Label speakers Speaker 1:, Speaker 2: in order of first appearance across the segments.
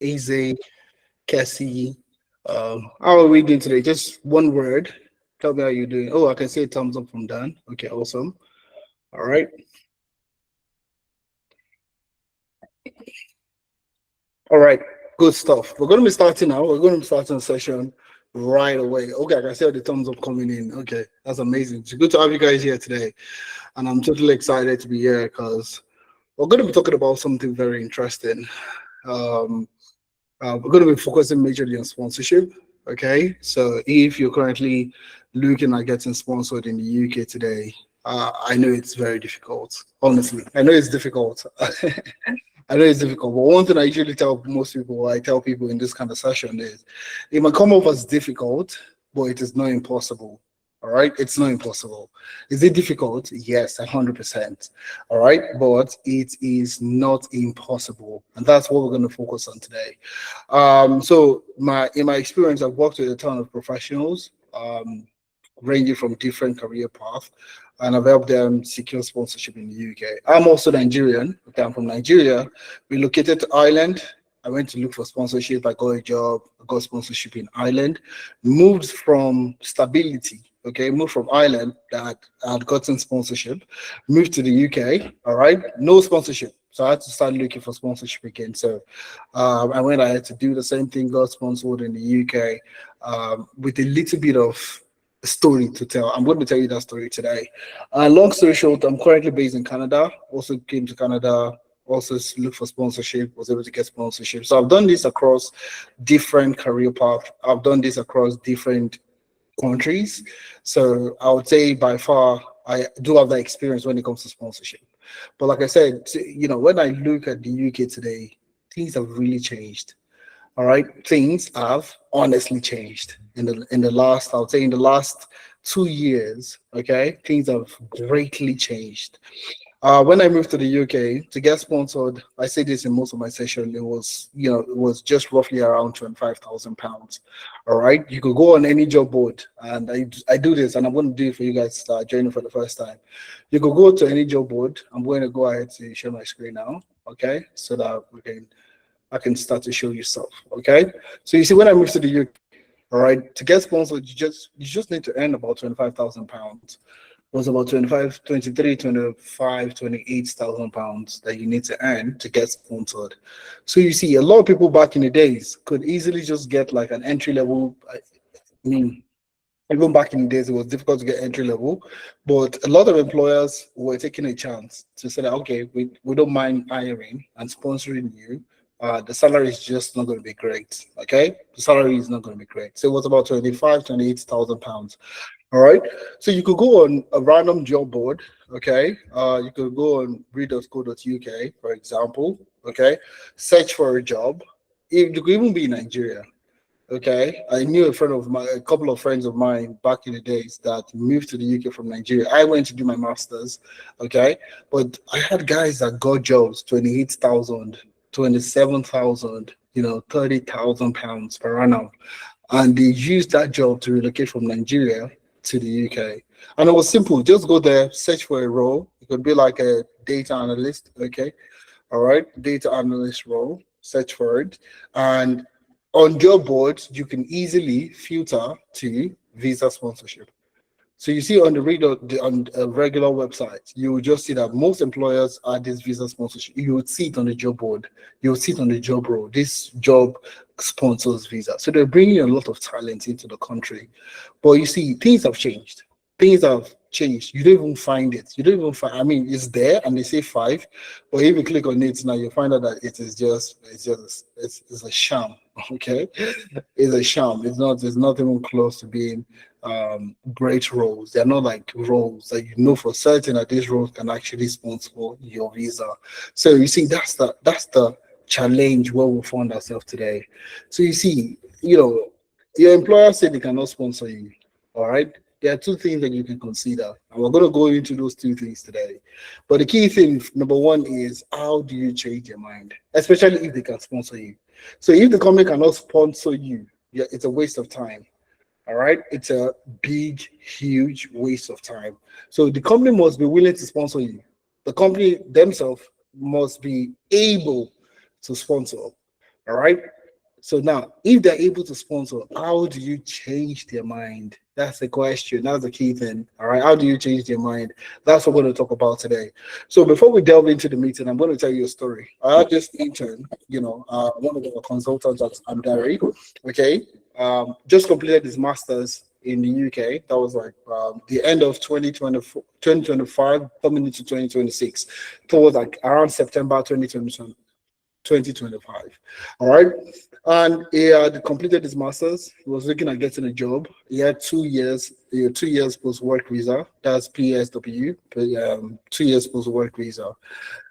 Speaker 1: Easy, Cassie. How are we doing today? Just one word. Tell me how you're doing. Oh, I can see a thumbs up from Dan. Okay, awesome. All right. All right. Good stuff. We're going to be starting now. We're going to be starting the session right away. Okay, I can see all the thumbs up coming in. Okay, that's amazing. It's good to have you guys here today. And I'm totally excited to be here because we're going to be talking about something very interesting. Um, we're going to be focusing majorly on sponsorship. Okay, so if you're currently looking at getting sponsored in the UK today, I know it's very difficult. Honestly, I know it's difficult. I know it's difficult, but one thing I usually tell most people, I tell people in this kind of session is, it might come off as difficult, but it is not impossible. All right, it's not impossible. Is it difficult? Yes, 100%. All right, but it is not impossible, and that's what we're going to focus on today. So in my experience, I've worked with a ton of professionals, ranging from different career paths, and I've helped them secure sponsorship in the UK. I'm also Nigerian. Okay, I'm from Nigeria. Relocated to Ireland. I went to look for sponsorship. I got a job. I got sponsorship in Ireland. Moved from stability. Okay, moved from Ireland that I had gotten sponsorship. Moved to the UK. All right, no sponsorship. So I had to start looking for sponsorship again. So I went ahead to do the same thing, got sponsored in the UK with a little bit of story to tell. I'm going to tell you that story today. Long story short, I'm currently based in Canada. Also came to Canada, also look for sponsorship, was able to get sponsorship. So I've done this across different career paths. I've done this across different countries. So I would say by far, I do have that experience when it comes to sponsorship. But like I said, when I look at the UK today, things have really changed. All right, things have honestly changed in the last, I would say, in the last 2 years. Okay, things have greatly changed. When I moved to the UK to get sponsored, I say this in most of my session. It was just roughly around £25,000. All right, you could go on any job board, and I do this, and I'm going to do it for you guys joining for the first time. You could go to any job board. I'm going to go ahead to share my screen now. Okay, so that I can start to show you stuff. Okay, so you see, when I moved to the UK, all right, to get sponsored, you just need to earn about £25,000. It was about 25, 23, 25, 28,000 pounds that you need to earn to get sponsored. So you see, a lot of people back in the days could easily just get like an entry level. I mean, even back in the days, it was difficult to get entry level, but a lot of employers were taking a chance to say that, okay, we don't mind hiring and sponsoring you. The salary is just not going to be great. Okay, the salary is not going to be great. So it was about 25, 28,000 pounds. All right. So you could go on a random job board. Okay. You could go on read.co.uk, for example. Okay. Search for a job. You could even be in Nigeria. Okay, I knew a couple of friends of mine back in the days that moved to the UK from Nigeria. I went to do my masters, okay, but I had guys that got jobs 28,000, 27,000, 30,000 pounds per annum, and they used that job to relocate from Nigeria to the UK. And it was simple: just go there, search for a role. It could be like a data analyst, okay, all right, data analyst role. Search for it, and on job boards, you can easily filter to visa sponsorship. So you see on on a regular website, you will just see that most employers are this visa sponsorship. You would see it on the job board. You would see it on the job role. This job sponsors visa. So they're bringing a lot of talent into the country. But you see, things have changed. Things have changed. You don't even find it. You don't even find. I mean, it's there, and they say five, but if you click on it now, you find out that it's a sham. Okay, it's a sham. It's not. It's not even close to being great roles. They're not like roles that you know for certain that these roles can actually sponsor your visa. So you see, that's the challenge where we find ourselves today. So you see, your employer said they cannot sponsor you. All right. There are two things that you can consider, and we're going to go into those two things today. But the key thing, number one, is how do you change your mind, especially if they can sponsor you. So if the company cannot sponsor you, yeah, it's a waste of time. All right. It's a big, huge waste of time. So the company must be willing to sponsor you. The company themselves must be able to sponsor. All All right. So now, if they're able to sponsor, how do you change their mind? That's the question. That's the key thing. All right. How do you change their mind? That's what we're going to talk about today. So before we delve into the meeting, I'm going to tell you a story. I had this intern, one of the consultants at Andari, okay, just completed his master's in the UK. That was like the end of 2024, 2025, coming into 2026, towards like around September 2025. All right. And he had completed his master's. He was looking at getting a job. He had 2 years, 2 years post work visa. That's PSW, 2 years post work visa.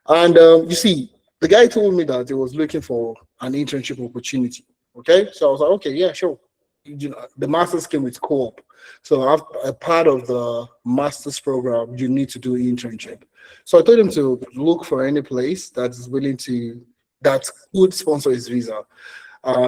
Speaker 1: And you see, the guy told me that he was looking for an internship opportunity. Okay. So I was like, okay, yeah, sure. The master's came with co-op. So a part of the master's program, you need to do internship. So I told him to look for any place that is willing to that could sponsor his visa.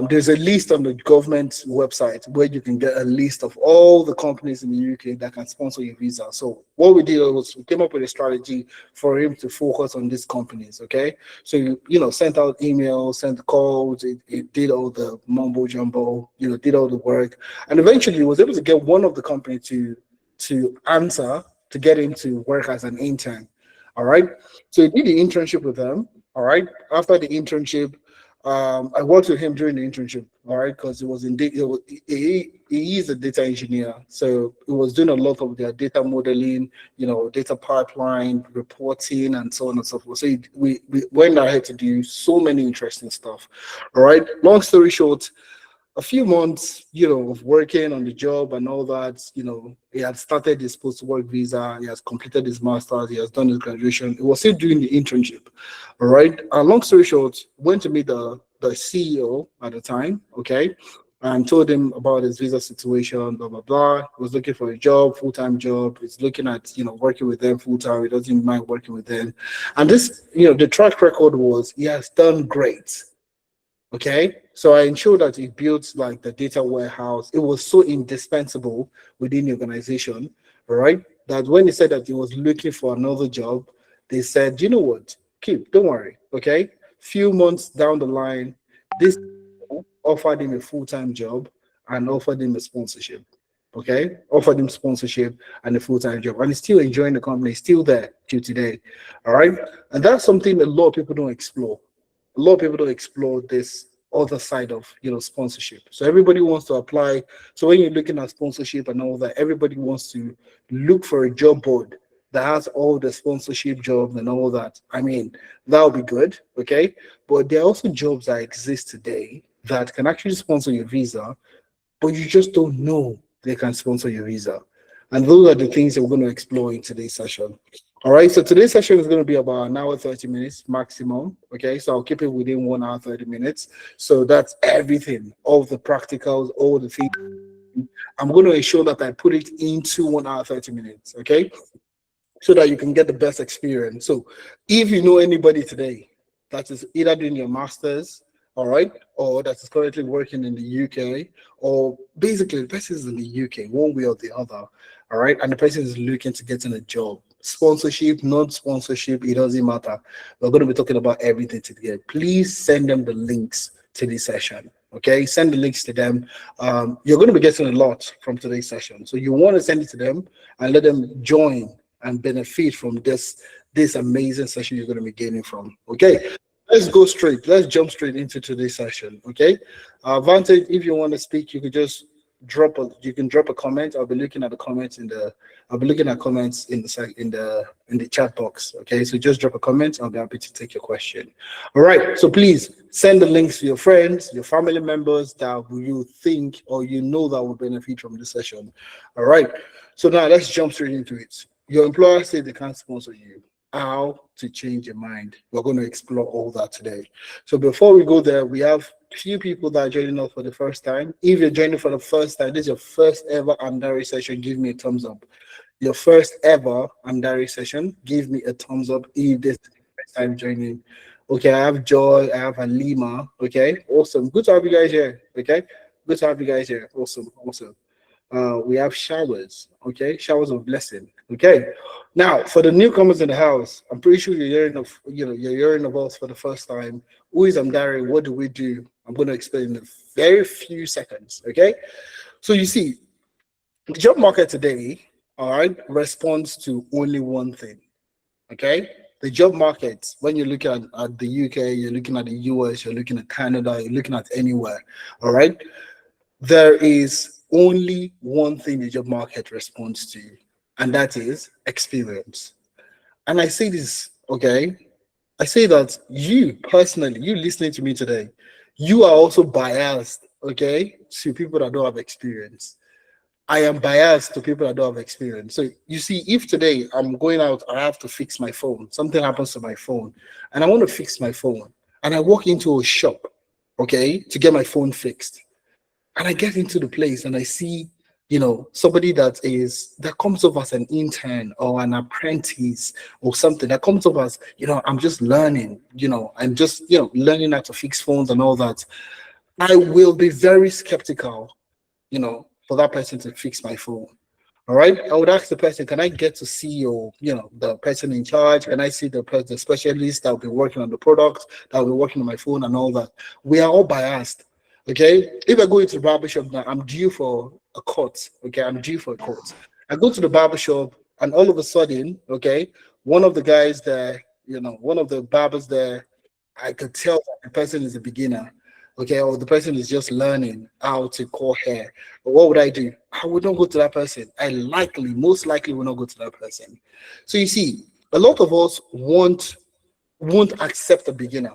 Speaker 1: There's a list on the government website where you can get a list of all the companies in the UK that can sponsor your visa. So what we did was we came up with a strategy for him to focus on these companies. Okay, so sent out emails, sent calls, it did all the mumbo jumbo, did all the work, and eventually he was able to get one of the company to answer to get him to work as an intern. All right, so he did the internship with them. All right, after the internship, I worked with him during the internship, all right, because he was in he is a data engineer, so he was doing a lot of their data modeling, data pipeline, reporting, and so on and so forth. So we went ahead to do so many interesting stuff. All right, long story short, a few months, of working on the job and all that, he had started his post-work visa, he has completed his master's, he has done his graduation, he was still doing the internship. All right. Long story short, went to meet the CEO at the time, okay, and told him about his visa situation, blah blah blah. He was looking for a job, full-time job. He's looking at working with them full-time. He doesn't mind working with them. And this, the track record was he has done great. Okay, so I ensured that he built like the data warehouse. It was so indispensable within the organization, all right, that when he said that he was looking for another job, they said, you know what, don't worry, okay. Few months down the line, this offered him a full-time job and offered him a sponsorship. Okay, offered him sponsorship and a full-time job, and he's still enjoying the company, still there till today. All right, and that's something a lot of people don't explore. A lot of people don't explore this other side of sponsorship. So everybody wants to apply. So when you're looking at sponsorship and all that, everybody wants to look for a job board that has all the sponsorship jobs and all that. I mean, that would be good, okay? But there are also jobs that exist today that can actually sponsor your visa, but you just don't know they can sponsor your visa. And those are the things that we're going to explore in today's session. All right, so today's session is going to be about an hour, 30 minutes maximum. Okay, so I'll keep it within 1 hour, 30 minutes. So that's everything, all the practicals, all the things. I'm going to ensure that I put it into 1 hour, 30 minutes. Okay, so that you can get the best experience. So if you know anybody today that is either doing your master's, all right, or that is currently working in the UK, or basically the person is in the UK, one way or the other, all right, and the person is looking to get in a job, sponsorship, non-sponsorship, it doesn't matter. We're going to be talking about everything today. Please send them the links to this session. Okay, send the links to them. You're going to be getting a lot from today's session, so you want to send it to them and let them join and benefit from this amazing session you're going to be gaining from. Okay, let's go straight. Let's jump straight into today's session. Okay, Vantage, if you want to speak, you can just drop a comment. I'll be looking at the comments in the chat box. Okay, so just drop a comment. I'll be happy to take your question. All right, so please send the links to your friends, your family members that you think or that will benefit from this session. All right, so now let's jump straight into it. Your employer said they can't sponsor you. How to change your mind? We're going to explore all that today. So before we go there, we have a few people that are joining us for the first time. If you're joining for the first time, this is your first ever Andari session, give me a thumbs up. Your first ever Andari session, give me a thumbs up if this is the first time joining. Okay, I have Joy, I have Halima. Okay, awesome. Good to have you guys here. Okay, good to have you guys here. Awesome. We have showers, okay? Showers of blessing, okay? Now, for the newcomers in the house, I'm pretty sure you're hearing of us for the first time. Who is Amdari? What do we do? I'm going to explain in a very few seconds, okay? So you see, the job market today, all right, responds to only one thing, okay? The job market, when you look at the UK, you're looking at the US, you're looking at Canada, you're looking at anywhere, all right? There is only one thing the job market responds to, and that is experience. And I say this, okay? I say that you personally, you listening to me today, you are also biased, okay, to people that don't have experience. I am biased to people that don't have experience. So you see, if today I'm going out, I have to fix my phone, something happens to my phone, and I want to fix my phone, and I walk into a shop, okay, to get my phone fixed, and I get into the place and I see, somebody that comes off as an intern or an apprentice or something that comes off as, I'm just learning, I'm just, learning how to fix phones and all that. I will be very skeptical, for that person to fix my phone. All right. I would ask the person, can I get to see the person in charge? Can I see the specialist that will be working on the product, that will be working on my phone and all that? We are all biased. Okay. If I go into the barbershop now, I'm due for a cut. Okay. I'm due for a cut. I go to the barbershop and all of a sudden, okay, one of the guys there, one of the barbers there, I could tell that the person is a beginner, okay, or the person is just learning how to cut hair. But what would I do? I would not go to that person. Most likely, will not go to that person. So you see, a lot of us won't accept a beginner.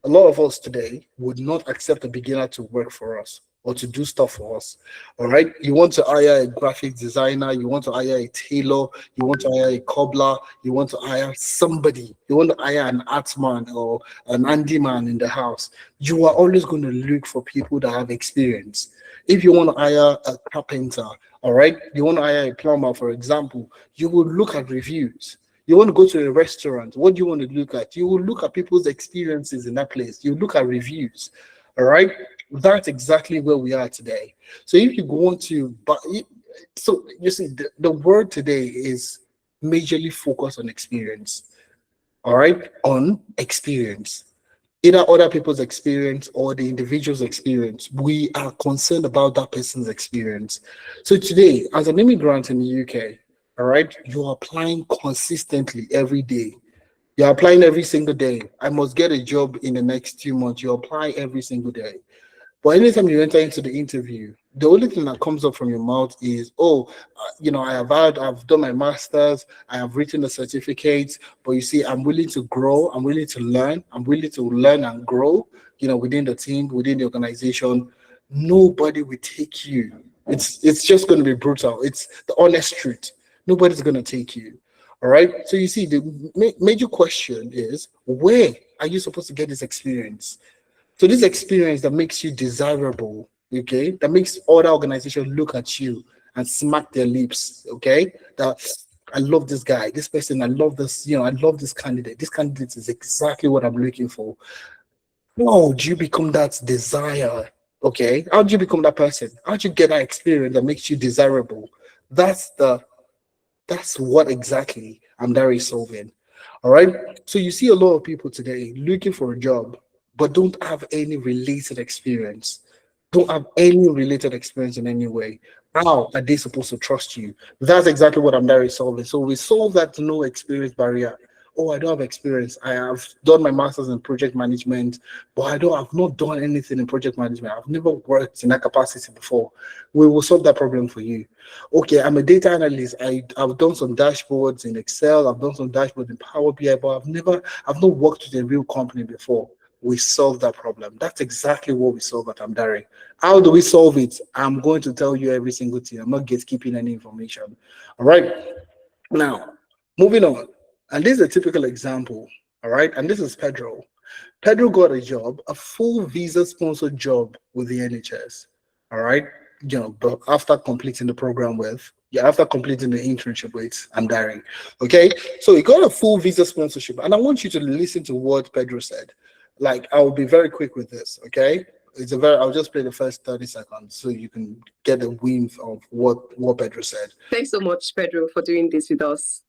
Speaker 1: A lot of us today would not accept a beginner to work for us or to do stuff for us. All right. You want to hire a graphic designer, you want to hire a tailor, you want to hire a cobbler, you want to hire somebody, you want to hire an artman or an handyman in the house. You are always going to look for people that have experience. If you want to hire a carpenter, all right, you want to hire a plumber, for example, you will look at reviews. You want to go to a restaurant, what do you want to look at? You will look at people's experiences in that place. You look at reviews. All right. That's exactly where we are today. So if you want to, so you see, the word today is majorly focused on experience. All right. On experience. Either other people's experience or the individual's experience. We are concerned about that person's experience. So today, as an immigrant in the UK, all right, you're applying consistently every day. You're applying every single day. I must get a job in the next 2 months. You apply every single day. But anytime you enter into the interview, the only thing that comes up from your mouth is, oh, I've done my master's, I have written a certificate, but you see, I'm willing to grow, I'm willing to learn, and grow, within the team, within the organization. Nobody will take you. It's just going to be brutal. It's the honest truth. Nobody's going to take you. All right. So you see, the major question is, where are you supposed to get this experience? So this experience that makes you desirable, okay, that makes other organizations look at you and smack their lips, okay, that I love this guy, this person, I love this, I love this candidate. This candidate is exactly what I'm looking for. How do you become that desire? Okay, how do you become that person? How do you get that experience that makes you desirable? That's what exactly Amdari is solving. All right. So you see a lot of people today looking for a job, but don't have any related experience. Don't have any related experience in any way. How are they supposed to trust you? That's exactly what Amdari is solving. So we solve that no experience barrier. Oh, I don't have experience. I have done my master's in project management, but I've not done anything in project management. I've never worked in that capacity before. We will solve that problem for you. Okay, I'm a data analyst. I've done some dashboards in Excel. I've done some dashboards in Power BI, but I've not worked with a real company before. We solve that problem. That's exactly what we solve at Amdari. How do we solve it? I'm going to tell you every single thing. I'm not gatekeeping any information. All right. Now, moving on. And this is a typical example. All right. And this is Pedro. Pedro got a job, a full visa sponsored job with the NHS. All right. But after completing the program after completing the internship with Amdari. Okay. So he got a full visa sponsorship. And I want you to listen to what Pedro said. Like, I will be very quick with this. Okay. I'll just play the first 30 seconds so you can get a whiff of what Pedro said.
Speaker 2: Thanks so much, Pedro, for doing this with us.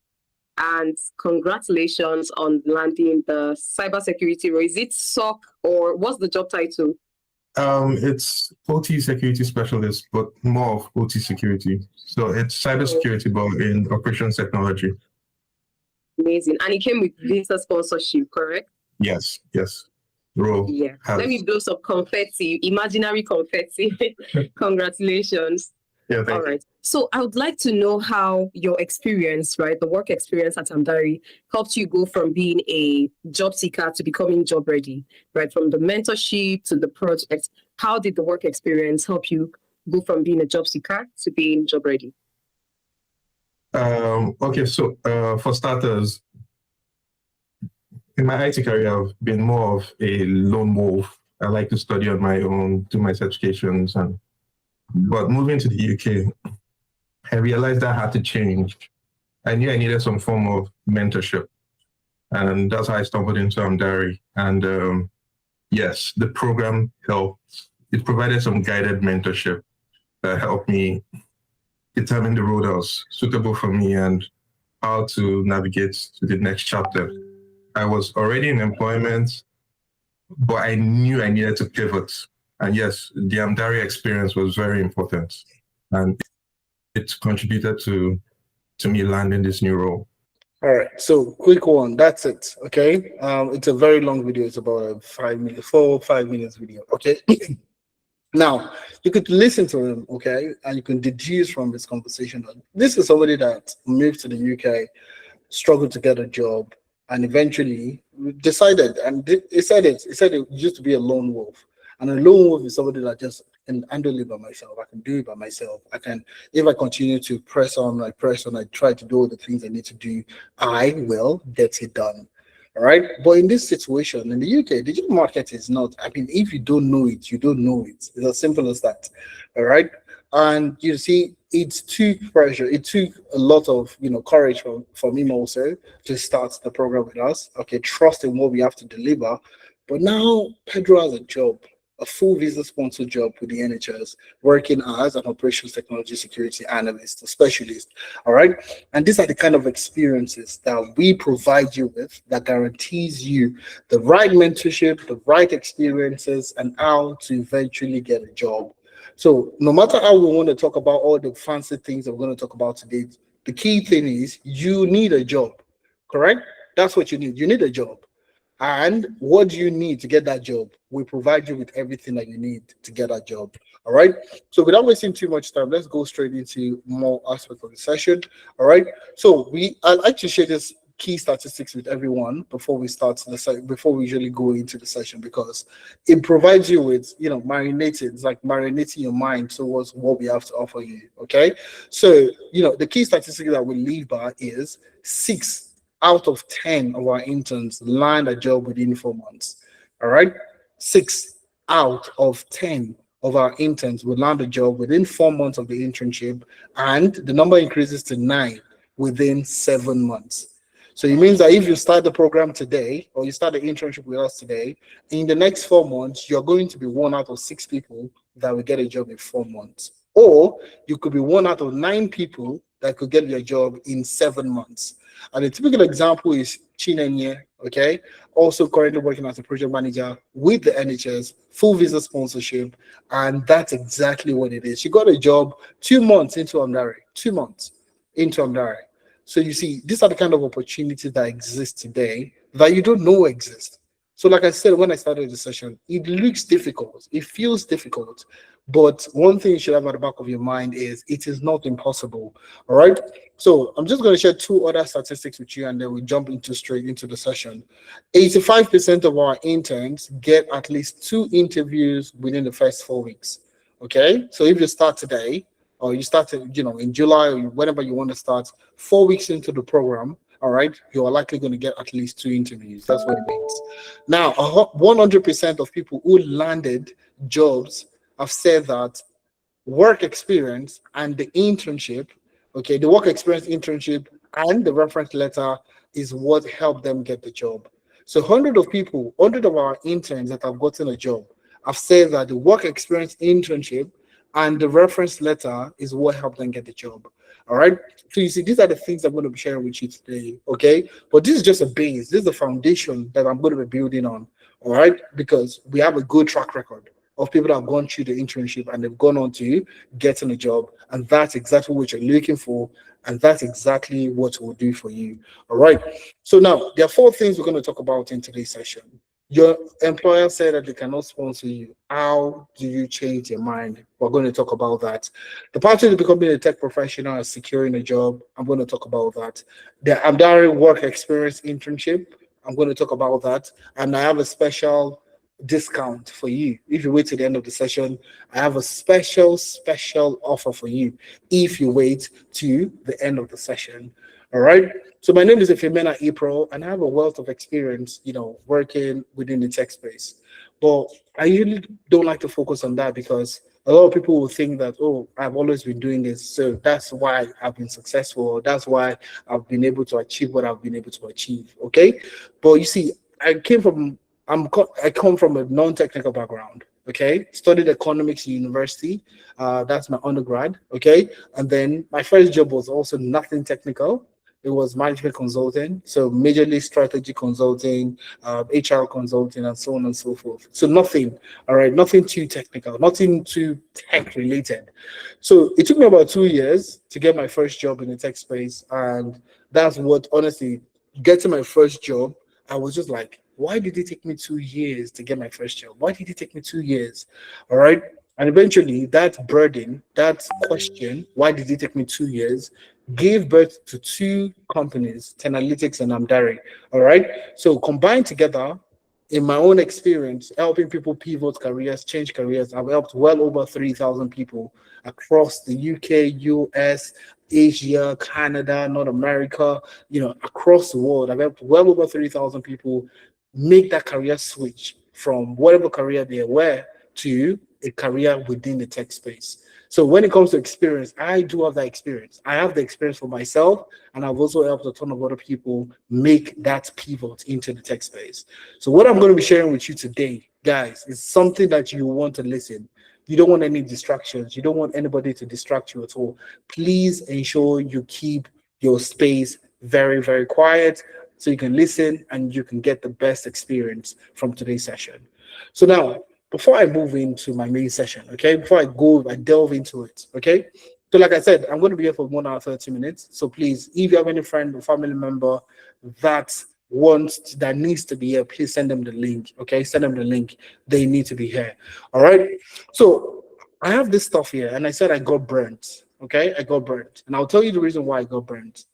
Speaker 2: And congratulations on landing the cybersecurity role. Is it SOC or what's the job title?
Speaker 3: It's OT security specialist, but more of OT security. So it's cybersecurity, but in operations technology.
Speaker 2: Amazing. And it came with visa sponsorship, correct?
Speaker 3: Yes. Role.
Speaker 2: Yeah. Let me blow some confetti, imaginary confetti. Congratulations.
Speaker 3: Yeah, thank
Speaker 2: All right. So I would like to know how your experience, right, the work experience at Amdari helped you go from being a job seeker to becoming job ready, right? From the mentorship to the project. How did the work experience help you go from being a job seeker to being job ready?
Speaker 3: Okay, so for starters, in my IT career, I've been more of a lone wolf. I like to study on my own, do my certifications, but moving to the UK, I realized that I had to change. I knew I needed some form of mentorship, and that's how I stumbled into Amdari. And yes, the program helped. It provided some guided mentorship that helped me determine the road that was suitable for me and how to navigate to the next chapter. I was already in employment, but I knew I needed to pivot. And yes, the Amdari experience was very important. And it contributed to me landing this new role.
Speaker 1: All right, so quick one. That's it. Okay. It's a very long video. It's about a 4 or 5 minutes video. Okay. Now you could listen to him, okay, and you can deduce from this conversation that this is somebody that moved to the UK, struggled to get a job, and eventually decided. And he said it used to be a lone wolf. And a lone wolf is somebody that just can handle it by myself. I can do it by myself. I can, if I continue to press on, I try to do all the things I need to do, I will get it done. All right. But in this situation, in the UK, digital market is not, I mean, if you don't know it, you don't know it. It's as simple as that. All right. And you see, it took pressure. It took a lot of, courage from him also to start the program with us. Okay. Trust in what we have to deliver. But now Pedro has a job, a full visa sponsored job with the NHS, working as an operations technology security analyst, a specialist. All right. And these are the kind of experiences that we provide you with that guarantees you the right mentorship, the right experiences, and how to eventually get a job. So no matter how we want to talk about all the fancy things that we're going to talk about today, the key thing is you need a job, correct? That's what you need. You need a job. And what do you need to get that job? We provide you with everything that you need to get that job. All right. So without wasting too much time, let's go straight into more aspects of the session. All right. So I like to share this key statistics with everyone before we start before we usually go into the session, because it provides you with marinating. It's like marinating your mind towards what we have to offer you. Okay. So the key statistic that we leave by is 6 out of 10 of our interns land a job within 4 months. All right. 6 out of 10 of our interns will land a job within 4 months of the internship, and the number increases to 9 within 7 months. So it means that if you start the program today, or you start the internship with us today, in the next 4 months, you're going to be 1 out of 6 people that will get a job in 4 months. Or you could be 1 out of 9 people that could get your job in 7 months. And a typical example is Chinenye, okay? Also currently working as a project manager with the NHS, full visa sponsorship, and that's exactly what it is. She got a job 2 months into Amdari, 2 months into Amdari. So you see, these are the kind of opportunities that exist today that you don't know exist. So like I said, when I started the session, it looks difficult, it feels difficult, but one thing you should have at the back of your mind is it is not impossible. All right. So I'm just going to share 2 other statistics with you, and then we jump straight into the session. 85% of our interns get at least 2 interviews within the first 4 weeks. Okay. So if you start today, or you start in July, or whenever you want to start, 4 weeks into the program, all right, you are likely going to get at least 2 interviews. That's what it means. Now, 100% of people who landed jobs have said that work experience and the internship, okay, the work experience internship and the reference letter is what helped them get the job. So 100 of our interns that have gotten a job I've said that the work experience internship and the reference letter is what helped them get the job. All right. So you see, these are the things I'm going to be sharing with you today. Okay. But this is just a base. This is the foundation that I'm going to be building on. All right. Because we have a good track record of people that have gone through the internship and they've gone on to getting a job. And that's exactly what you're looking for. And that's exactly what we'll do for you. All right. So now there are 4 things we're going to talk about in today's session. Your employer said that they cannot sponsor you. How do you change your mind? We're going to talk about that. The pathway to becoming a tech professional and securing a job, I'm going to talk about that. The Amdari work experience internship, I'm going to talk about that. And I have a special discount for you. If you wait to the end of the session, I have a special offer for you if you wait to the end of the session. All right. So my name is Ifemena April, and I have a wealth of experience, working within the tech space. But I usually don't like to focus on that because a lot of people will think that, oh, I've always been doing this, so that's why I've been successful. That's why I've been able to achieve what I've been able to achieve. Okay. But you see, I come from a non-technical background. Okay, studied economics in university. That's my undergrad. Okay, and then my first job was also nothing technical. It was management consulting, so majorly strategy consulting, HR consulting, and so on and so forth. So nothing, all right, nothing too technical, nothing too tech related. So it took me about 2 years to get my first job in the tech space, and that's what, honestly, getting my first job, I was just like, why did it take me 2 years to get my first job? Why did it take me 2 years? All right. And eventually that burden, that question, why did it take me 2 years, gave birth to 2 companies, Tenalytics and Amdari. All right. So combined together, in my own experience, helping people pivot careers, change careers, I've helped well over 3,000 people across the UK, US, Asia, Canada, North America, across the world. I've helped well over 3,000 people make that career switch from whatever career they were to a career within the tech space. So when it comes to experience, I do have that experience. I have the experience for myself, and I've also helped a ton of other people make that pivot into the tech space. So what I'm going to be sharing with you today, guys, is something that you want to listen. You don't want any distractions. You don't want anybody to distract you at all. Please ensure you keep your space very, very quiet so you can listen and you can get the best experience from today's session. So now, before I move into my main session, okay, before I delve into it, okay? So like I said, I'm going to be here for 1 hour, 30 minutes. So please, if you have any friend or family member that needs to be here, please send them the link, okay? Send them the link. They need to be here, all right? So I have this stuff here, and I said I got burnt, okay? I got burnt, and I'll tell you the reason why I got burnt.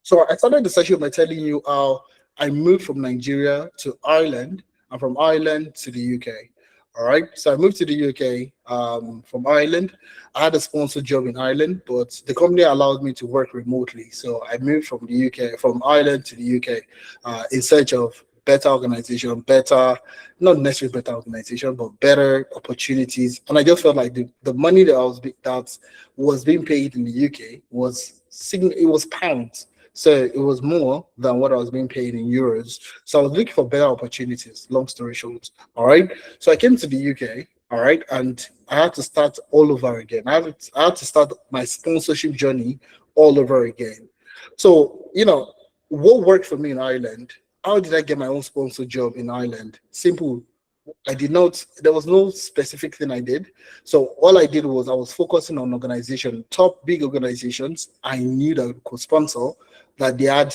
Speaker 1: So I started the session by telling you how I moved from Nigeria to Ireland and from Ireland to the UK. All right. So I moved to the UK from Ireland. I had a sponsored job in Ireland, but the company allowed me to work remotely. So I moved from Ireland to the UK in search of better organization, not necessarily better organization, but better opportunities. And I just felt like the money that was being paid in the UK was pounds. So it was more than what I was being paid in euros. So I was looking for better opportunities, long story short. All right. So I came to the UK. All right. And I had to start all over again. I had to start my sponsorship journey all over again. So, what worked for me in Ireland? How did I get my own sponsor job in Ireland? Simple. There was no specific thing I did. So all I did was I was focusing on top big organizations I knew that could sponsor, that they had,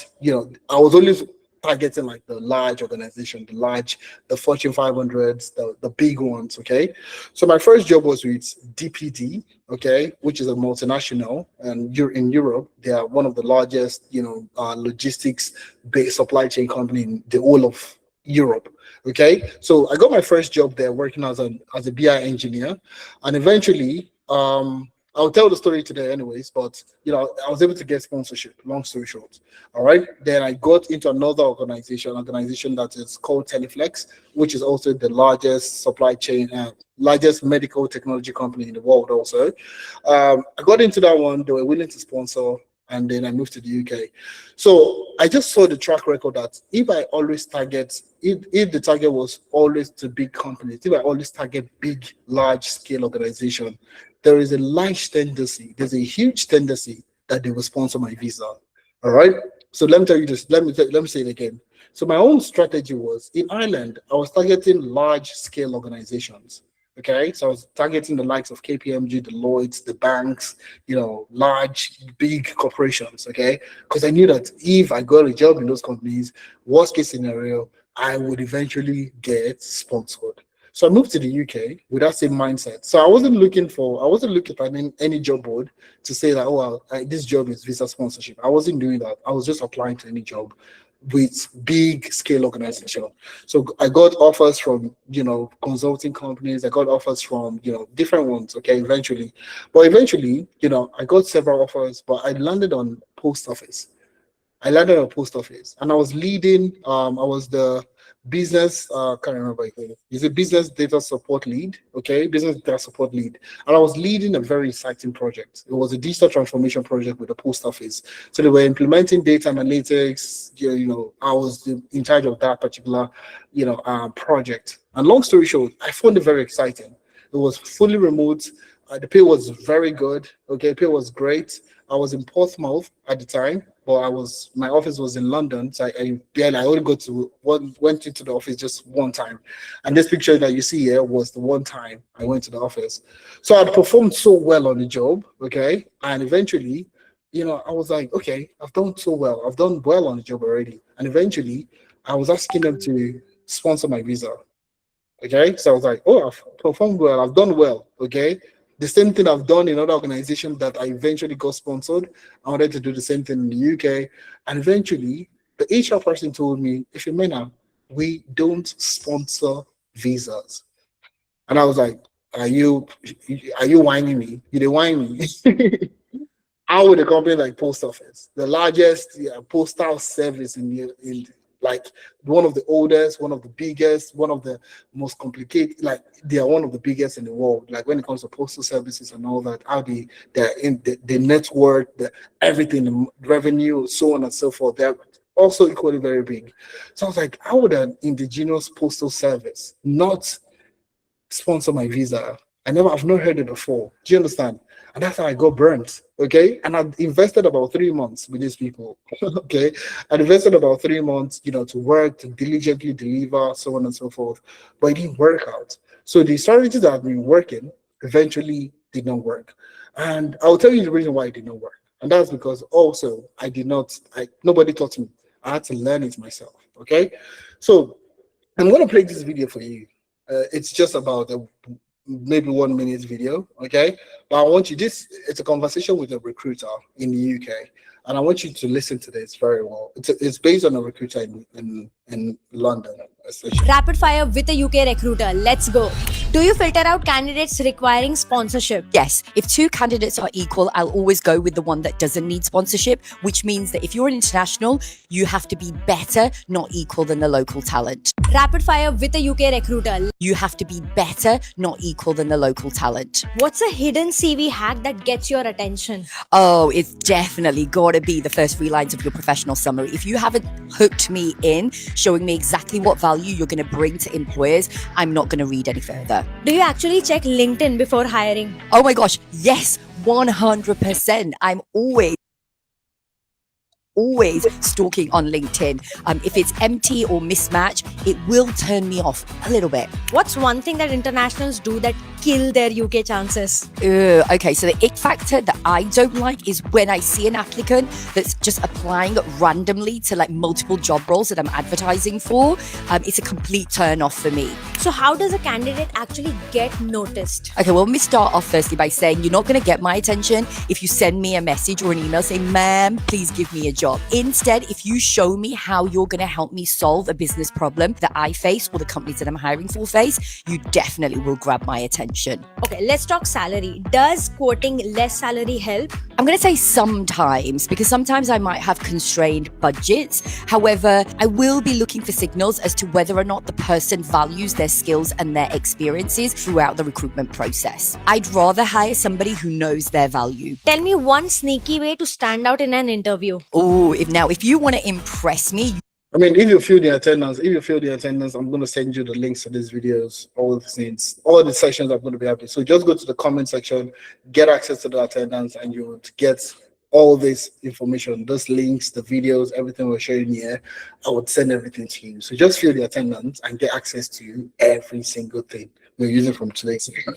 Speaker 1: I was only targeting like the large organization, the Fortune 500s, the big ones, okay? So my first job was with DPD, okay, which is a multinational, and you're in Europe. They are one of the largest, logistics-based supply chain company in the whole of Europe. Okay, so I got my first job there working as a BI engineer, and eventually, I'll tell the story today anyways, but I was able to get sponsorship, long story short. All right, then I got into another organization that is called Teleflex, which is also the largest supply chain, largest medical technology company in the world also. I got into that one. They were willing to sponsor. and then I moved to the UK. So I just saw the track record that if I always target, if the target was always to big companies, if I always target big, large scale organization, there is a large tendency, there's a huge tendency that they will sponsor my visa. All right. So let me tell you this. Let me say it again. So my own strategy was in Ireland, I was targeting large scale organizations. Okay, so I was targeting the likes of KPMG, the Lloyds, the banks, large, big corporations. Okay, because I knew that if I got a job in those companies, worst case scenario, I would eventually get sponsored. So I moved to the UK with that same mindset. So I wasn't looking at any job board to say that, this job is visa sponsorship. I wasn't doing that. I was just applying to any job with big scale organization. So I got offers from, consulting companies. I got offers from, different ones. Okay, eventually. But eventually, I got several offers, but I landed on post office. And I was leading, I was the business, can't remember it. It's a business data support lead, okay? Business data support lead. And I was leading a very exciting project. It was a digital transformation project with the post office. So they were implementing data analytics, I was in charge of that particular, project. And long story short, I found it very exciting. It was fully remote. The pay was very good, okay? Pay was great. I was in Portsmouth at the time, but my office was in London, so I only went into the office just one time. And this picture that you see here was the one time I went to the office. So I performed so well on the job, okay? And eventually, I was like, okay, I've done so well. I've done well on the job already. And eventually, I was asking them to sponsor my visa, okay? So I was like, I've performed well. I've done well, okay? The same thing I've done in other organizations that I eventually got sponsored. I wanted to do the same thing in the UK. And eventually, the HR person told me, Ifemena, we don't sponsor visas. And I was like, are you whining me? You didn't whine me. How would a company like Post Office, the largest postal service in like one of the oldest, one of the biggest, one of the most complicated, like they are one of the biggest in the world. Like when it comes to postal services and all that, how they're in the network, everything, the revenue, so on and so forth. They're also equally very big. So I was like, how would an indigenous postal service not sponsor my visa? I've not heard it before. Do you understand? And that's how I got burnt. Okay. And I invested about 3 months with these people. Okay. I invested about 3 months, to work, to diligently deliver, so on and so forth. But it didn't work out. So the strategies that I've been working eventually did not work. And I'll tell you the reason why it did not work. And that's because also nobody taught me. I had to learn it myself. Okay. So I'm going to play this video for you. It's just about maybe 1 minute video, okay? But I want you, it's a conversation with a recruiter in the UK, and I want you to listen to this very well. It's based on a recruiter in London, especially.
Speaker 4: Rapid fire with a UK recruiter. Let's go. Do you filter out candidates requiring sponsorship?
Speaker 5: Yes, if two candidates are equal, I'll always go with the one that doesn't need sponsorship, which means that if you're an international, you have to be better, not equal than the local talent.
Speaker 4: Rapid fire with a UK recruiter.
Speaker 5: You have to be better, not equal than the local talent.
Speaker 4: What's a hidden CV hack that gets your attention?
Speaker 5: Oh, it's definitely got to be the first 3 lines of your professional summary. If you haven't hooked me in, showing me exactly what value you're going to bring to employers, I'm not going to read any further.
Speaker 4: Do you actually check LinkedIn before hiring?
Speaker 5: Oh my gosh, yes, 100%. I'm always stalking on LinkedIn. If it's empty or mismatch, it will turn me off a little bit.
Speaker 4: What's one thing that internationals do that kill their UK chances?
Speaker 5: Okay, so the ick factor that I don't like is when I see an applicant that's just applying randomly to like multiple job roles that I'm advertising for. It's a complete turn off for me.
Speaker 4: So how does a candidate actually get noticed?
Speaker 5: Okay, well, let me start off firstly by saying you're not going to get my attention if you send me a message or an email saying, ma'am, please give me a job. Instead, if you show me how you're going to help me solve a business problem that I face or the companies that I'm hiring for face, you definitely will grab my attention. function.
Speaker 4: Okay, let's talk salary. Does quoting less salary help?
Speaker 5: I'm going to say sometimes, because sometimes I might have constrained budgets. However, I will be looking for signals as to whether or not the person values their skills and their experiences throughout the recruitment process. I'd rather hire somebody who knows their value.
Speaker 4: Tell me one sneaky way to stand out in an interview.
Speaker 5: Oh, if you want to impress me,
Speaker 1: I mean, if you feel the attendance, I'm going to send you the links to these videos, all the things, all the sessions I'm going to be having. So just go to the comment section, get access to the attendance, and you would get all this information, those links, the videos, everything we're showing here. I would send everything to you. So just fill the attendance and get access to every single thing we're using from today's session.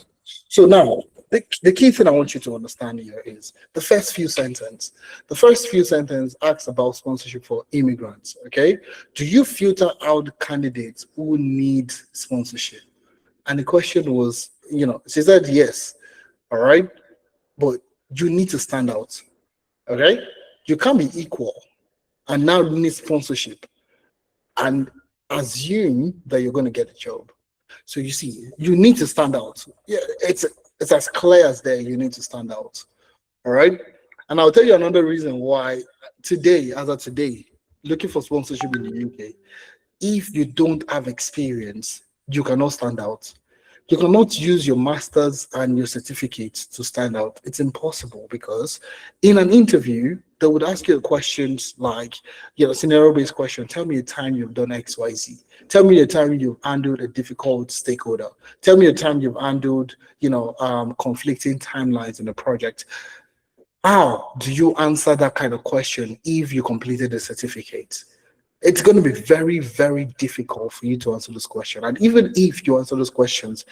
Speaker 1: So now, the key thing I want you to understand here is the first few sentences. The first few sentences asks about sponsorship for immigrants, okay? Do you filter out candidates who need sponsorship? And the question was, she said yes, all right? But you need to stand out, okay? You can't be equal and now you need sponsorship and assume that you're going to get a job. So you see, you need to stand out. Yeah, it's as clear as day. You need to stand out. All right. And I'll tell you another reason why today, as of today, looking for sponsorship in the UK, if you don't have experience, you cannot stand out. You cannot use your master's and your certificate to stand out. It's impossible because in an interview, they would ask you questions like, scenario-based question. Tell me a time you've done X, Y, Z. Tell me a time you've handled a difficult stakeholder. Tell me a time you've handled, conflicting timelines in a project. How do you answer that kind of question if you completed a certificate? It's going to be very, very difficult for you to answer this question. And even if you answer those questions,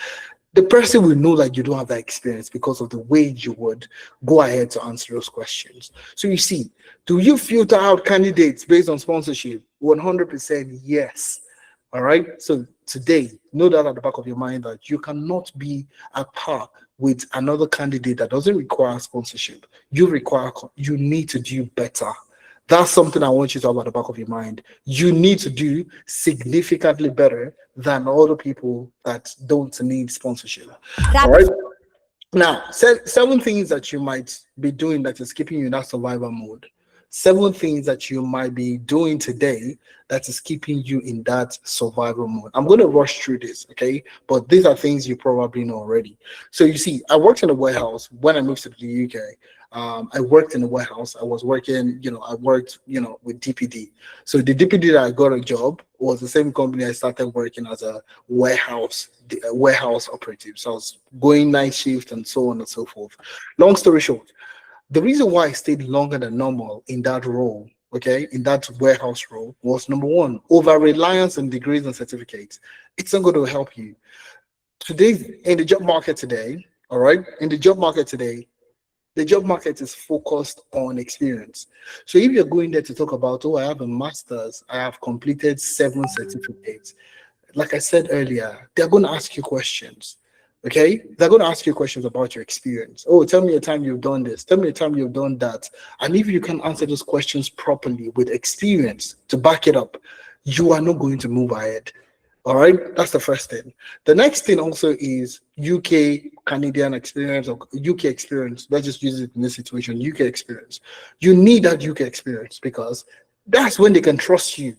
Speaker 1: the person will know that you don't have that experience because of the way you would go ahead to answer those questions. So you see, do you filter out candidates based on sponsorship? 100% yes. All right. So today, know that at the back of your mind that you cannot be at par with another candidate that doesn't require sponsorship. You need to do better. That's something I want you to have at the back of your mind. You need to do significantly better than other people that don't need sponsorship. All right. Now, 7 things that you might be doing that is keeping you in that survival mode. 7 things that you might be doing today that is keeping you in that survival mode. I'm going to rush through this, okay? But these are things you probably know already. So you see, I worked in a warehouse when I moved to the UK. I worked in a warehouse. I worked with DPD. So the DPD that I got a job was the same company I started working as a warehouse operative. So I was going night shift and so on and so forth. Long story short, the reason why I stayed longer than normal in that role, okay, in that warehouse role was number 1, over-reliance on degrees and certificates. It's not going to help you. Today, in the job market today, all right, the job market is focused on experience. So if you're going there to talk about, I have a master's, I have completed 7 certificates, like I said earlier, they're going to ask you questions. Okay, they're going to ask you questions about your experience. Tell me a time you've done this. Tell me a time you've done that. And if you can answer those questions properly with experience to back it up, you are not going to move ahead. All right, that's the first thing. The next thing also is UK Canadian experience or UK experience. Let's just use it in this situation, UK experience. You need that UK experience because that's when they can trust you.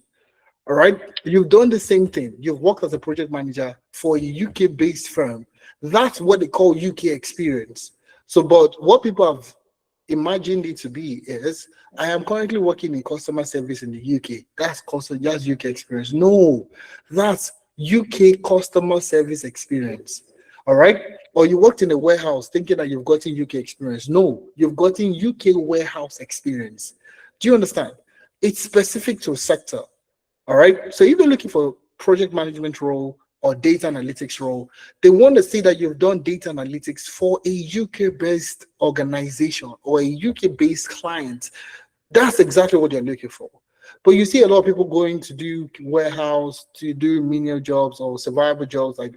Speaker 1: All right, you've done the same thing. You've worked as a project manager for a UK-based firm. That's what they call UK experience. So, but what people have imagined it to be is, I am currently working in customer service in the UK. That's UK experience. No, that's UK customer service experience. All right. Or you worked in a warehouse thinking that you've gotten UK experience. No, you've gotten UK warehouse experience. Do you understand? It's specific to a sector. All right. So if you're looking for project management role or data analytics role, they want to see that you've done data analytics for a UK-based organization or a UK-based client. That's exactly what they're looking for. But you see a lot of people going to do warehouse, to do menial jobs or survival jobs, like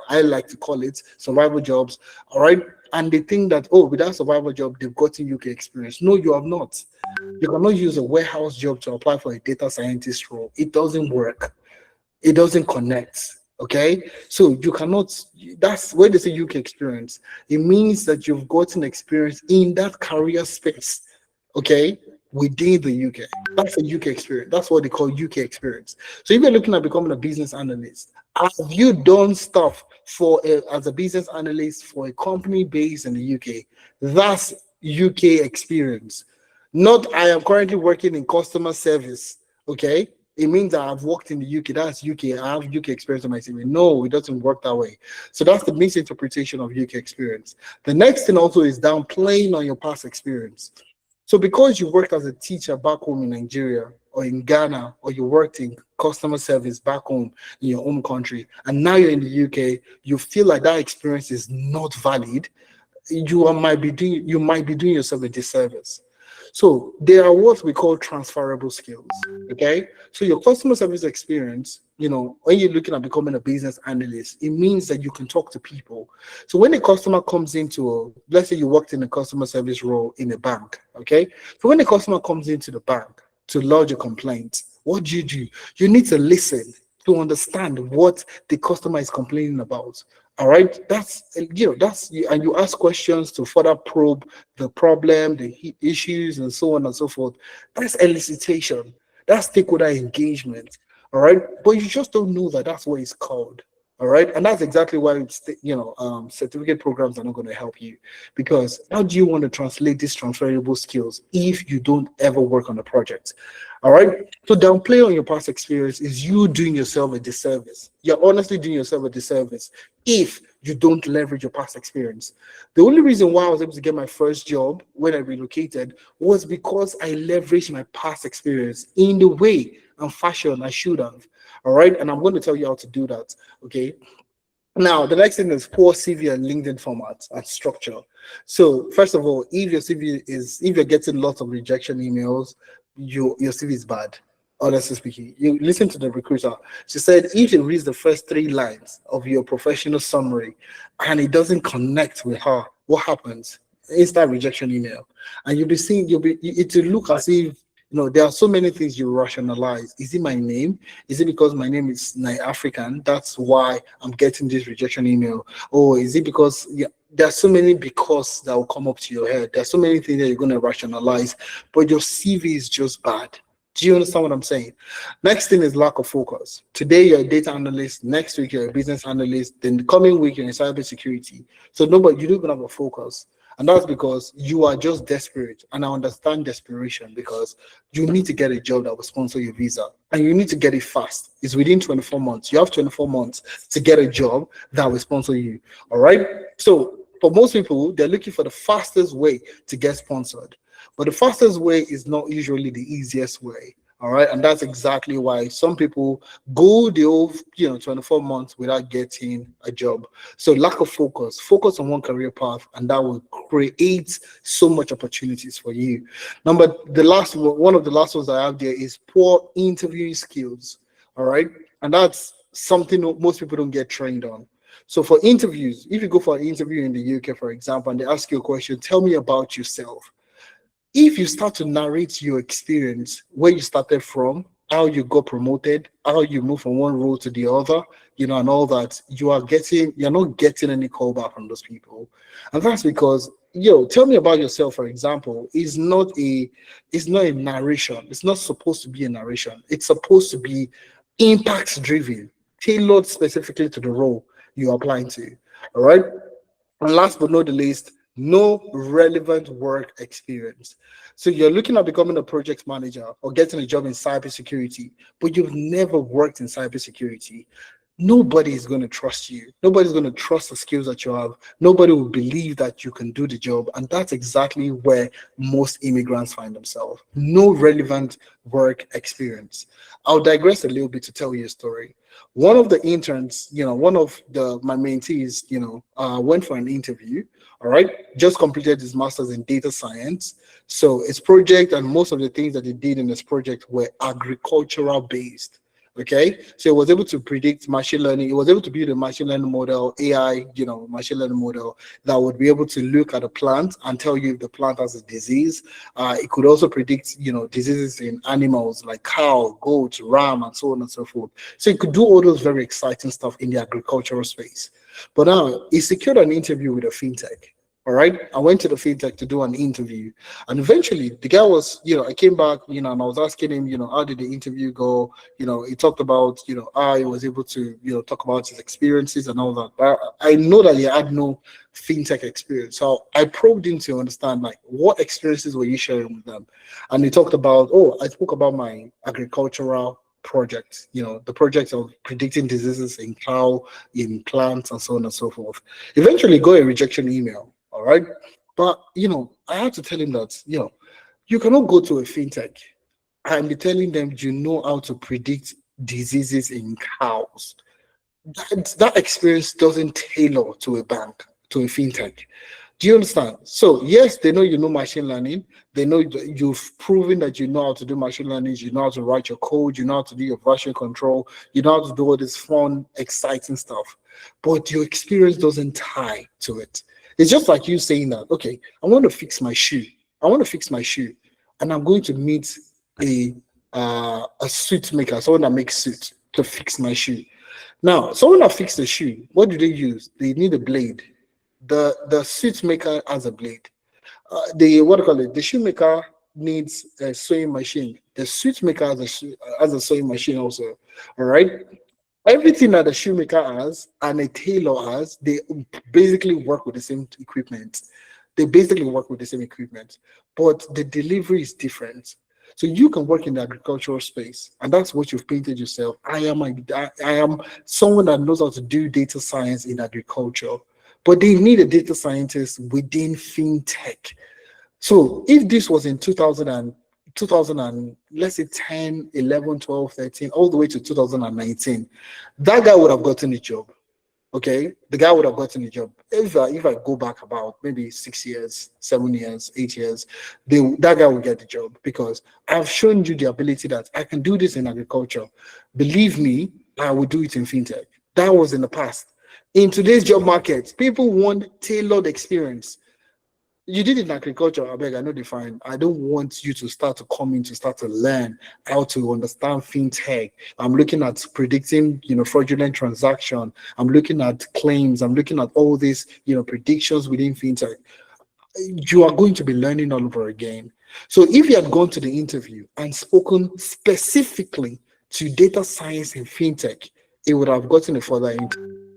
Speaker 1: I like to call it, survival jobs, all right? And they think that, with that survival job, they've gotten UK experience. No, you have not. You cannot use a warehouse job to apply for a data scientist role. It doesn't work. It doesn't connect. Okay, so you cannot, that's where they say UK experience. It means that you've gotten experience in that career space, okay, within the UK. That's a UK experience. That's what they call UK experience. So if you're looking at becoming a business analyst, have you done stuff as a business analyst for a company based in the UK? That's UK experience. Not I am currently working in customer service, okay? It means that I've worked in the UK. That's UK. I have UK experience on my CV. No, it doesn't work that way. So that's the misinterpretation of UK experience. The next thing also is downplaying on your past experience. So because you worked as a teacher back home in Nigeria or in Ghana, or you worked in customer service back home in your own country, and now you're in the UK, you feel like that experience is not valid, you might be doing yourself a disservice. So they are what we call transferable skills. Okay. So your customer service experience, when you're looking at becoming a business analyst, it means that you can talk to people. So when a customer comes let's say you worked in a customer service role in a bank. Okay. So when a customer comes into the bank to lodge a complaint, what do? You need to listen to understand what the customer is complaining about. All right, and you ask questions to further probe the problem, the issues, and so on and so forth. That's elicitation. That's stakeholder engagement. All right, but you just don't know that that's what it's called. All right, and that's exactly why certificate programs are not going to help you, because how do you want to translate these transferable skills if you don't ever work on a project? All right, so downplay on your past experience is you doing yourself a disservice. You're honestly doing yourself a disservice if you don't leverage your past experience. The only reason why I was able to get my first job when I relocated was because I leveraged my past experience in the way and fashion I should have. All right, and I'm going to tell you how to do that. Okay. Now, the next thing is poor CV and LinkedIn format and structure. So, first of all, if you're getting lots of rejection emails, your CV is bad. Honestly speaking, you listen to the recruiter. She said, if you read the first 3 lines of your professional summary and it doesn't connect with her, what happens? Instant rejection email, and it will look as if there are so many things you rationalize. Is it my name? Is it because my name is African? That's why I'm getting this rejection email. Or is it because there are so many because that will come up to your head. There's so many things that you're going to rationalize, but your CV is just bad. Do you understand what I'm saying? Next thing is lack of focus. Today you're a data analyst. Next week you're a business analyst. Then the coming week you're in cybersecurity. So you don't even have a focus. And that's because you are just desperate. And I understand desperation, because you need to get a job that will sponsor your visa. And you need to get it fast. It's within 24 months. You have 24 months to get a job that will sponsor you. All right? So for most people, they're looking for the fastest way to get sponsored. But the fastest way is not usually the easiest way. All right. And that's exactly why some people go the whole 24 months without getting a job. So lack of focus on one career path, and that will create so much opportunities for you. One of the last ones I have there is poor interviewing skills. All right. And that's something most people don't get trained on. So for interviews, if you go for an interview in the UK, for example, and they ask you a question, tell me about yourself. If you start to narrate your experience, where you started from, how you got promoted, how you moved from one role to the other, and all that, you're not getting any callback from those people. And that's because, tell me about yourself, for example, is not a narration. It's not supposed to be a narration. It's supposed to be impact driven, tailored specifically to the role you're applying to. All right. And last but not the least, no relevant work experience. So you're looking at becoming a project manager or getting a job in cybersecurity, but you've never worked in cybersecurity. Nobody is going to trust you. Nobody's going to trust the skills that you have. Nobody will believe that you can do the job. And that's exactly where most immigrants find themselves. No relevant work experience. I'll digress a little bit to tell you a story. One of the interns, one of my mentees, went for an interview. All right, just completed his master's in data science. So his project and most of the things that he did in his project were agricultural based. Okay, so it was able to predict machine learning. It was able to build a machine learning model, AI, machine learning model that would be able to look at a plant and tell you if the plant has a disease. It could also predict, diseases in animals like cow, goat, ram, and so on and so forth. So it could do all those very exciting stuff in the agricultural space. But now it secured an interview with a fintech. All right. I went to the fintech to do an interview. And eventually the guy was, I came back, and I was asking him, how did the interview go? He talked about, how he was able to, talk about his experiences and all that. But I know that he had no fintech experience. So I probed him to understand, like, what experiences were you sharing with them? And he talked about, I spoke about my agricultural project, the project of predicting diseases in cow, in plants, and so on and so forth. Eventually got a rejection email. All right. But, I had to tell him that, you cannot go to a fintech and be telling them you know how to predict diseases in cows. That experience doesn't tailor to a bank, to a fintech. Do you understand? So, yes, they know you know machine learning. They know you've proven that you know how to do machine learning. You know how to write your code. You know how to do your version control. You know how to do all this fun, exciting stuff. But your experience doesn't tie to it. It's just like you saying that, okay, I want to fix my shoe. And I'm going to meet a suit maker, someone that makes suits to fix my shoe. Now, someone that fixes the shoe, what do they use? They need a blade. The suit maker has a blade. The shoemaker needs a sewing machine. The suit maker has a sewing machine also. All right. Everything that the shoemaker has and a tailor has, they basically work with the same equipment. But the delivery is different. So you can work in the agricultural space, and that's what you've painted yourself. I am someone that knows how to do data science in agriculture, but they need a data scientist within fintech. So if this was in 2000 and let's say 10, 11, 12, 13, all the way to 2019, that guy would have gotten the job. Okay, the guy would have gotten the job. If I go back about maybe 6 years, 7 years, 8 years, that guy will get the job, because I've shown you the ability that I can do this in agriculture. Believe me, I will do it in fintech. That was in the past. In today's job market, people want tailored experience. You did it in agriculture, I beg, I know define. I don't want you to start to learn how to understand fintech. I'm looking at predicting, fraudulent transaction. I'm looking at claims. I'm looking at all these, predictions within fintech. You are going to be learning all over again. So if you had gone to the interview and spoken specifically to data science and fintech, it would have gotten a further interview.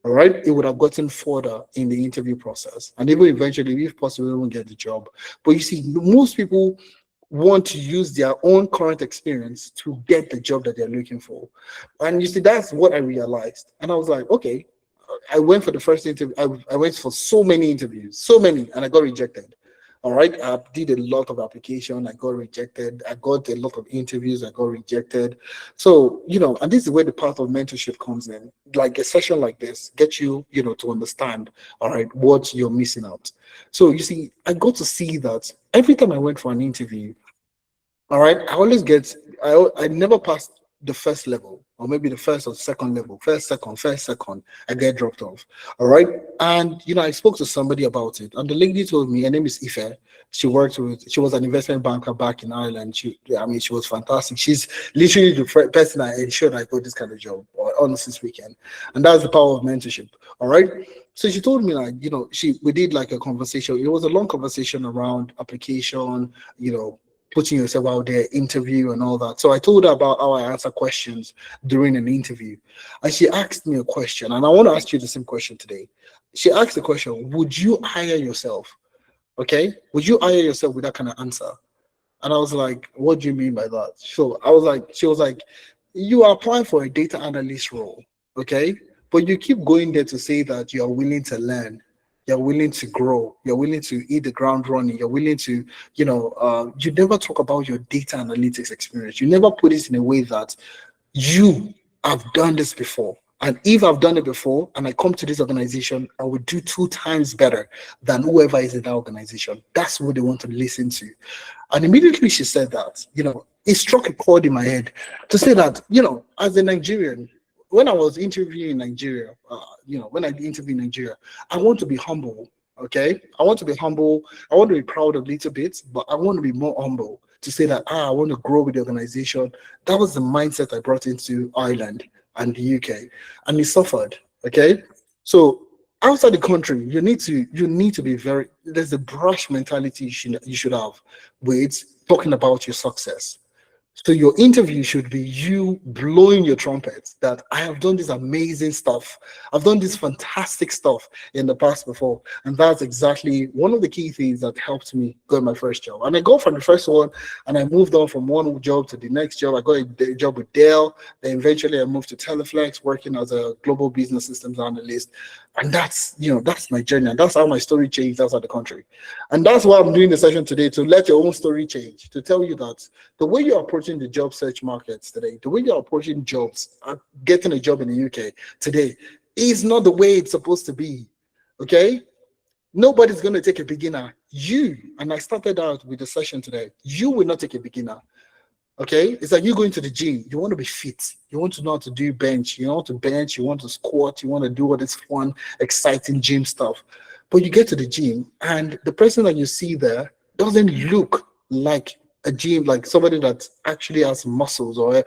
Speaker 1: All right, it would have gotten further in the interview process, and even eventually, if possible, they won't get the job. But you see, most people want to use their own current experience to get the job that they're looking for. And you see, that's what I realized. And I was like, okay, I went for the first interview. I went for so many interviews, and I got rejected. All right, I did a lot of application. I got rejected. I got a lot of interviews. I got rejected. So, and this is where the part of mentorship comes in. Like a session like this, get you, to understand, all right, what you're missing out. So you see, I got to see that every time I went for an interview, all right, I never passed the first level, or maybe the first or second level, first, second, I get dropped off. All right. And, I spoke to somebody about it, and the lady told me, her name is Ife. She was an investment banker back in Ireland. She was fantastic. She's literally the person I ensured I got this kind of job on this weekend. And that's the power of mentorship. All right. So she told me, like, we did like a conversation. It was a long conversation around application, putting yourself out there, interview and all that. So I told her about how I answer questions during an interview. And she asked me a question, and I want to ask you the same question today. She asked the question, would you hire yourself? Okay? Would you hire yourself with that kind of answer? And I was like, what do you mean by that? So she was like, you are applying for a data analyst role, okay? But you keep going there to say that you are willing to learn. You're willing to grow. You're willing to hit the ground running. You're willing to, you never talk about your data analytics experience. You never put it in a way that you have done this before. And if I've done it before and I come to this organization, I would do 2 times better than whoever is in that organization. That's what they want to listen to. And immediately she said that, it struck a chord in my head to say that, as a Nigerian, when I was interviewing in Nigeria, when I interview in Nigeria, I want to be humble. Okay, I want to be humble. I want to be proud a little bit, but I want to be more humble to say that I want to grow with the organization. That was the mindset I brought into Ireland and the UK, and it suffered. Okay, so outside the country, you need to be very. There's a brush mentality you should have with talking about your success. So your interview should be you blowing your trumpet that I have done this amazing stuff. I've done this fantastic stuff in the past before. And that's exactly one of the key things that helped me get my first job. And I go from the first one and I moved on from one job to the next job. I got a job with Dell. Then eventually I moved to Teleflex, working as a global business systems analyst. And that's my journey. And that's how my story changed outside the country. And that's why I'm doing the session today, to let your own story change, to tell you that the way you're approaching the job search markets today, the way you're approaching jobs, getting a job in the UK today is not the way it's supposed to be. Okay? Nobody's going to take a beginner. And I started out with the session today, you will not take a beginner. Okay, it's like you going to the gym. You want to be fit. You want to know how to do bench. You want to bench. You want to squat. You want to do all this fun, exciting gym stuff. But you get to the gym, and the person that you see there doesn't look like a gym, like somebody that actually has muscles or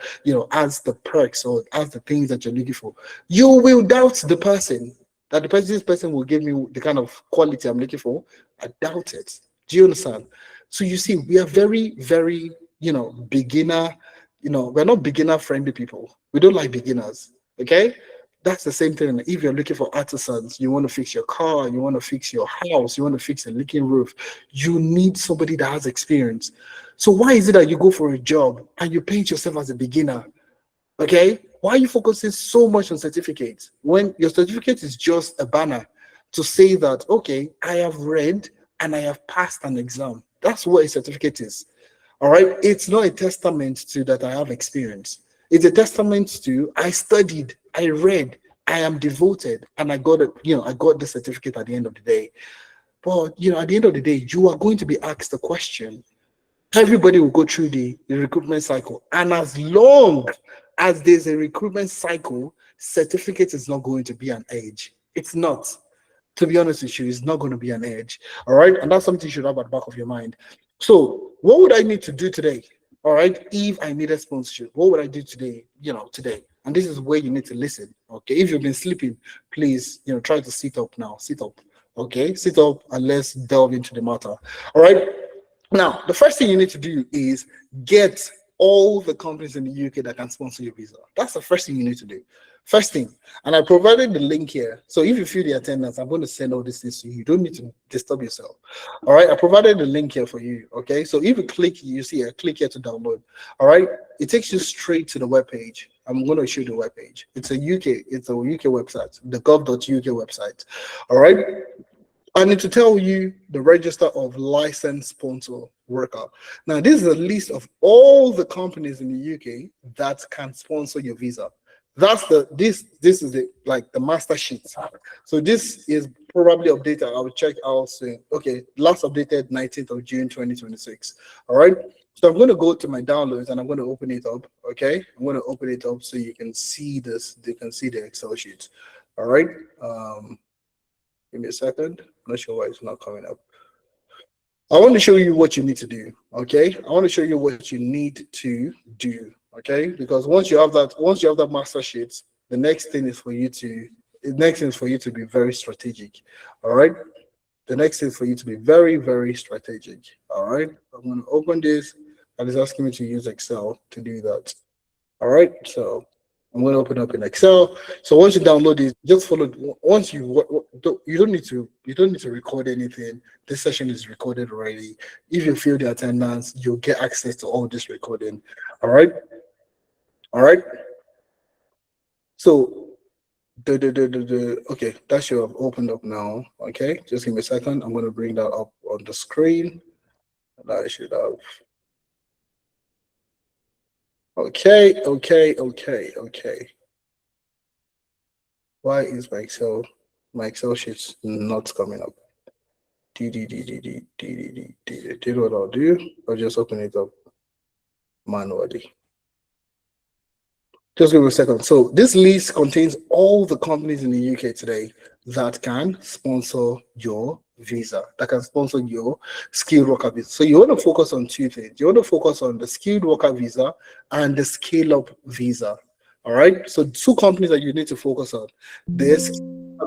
Speaker 1: has the perks or has the things that you're looking for. You will doubt the person. That this person will give me the kind of quality I'm looking for. I doubt it. Do you understand? So you see, we are very, very beginner, we're not beginner friendly people. We don't like beginners. Okay, that's the same thing. If you're looking for artisans, you want to fix your car, you want to fix your house, you want to fix a leaking roof, you need somebody that has experience. So why is it that you go for a job and you paint yourself as a beginner? Okay, why are you focusing so much on certificates when your certificate is just a banner to say that, okay, I have read and I have passed an exam? That's what a certificate is. All right, it's not a testament to that I have experience. It's a testament to I studied, I read, I am devoted, and I got it. I got the certificate at the end of the day. But at the end of the day, you are going to be asked a question. Everybody will go through the recruitment cycle, and as long as there's a recruitment cycle, certificate is not going to be an edge. It's not. To be honest with you, it's not going to be an edge. All right, and that's something you should have at the back of your mind. So what would I need to do today? All right, if I needed sponsorship, what would I do today? Today. And this is where you need to listen. Okay, if you've been sleeping, please, try to sit up now. Sit up. Okay, sit up and let's delve into the matter. All right. Now, the first thing you need to do is get all the companies in the UK that can sponsor your visa. That's the first thing you need to do. First thing, and I provided the link here. So if you fill the attendance, I'm going to send all these things to you. You don't need to disturb yourself. All right, I provided the link here for you. Okay, so if you click, you see here, click here to download. All right, it takes you straight to the web page. I'm going to show you the web page. It's a UK website, the gov.uk website. All right. I need to tell you the register of licensed sponsor worker. Now, this is a list of all the companies in the UK that can sponsor your visa. That's this is the master sheet. So this is probably updated. I will check out soon. Okay, last updated 19th of June 2026. All right. So I'm going to go to my downloads and I'm going to open it up. Okay, I'm going to open it up so you can see this. You can see the Excel sheet. All right. Give me a second. I'm not sure why it's not coming up. I want to show you what you need to do. Okay, I want to show you what you need to do. Okay, because once you have that master sheet, the next thing is for you to be very strategic. All right, the next thing is for you to be very, very strategic. All right, I'm going to open this and it's asking me to use Excel to do that. All right, so I'm going to open up in Excel. So once you download it, just follow. Once you don't need to record anything. This session is recorded already. If you fill the attendance, you'll get access to all this recording. All right. So okay, that should have opened up now. Okay, just give me a second. I'm going to bring that up on the screen. That should have. Okay. Why is my Excel sheet not coming up? What I'll do, I'll just open it up manually. Just give me a second. So this list contains all the companies in the UK today that can sponsor your visa, that can sponsor your skilled worker visa. So you want to focus on two things. You want to focus on the skilled worker visa and the scale up visa. All right. So two companies that you need to focus on: this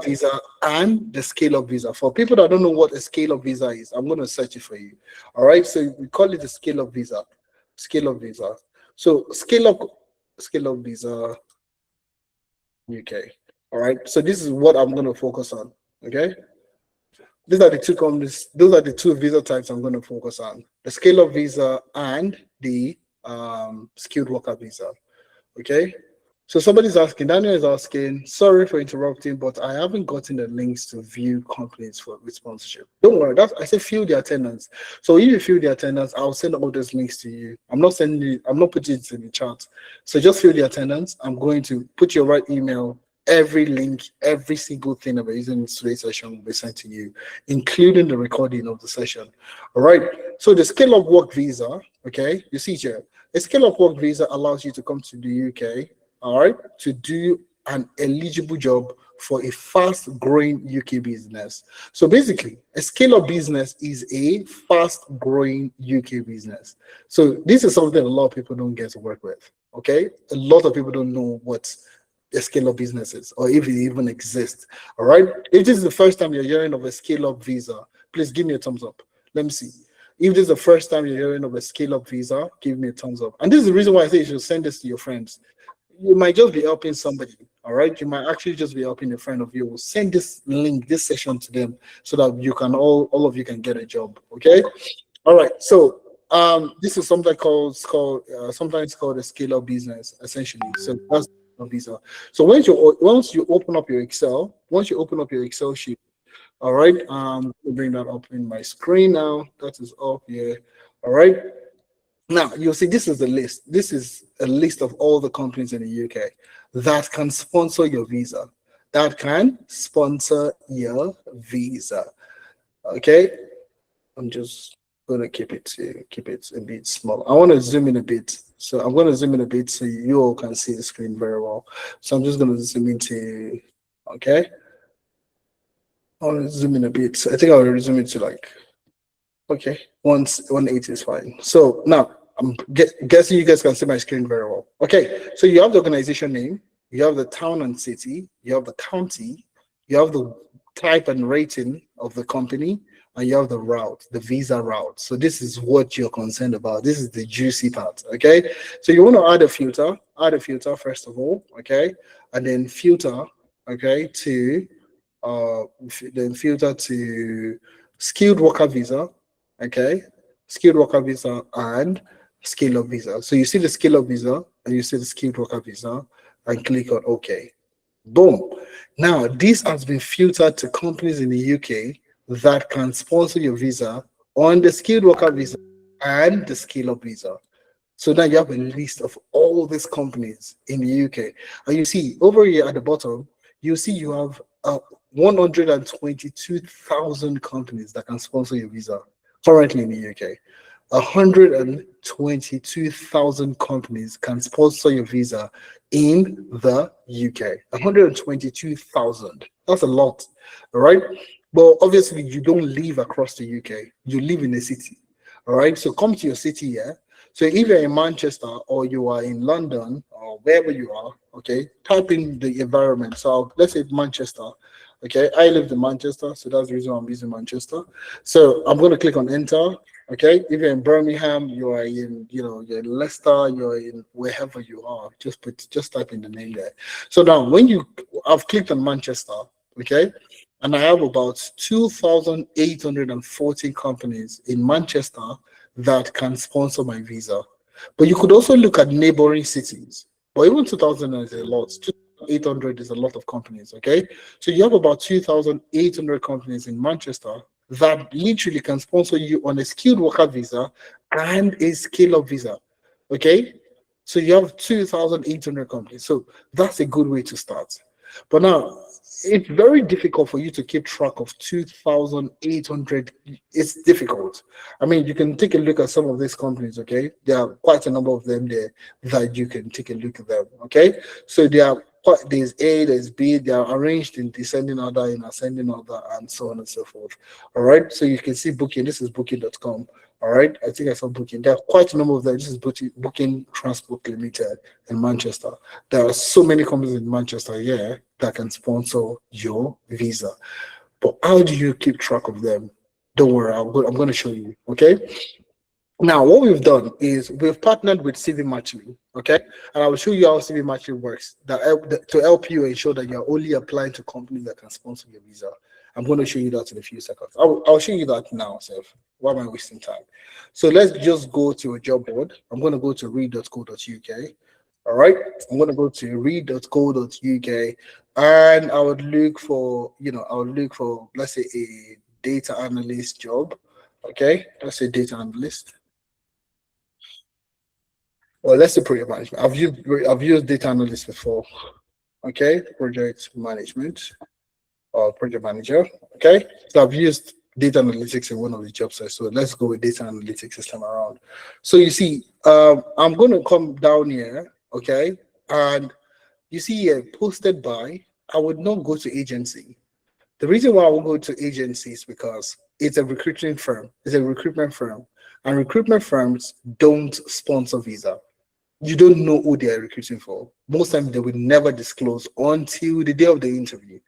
Speaker 1: visa and the scale up visa. For people that don't know what a scale up visa is, I'm going to search it for you. All right. So we call it the scale up visa. Scale up visa. So scale up visa UK. All right. So this is what I'm going to focus on. Okay. These are the two companies. Those are the two visa types I'm going to focus on: the scale up visa and the skilled worker visa. Okay. So somebody's asking, Daniel is asking, sorry for interrupting, but I haven't gotten the links to view companies with sponsorship. Don't worry, I said fill the attendance. So if you fill the attendance, I'll send all those links to you. I'm not putting it in the chat. So just fill the attendance. I'm going to put your right email. Every link, every single thing that we're using in today's session will be sent to you, including the recording of the session. All right. So the scale up work visa, okay, you see here, a scale up work visa allows you to come to the UK, all right, to do an eligible job for a fast growing UK business. So basically, a scale up business is a fast growing UK business. So this is something a lot of people don't get to work with. Okay. A lot of people don't know what a scale up business is, or if it even exists. All right. If this is the first time you're hearing of a scale up visa, please give me a thumbs up. Let me see. If this is the first time you're hearing of a scale up visa, give me a thumbs up. And this is the reason why I say you should send this to your friends. You might just be helping somebody. All right. You might actually just be helping a friend of yours. Send this link, this session to them so that you can all of you can get a job. Okay. All right. So this is something sometimes called a scale up business, essentially. So that's visa. So once you open up your Excel, sheet, all right, I'll bring that up in my screen now. That is up here. All right. Now you'll see this is a list. This is a list of all the companies in the UK that can sponsor your visa. Okay. I'm just gonna keep it a bit small. I want to zoom in a bit. So I'm going to zoom in a bit so you all can see the screen very well. So I'm just going to zoom into, okay. I want to zoom in a bit. So I think I'll zoom into like, okay, 180 is fine. So now I'm guessing you guys can see my screen very well. Okay, so you have the organization name, you have the town and city, you have the county, you have the type and rating of the company, and you have the route, the visa route. So this is what you're concerned about. This is the juicy part, okay? So you want to add a filter first of all, okay? And then filter, okay, to skilled worker visa, okay? Skilled worker visa and scale up visa. So you see the scale up visa and you see the skilled worker visa and click on OK. Boom. Now, this has been filtered to companies in the UK that can sponsor your visa on the skilled worker visa and the scale up visa. So now you have a list of all these companies in the UK. And you see over here at the bottom, you see you have 122,000 companies that can sponsor your visa currently in the UK. 122,000 companies can sponsor your visa in the UK. 122,000. That's a lot, all right? But obviously, you don't live across the UK. You live in a city, all right? So come to your city here. So if you're in Manchester or you are in London or wherever you are, okay, type in the environment. So let's say Manchester, okay? I live in Manchester, so that's the reason I'm using Manchester. So I'm going to click on enter, okay? If you're in Birmingham, you are in, you're in Leicester, you're in wherever you are, just type in the name there. So now when I've clicked on Manchester, okay? And I have about 2,840 companies in Manchester that can sponsor my visa. But you could also look at neighboring cities. But even 2,000 is a lot. 2,800 is a lot of companies, okay? So you have about 2,800 companies in Manchester that literally can sponsor you on a skilled worker visa and a scale-up visa, okay? So you have 2,800 companies. So that's a good way to start. But now it's very difficult for you to keep track of 2,800. It's difficult. I mean, you can take a look at some of these companies, okay? There are quite a number of them there that you can take a look at them, okay? So there's A, there's B, they are arranged in descending order, in ascending order, and so on and so forth. All right, so you can see Booking. This is Booking.com. All right, I think I saw Booking. There are quite a number of them. This is Booking Transport Limited in Manchester. There are so many companies in Manchester here that can sponsor your visa. But how do you keep track of them? Don't worry, I'm going to show you, okay? Now, what we've done is we've partnered with CV Matchly, okay? And I will show you how CV Matchly works to help you ensure that you're only applying to companies that can sponsor your visa. I'm going to show you that in a few seconds. I'll show you that now, Seth. Why am I wasting time? So let's just go to a job board. I'm going to go to read.co.uk. All right. I'm going to go to read.co.uk and I would look for, let's say a data analyst job. Okay. Let's say data analyst. Well, let's say project management. I've used data analyst before. Okay. Project management. Or project manager. Okay, so I've used data analytics in one of the job sites. So let's go with data analytics this time around. So you see, I'm going to come down here, okay, and you see here posted by. I would not go to agency. The reason why I won't go to agency is because it's a recruiting firm. It's a recruitment firm, and recruitment firms don't sponsor visa. You don't know who they are recruiting for. Most times they will never disclose until the day of the interview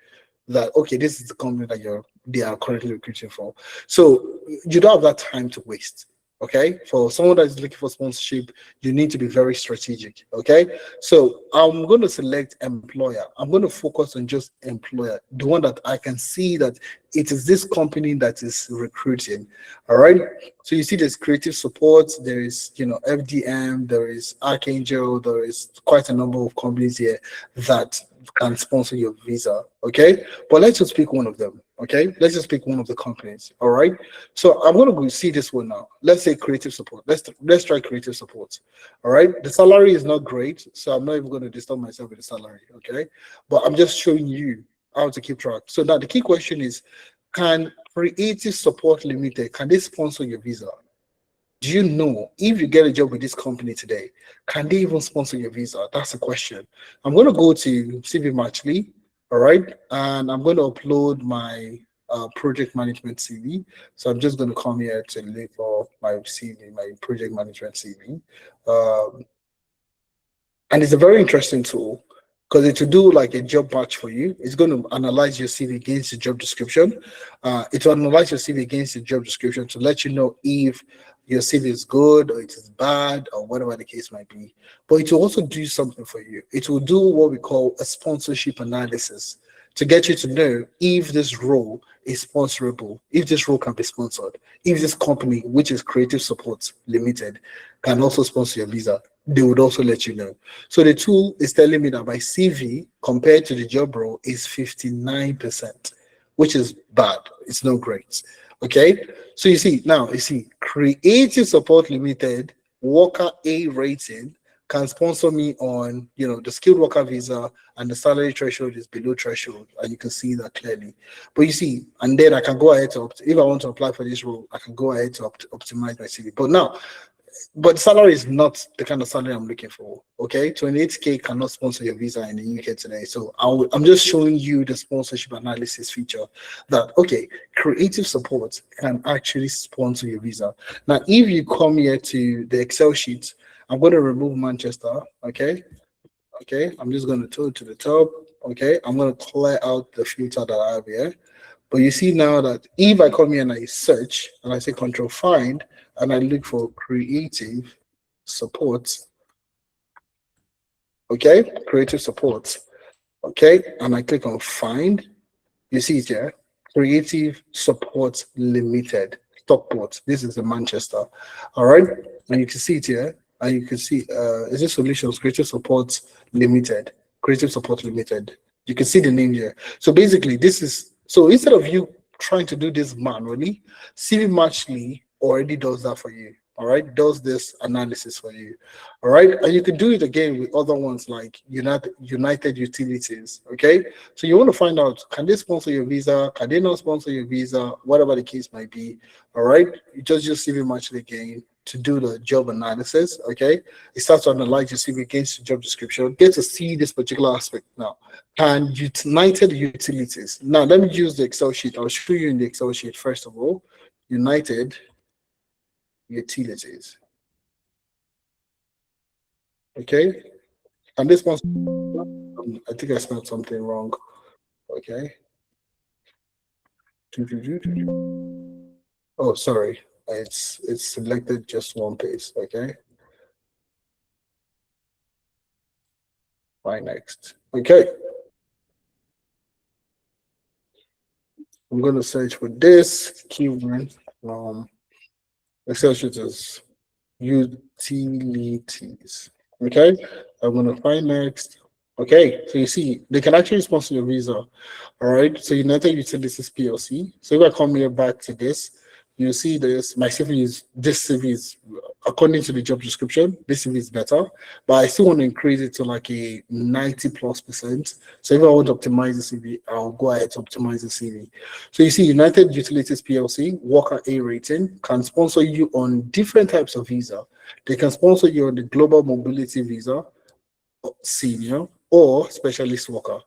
Speaker 1: that, okay, this is the company that they are currently recruiting for. So you don't have that time to waste. Okay, for someone that is looking for sponsorship, you need to be very strategic. Okay, so I'm going to select employer. I'm going to focus on just employer, the one that I can see that it is this company that is recruiting. All right, so you see there's creative support, there is FDM, there is Archangel, there is quite a number of companies here that can sponsor your visa. Okay, but let's just pick one of them. Okay, let's just pick one of the companies. All right, so I'm going to go see this one now. Let's say creative support. Let's try creative support. All right, the salary is not great, so I'm not even going to disturb myself with the salary. Okay, but I'm just showing you how to keep track. So now the key question is, can Creative Support Limited, can they sponsor your visa? Do you know if you get a job with this company today, can they even sponsor your visa? That's the question. I'm going to go to CV Matchly. All right, and I'm going to upload my project management CV. So I'm just going to come here to look for my CV, my project management CV. And it's a very interesting tool because it will do like a job match for you. It's going to analyze your CV against the job description. It will analyze your CV against the job description to let you know if your CV is good or it is bad or whatever the case might be. But it will also do something for you. It will do what we call a sponsorship analysis to get you to know if this role is sponsorable, if this role can be sponsored, if this company, which is Creative Support Limited, can also sponsor your visa. They would also let you know. So the tool is telling me that my CV compared to the job role is 59%, which is bad. It's not great. Okay, so you see Creative Support Limited worker A rating can sponsor me on the skilled worker visa, and the salary threshold is below threshold, and you can see that clearly. But you see, and then I can go ahead to if I want to apply for this role, I can go ahead to optimize my CV. But salary is not the kind of salary I'm looking for. Okay, 28K cannot sponsor your visa in the UK today. So I'm just showing you the sponsorship analysis feature that, okay, Creative Support can actually sponsor your visa. Now, if you come here to the Excel sheet, I'm going to remove Manchester. Okay, I'm just going to go to the top. Okay, I'm going to clear out the filter that I have here. But you see now that if I come here and I search and I say Control Find and I look for Creative Support, okay, Creative Support, okay, and I click on Find, you see it here, Creative Support Limited, Stockport. This is in Manchester. All right, and you can see it here, and you can see is this Solutions Creative Support Limited, Creative Support Limited. You can see the name here. So basically, this is. So instead of you trying to do this manually, CV Matchly already does that for you. all right, does this analysis for you, all right, and you can do it again with other ones like United Utilities. Okay, so you want to find out, can they sponsor your visa, can they not sponsor your visa, whatever the case might be. All right, you just use CV Matchly again to do the job analysis. Okay, it starts to analyze your CV against the job description, get to see this particular aspect now. And United Utilities, now let me use the Excel sheet. I'll show you in the Excel sheet first of all. United Utilities. Okay, and this one, I think I spelled something wrong. Okay. Oh, sorry. It's selected just one page. Okay. Right, next. Okay. I'm going to search for this keyword. Excel sheet is utilities. Okay. I'm going to find next. Okay. So you see, they can actually sponsor your visa. All right. So United Utilities PLC. So if I come here back to this, you see this. My CV is, this CV is, according to the job description, this CV is better, but I still want to increase it to like a 90+%. So if I want to optimize the CV, I'll go ahead to optimize the CV. So you see, United Utilities PLC, worker A rating, can sponsor you on different types of visa. They can sponsor you on the global mobility visa, senior, or specialist worker.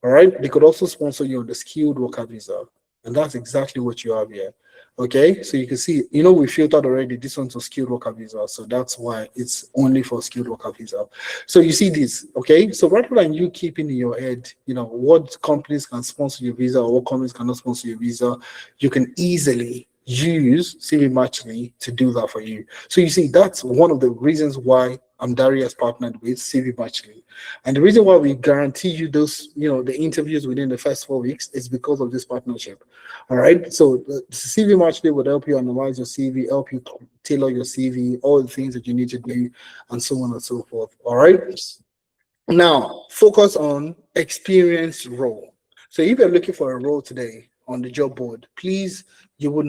Speaker 1: All right. They could also sponsor you on the skilled worker visa. And that's exactly what you have here. Okay, so you can see, we filtered already this one's a skilled worker visa, so that's why it's only for skilled worker visa. So you see this, okay? So rather than you keeping in your head, what companies can sponsor your visa or what companies cannot sponsor your visa, you can easily use CV Matchly to do that for you. So you see, that's one of the reasons why Amdari has partnered with CV Matchly. And the reason why we guarantee you those, the interviews within the first 4 weeks is because of this partnership. All right. So the CV Matchly would help you analyze your CV, help you tailor your CV, all the things that you need to do, and so on and so forth. All right. Now, focus on experience role. So if you're looking for a role today on the job board, please, you would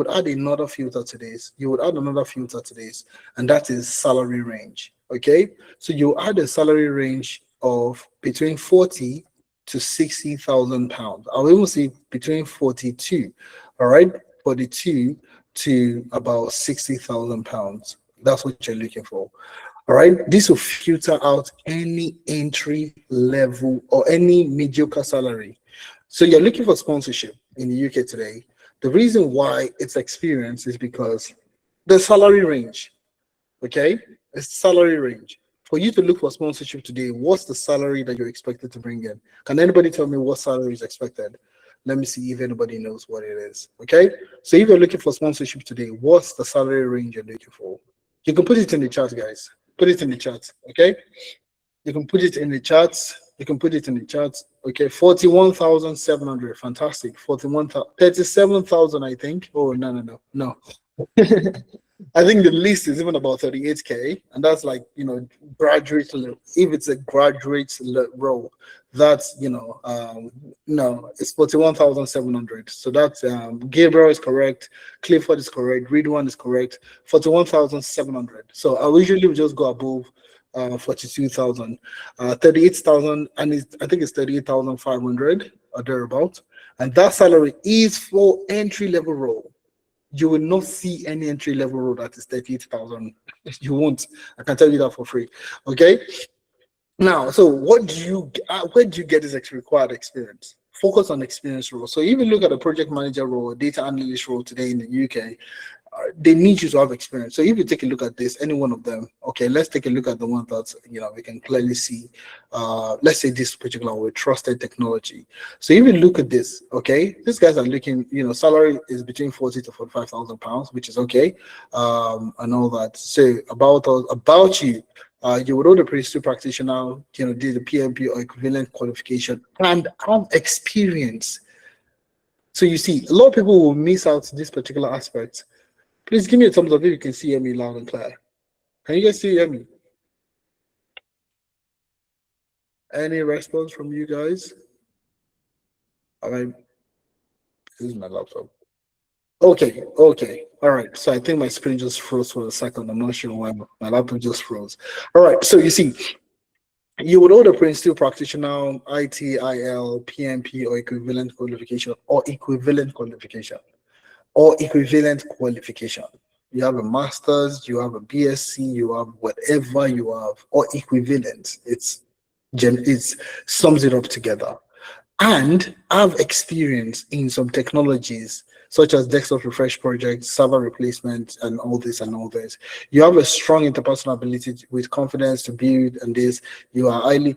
Speaker 1: add another filter to this. You would add another filter to this, and that is salary range. Okay. So you add a salary range of between 40 to 60,000 pounds. I'll even say between 42, all right, 42 to about 60,000 pounds. That's what you're looking for. All right, this will filter out any entry level or any mediocre salary. So you're looking for sponsorship in the UK today. The reason why it's experience is because the salary range, okay, it's salary range. For you to look for sponsorship today, what's the salary that you're expected to bring in? Can anybody tell me what salary is expected? Let me see if anybody knows what it is. Okay, so if you're looking for sponsorship today, what's the salary range you're looking for? You can put it in the chat, guys. Put it in the chat. Okay, you can put it in the chat. You can put it in the chat. Okay, 41,700. Fantastic. 37,000, I think. Oh, no. I think the least is even about 38K, and that's like, graduate. If it's a graduate role, that's, no, it's 41,700. So that's Gabriel is correct, Clifford is correct, Ridwan is correct, 41,700. So I usually just go above 42,000, 38,000, and I think it's 38,500 or thereabout. And that salary is for entry level role. You will not see any entry level role that is 38,000. You won't. I can tell you that for free. Okay. Now, so where do you get this required experience? Focus on experience role. So if you look at a project manager role, data analyst role today in the UK, they need you to have experience. So if you take a look at this, any one of them, okay, let's take a look at the one that we can clearly see. Let's say this particular with trusted technology. So if you look at this, okay, these guys are looking, salary is between 40 to 45,000 pounds, which is okay, and all that. So about you. You would own a Prince 2 practitioner, do the PMP or equivalent qualification and have experience. So you see, a lot of people will miss out this particular aspect. Please give me a thumbs up if you can see me loud and clear. Can you guys hear me? Any response from you guys? All right. This is my laptop. Okay, okay. All right. So I think my screen just froze for a second. I'm not sure why my laptop just froze. All right. So you see, you would hold a Prince 2 practitioner, ITIL, PMP, or equivalent qualification, or equivalent qualification, or equivalent qualification. You have a master's, you have a BSc, you have whatever you have, or equivalent. It's sums it up together. And have experience in some technologies such as desktop refresh projects, server replacement, and all this and all this. You have a strong interpersonal ability with confidence to build and this. You are highly,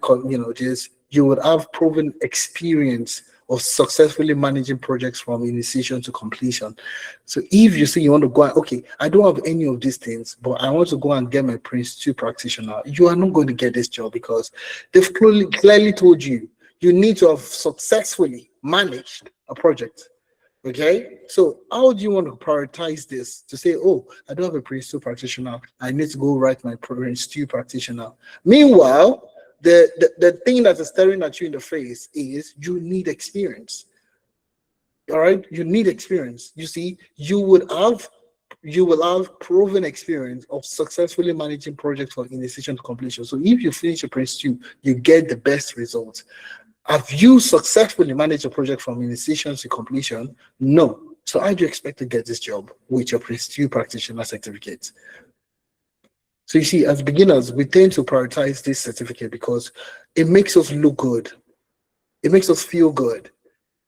Speaker 1: this. You would have proven experience of successfully managing projects from initiation to completion. So if you say you want to go, okay, I don't have any of these things, but I want to go and get my Prince 2 practitioner, you are not going to get this job because they've clearly told you you need to have successfully managed a project. Okay, so how do you want to prioritize this to say, oh, I don't have a Prince 2 practitioner, I need to go write my Prince 2 practitioner? Meanwhile, the thing that is staring at you in the face is you need experience. All right, you need experience. You see, you will have proven experience of successfully managing projects from initiation to completion. So if you finish a Prince 2, you get the best results. Have you successfully managed a project from initiation to completion? No. So how do you expect to get this job with your Prince 2 practitioner certificate? So you see, as beginners, we tend to prioritize this certificate because it makes us look good. It makes us feel good.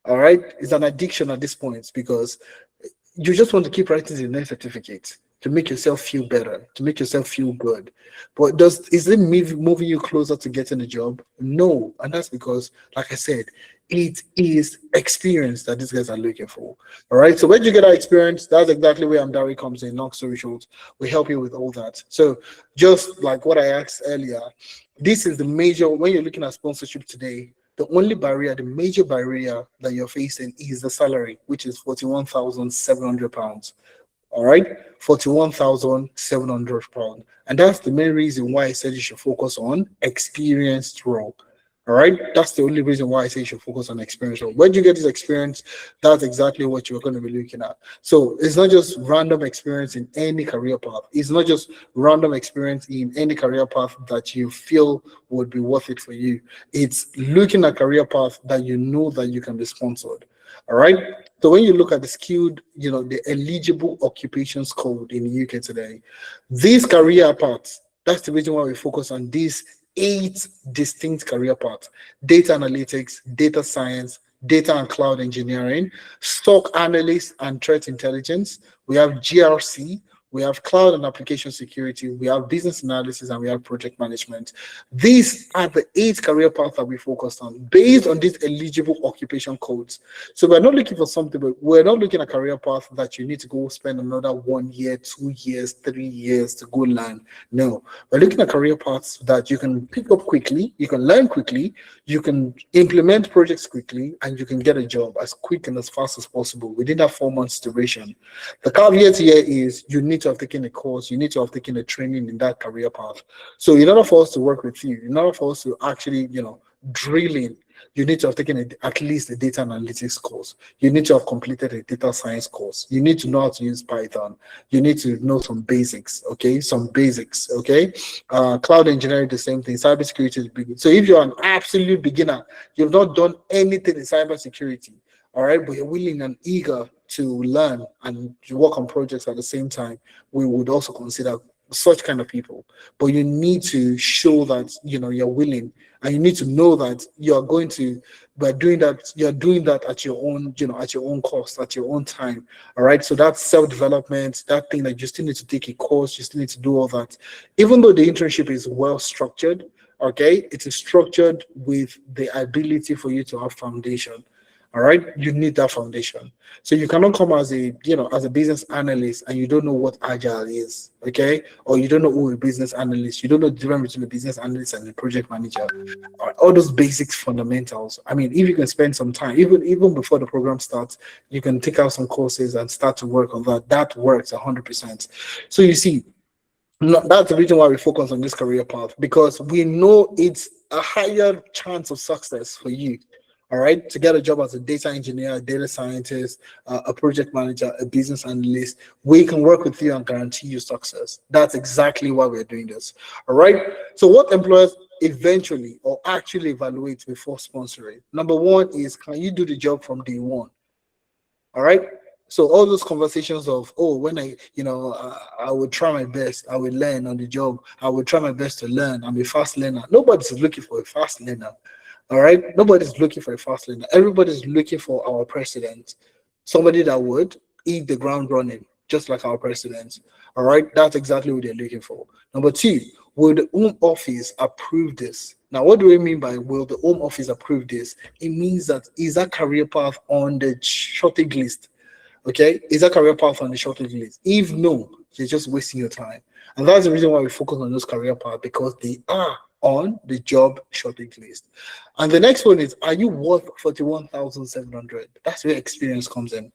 Speaker 1: All right? It's an addiction at this point because you just want to keep writing the next certificate to make yourself feel better, to make yourself feel good. But is it moving you closer to getting a job? No. And that's because, like I said, it is experience that these guys are looking for. All right. So when you get that experience, that's exactly where Amdari comes in. Long story short, we help you with all that. So just like what I asked earlier, this is the major, when you're looking at sponsorship today, the only barrier, the major barrier that you're facing is the salary, which is £41,700. All right, £41,700. And that's the main reason why I said you should focus on experienced role. All right, that's the only reason why I say you should focus on experience role. When you get this experience, that's exactly what you're going to be looking at. So it's not just random experience in any career path. It's not just random experience in any career path that you feel would be worth it for you. It's looking at career path that you know that you can be sponsored. All right. So when you look at the skilled, the eligible occupations code in the UK today, these career paths, that's the reason why we focus on these 8 distinct career paths: data analytics, data science, data and cloud engineering, stock analyst and threat intelligence. We have GRC, we have cloud and application security, we have business analysis, and we have project management. These are the 8 career paths that we focused on based on these eligible occupation codes. So we're not looking for something, but we're not looking at career path that you need to go spend another 1 year, 2 years, 3 years to go learn. No, we're looking at career paths that you can pick up quickly, you can learn quickly, you can implement projects quickly, and you can get a job as quick and as fast as possible within that 4 months duration. The caveat here is you need to have taken a course, you need to have taken a training in that career path. So in order for us to work with you, in order for us to actually, drill in, you need to have taken at least a data analytics course. You need to have completed a data science course. You need to know how to use Python. You need to know some basics, okay? Some basics, okay? Cloud engineering, the same thing. Cybersecurity is big. So if you're an absolute beginner, you've not done anything in cybersecurity, all right, but you're willing and eager to learn and to work on projects at the same time, we would also consider such kind of people. But you need to show that you're willing, and you need to know that you're doing that at your own, at your own cost, at your own time. All right. So that's self-development, that thing that you still need to take a course, you still need to do all that. Even though the internship is well structured, okay, it is structured with the ability for you to have foundation. All right, you need that foundation. So you cannot come as a business analyst and you don't know what agile is, okay? Or you don't know who a business analyst, you don't know the difference between a business analyst and a project manager. All those basics fundamentals. I mean, if you can spend some time, even before the program starts, you can take out some courses and start to work on that. That works 100%. So you see, that's the reason why we focus on this career path, because we know it's a higher chance of success for you. all right, to get a job as a data engineer, a data scientist, a project manager, a business analyst. We can work with you and guarantee you success. That's exactly why we're doing this, all right? So what employers eventually or actually evaluate before sponsoring? Number one is, can you do the job from day one? All right. So all those conversations of, oh, when I would try my best, I would learn on the job, I would try my best to learn, I'm a fast learner. Nobody's looking for a fast learner. All right. Nobody's looking for a fast learner. Everybody's looking for our president, somebody that would hit the ground running, just like our president. All right. That's exactly what they're looking for. Number two, will the Home Office approve this? Now, what do we mean by will the Home Office approve this? It means that is that career path on the shortage list? Okay, is that career path on the shortage list? If no, you're just wasting your time. And that's the reason why we focus on those career paths, because they are on the job shortage list. And the next one is, are you worth 41,700? That's where experience comes in.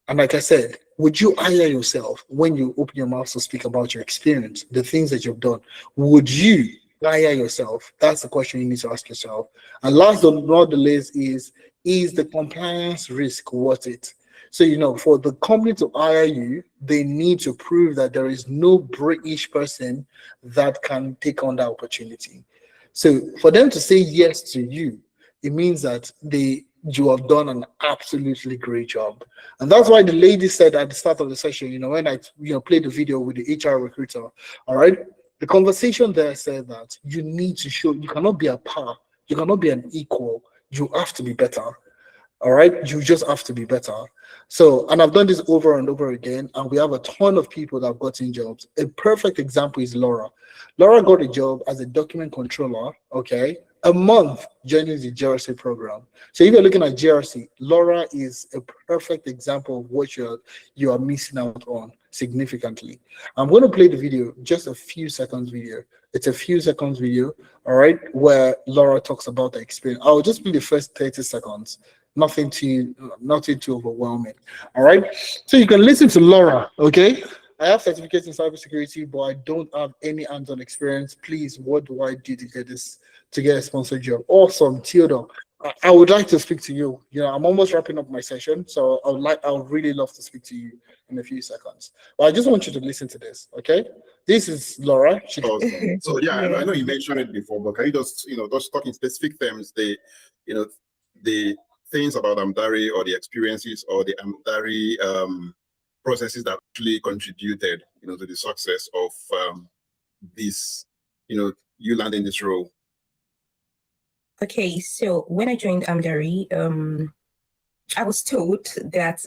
Speaker 1: And like I said, would you hire yourself when you open your mouth to speak about your experience, the things that you've done? Would you hire yourself? That's the question you need to ask yourself. And last but not the least is the compliance risk worth it? So, for the company to hire you, they need to prove that there is no British person that can take on that opportunity. So for them to say yes to you, it means that you have done an absolutely great job. And that's why the lady said at the start of the session, when I played the video with the HR recruiter, all right, the conversation there said that you need to show, you cannot be a par, you cannot be an equal, you have to be better. All right, you just have to be better. So, and I've done this over and over again, and we have a ton of people that have gotten jobs. A perfect example is Laura. Laura got a job as a document controller, okay, a month joining the GRC program. So if you're looking at GRC, Laura is a perfect example of what you are missing out on significantly. I'm going to play the video, just a few seconds video. It's a few seconds video, all right, where Laura talks about the experience. I'll just play the first 30 seconds. Nothing too overwhelming. All right. So you can listen to Laura. Okay. I have certificates in cybersecurity, but I don't have any hands-on experience. Please, what do I do to get a sponsored job? Awesome, Theodore. I would like to speak to you. I'm almost wrapping up my session, so I would really love to speak to you in a few seconds. But I just want you to listen to this. Okay. This is Laura.
Speaker 6: Awesome. So yeah, I know you mentioned it before, but can you just talk in specific terms, the things about Amdari or the experiences or the Amdari processes that actually contributed, to the success of this, you landing this role?
Speaker 7: Okay, so when I joined Amdari, I was told that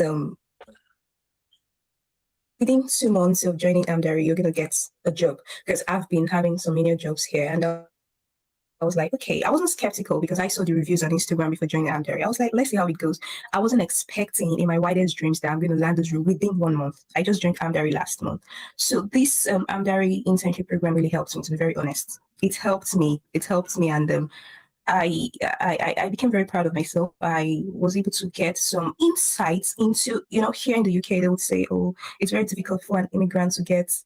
Speaker 7: within 2 months of joining Amdari, you're gonna get a job, because I've been having so many jobs here, and I was like, okay, I wasn't skeptical because I saw the reviews on Instagram before joining Amdari. I was like, let's see how it goes. I wasn't expecting in my wildest dreams that I'm going to land this role within 1 month. I just joined Amdari last month. So this Amdari internship program really helped me, to be very honest. It helped me, and I became very proud of myself. I was able to get some insights into, here in the UK, they would say, oh, it's very difficult for an immigrant to get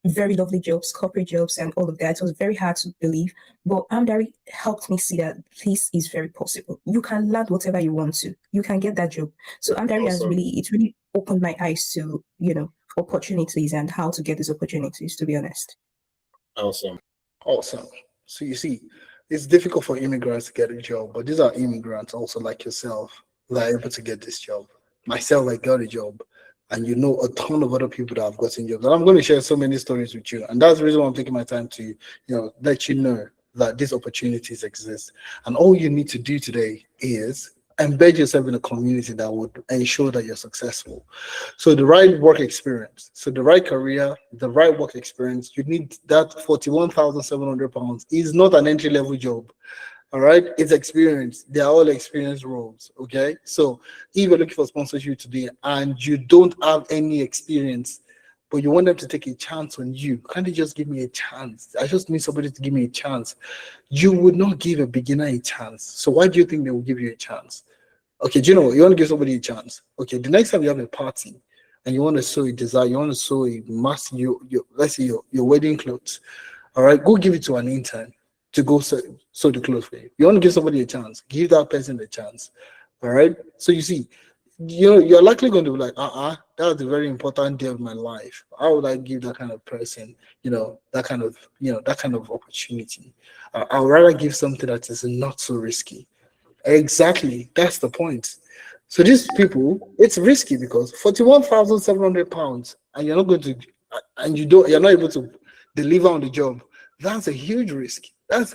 Speaker 7: very lovely jobs, corporate jobs, and all of that. It was very hard to believe, but Amdari helped me see that this is very possible. You can learn whatever you want to. You can get that job. So Amdari has really opened my eyes to, opportunities and how to get these opportunities, to be honest.
Speaker 6: Awesome.
Speaker 1: So you see, it's difficult for immigrants to get a job, but these are immigrants also like yourself that are able to get this job. Myself, I got a job. And a ton of other people that have gotten jobs. And I'm going to share so many stories with you. And that's the reason why I'm taking my time to, let you know that these opportunities exist. And all you need to do today is embed yourself in a community that would ensure that you're successful. So the right work experience, so the right career, the right work experience, you need that £41,700 is not an entry-level job. All right, it's experience. They are all experienced roles. Okay, so if you're looking for sponsorship today and you don't have any experience, but you want them to take a chance on you, can't they just give me a chance? I just need somebody to give me a chance. You would not give a beginner a chance. So why do you think they will give you a chance? Okay, do you know, you want to give somebody a chance. Okay, the next time you have a party and you want to sew a design, you want to sew a mask, let's say your wedding clothes. All right, go give it to an intern. to go sew the clothes for you. You want to give somebody a chance, give that person a chance. All right. So you see, you're likely going to be like, that was a very important day of my life. How would I give that kind of person, that kind of opportunity? I would rather give something that is not so risky. Exactly. That's the point. So these people, it's risky because £41,700, and you're not going to, and you're not able to deliver on the job. That's a huge risk. That's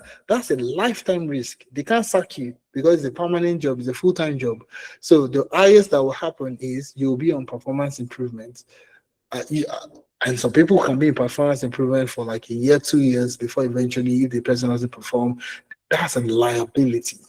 Speaker 1: a lifetime risk. They can't sack you because it's a permanent job, it's a full-time job. So the highest that will happen is you'll be on performance improvement. And some people can be in performance improvement for like a year, 2 years before eventually, if the person doesn't perform, that's a liability.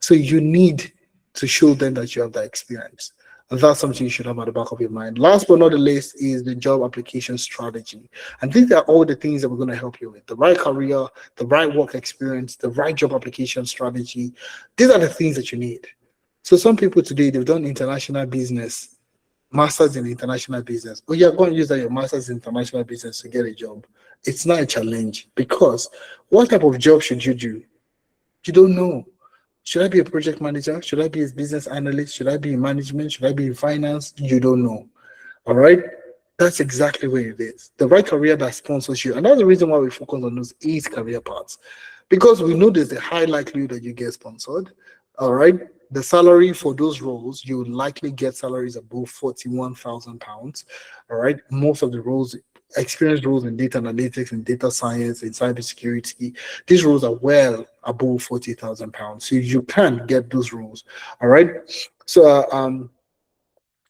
Speaker 1: So you need to show them that you have that experience. And that's something you should have at the back of your mind. Last but not the least is the job application strategy. And these are all the things that we're going to help you with. The right career, the right work experience, the right job application strategy. These are the things that you need. So some people today, they've done international business, masters in international business. Oh, you're going to use that your masters in international business to get a job. It's not a challenge because what type of job should you do? You don't know. Should I be a project manager? Should I be a business analyst? Should I be in management? Should I be in finance? You don't know. All right? That's exactly where it is. The right career that sponsors you. And that's the reason why we focus on those 8 career paths. Because we know there's a high likelihood that you get sponsored. All right? The salary for those roles, you would likely get salaries above £41,000. All right? Most of the roles, experienced roles in data analytics and data science and cybersecurity, these roles are well above £40,000. So you can get those roles. All right. So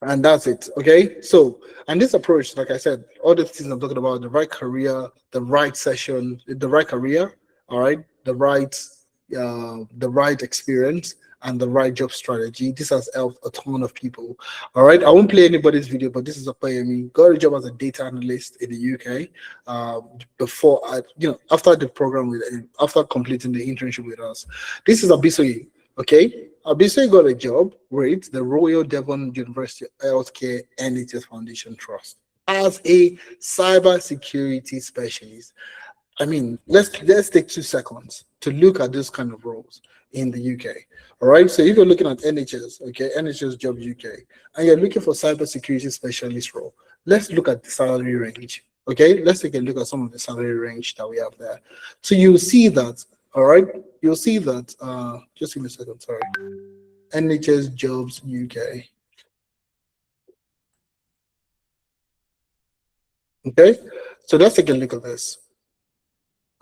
Speaker 1: and that's it. Okay. So, and this approach, like I said, all the things I'm talking about, the right career, the right session, the right career, all right, the right experience, and the right job strategy. This has helped a ton of people. All right, I won't play anybody's video, but this is a Opeyemi. Got a job as a data analyst in the UK. After the program after completing the internship with us. This is Abisoye. Okay, Abisoye got a job with the Royal Devon University Healthcare NHS Foundation Trust as a cybersecurity specialist. I mean, let's take 2 seconds to look at this kind of roles in the UK. All right. So if you're looking at NHS, okay, NHS Jobs UK, and you're looking for cybersecurity specialist role, let's look at the salary range. Okay, let's take a look at some of the salary range that we have there. So you'll see that. All right, you'll see that. Just give me a second. Sorry. NHS Jobs UK. Okay, so let's take a look at this.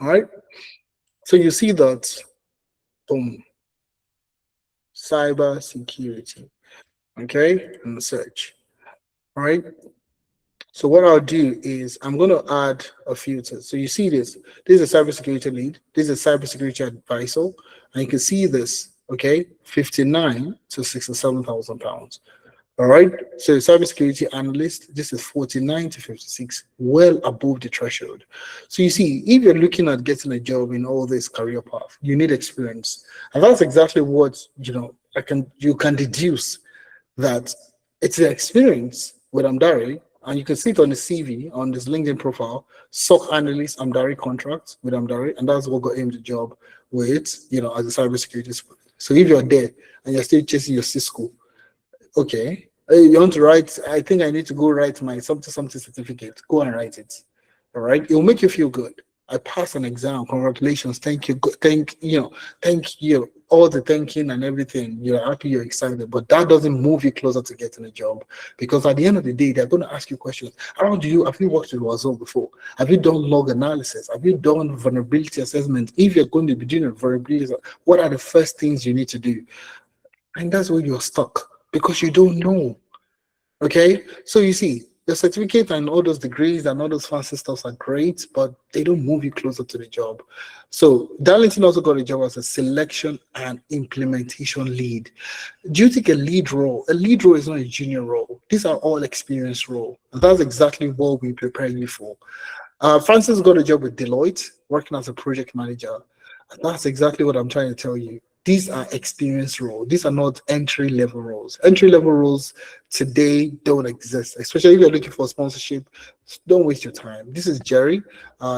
Speaker 1: All right, so you see that. Boom. Cyber security. Okay, and search. All right. So what I'll do is I'm going to add a filter. So you see this. This is a cybersecurity lead. This is a cybersecurity advisor, and you can see this. Okay, 59 to 67,000 pounds. All right. So cybersecurity analyst, this is 49 to 56, well above the threshold. So you see, if you're looking at getting a job in all this career path, you need experience, and that's exactly what you can deduce that it's the experience with Amdari, and you can see it on the CV on this LinkedIn profile. SOC analyst Amdari contract with Amdari, and that's what got him the job with as a cybersecurity. So if you're there and you're still chasing your Cisco. Okay, you want to write, I think I need to go write my something certificate. Go and write it. All right, it will make you feel good. I passed an exam. Congratulations. Thank you. Thank you. All the thanking and everything. You're happy, you're excited, but that doesn't move you closer to getting a job, because at the end of the day, they're going to ask you questions. Have you worked with Wazoo before? Have you done log analysis? Have you done vulnerability assessment? If you're going to be doing a vulnerability, what are the first things you need to do? And that's where you're stuck, because you don't know. Okay, so you see, the certificate and all those degrees and all those fancy stuff are great, but they don't move you closer to the job. So Darlington also got a job as a selection and implementation lead. Do you take a lead role? A lead role is not a junior role. These are all experienced roles. And that's exactly what we prepare you for. Francis got a job with Deloitte, working as a project manager. And that's exactly what I'm trying to tell you. These are experience roles. These are not entry-level roles. Entry-level roles today don't exist, especially if you're looking for sponsorship. Don't waste your time. This is Jerry.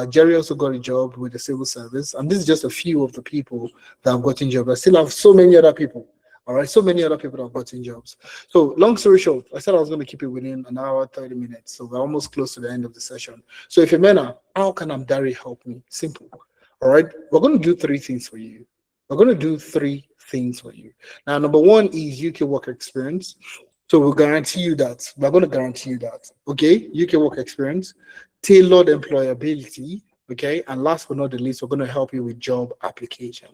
Speaker 1: Jerry also got a job with the civil service, and this is just a few of the people that have gotten jobs. I still have so many other people. All right, so many other people that have gotten jobs. So long story short, I said I was going to keep it within an hour, 30 minutes. So we're almost close to the end of the session. So if you're Mena, how can Amdari help me? Simple. All right, we're going to do 3 things for you. We're going to do 3 things for you. Now, number 1 is UK work experience. So we'll guarantee you that. We're going to guarantee you that. Okay, UK work experience, tailored employability. Okay, and last but not the least, we're going to help you with job application.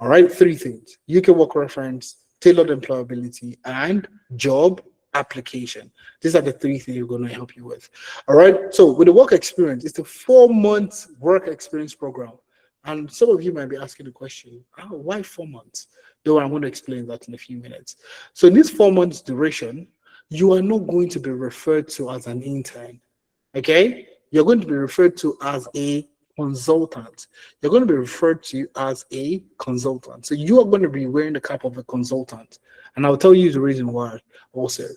Speaker 1: All right, 3 things: UK work reference, tailored employability, and job application. These are the 3 things we're going to help you with. All right, so with the work experience, it's a 4-month work experience program. And some of you might be asking the question, oh, why 4 months? Though I'm going to explain that in a few minutes. So in this 4 months duration, you are not going to be referred to as an intern. Okay? You're going to be referred to as a consultant. You're going to be referred to as a consultant. So you are going to be wearing the cap of a consultant. And I'll tell you the reason why also.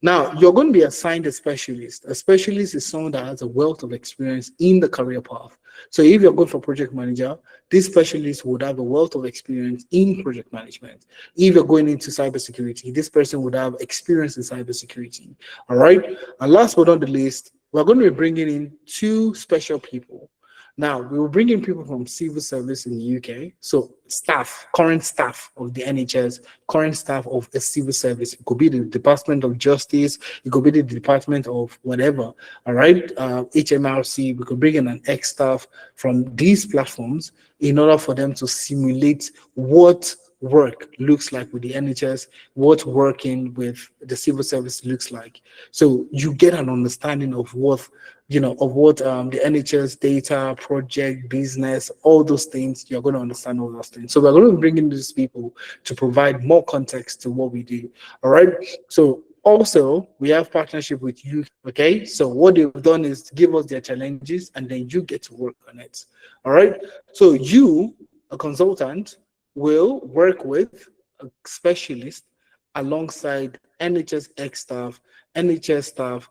Speaker 1: Now, you're going to be assigned a specialist. A specialist is someone that has a wealth of experience in the career path. So if you're going for project manager, this specialist would have a wealth of experience in project management. If you're going into cybersecurity, this person would have experience in cybersecurity. All right. And last but not the least, we're going to be bringing in 2 special people. Now, we will bring in people from civil service in the UK. So staff, current staff of the NHS, current staff of a civil service. It could be the Department of Justice. It could be the Department of whatever. All right. HMRC, we could bring in an ex-staff from these platforms in order for them to simulate what work looks like with the NHS, what working with the civil service looks like. So you get an understanding of what the NHS data, project, business, all those things. You're going to understand all those things. So we're going to bring in these people to provide more context to what we do. All right. So also we have partnership with you. Okay. So what they've done is to give us their challenges, and then you get to work on it. All right. So you, a consultant, will work with a specialist alongside NHS ex staff, NHS staff,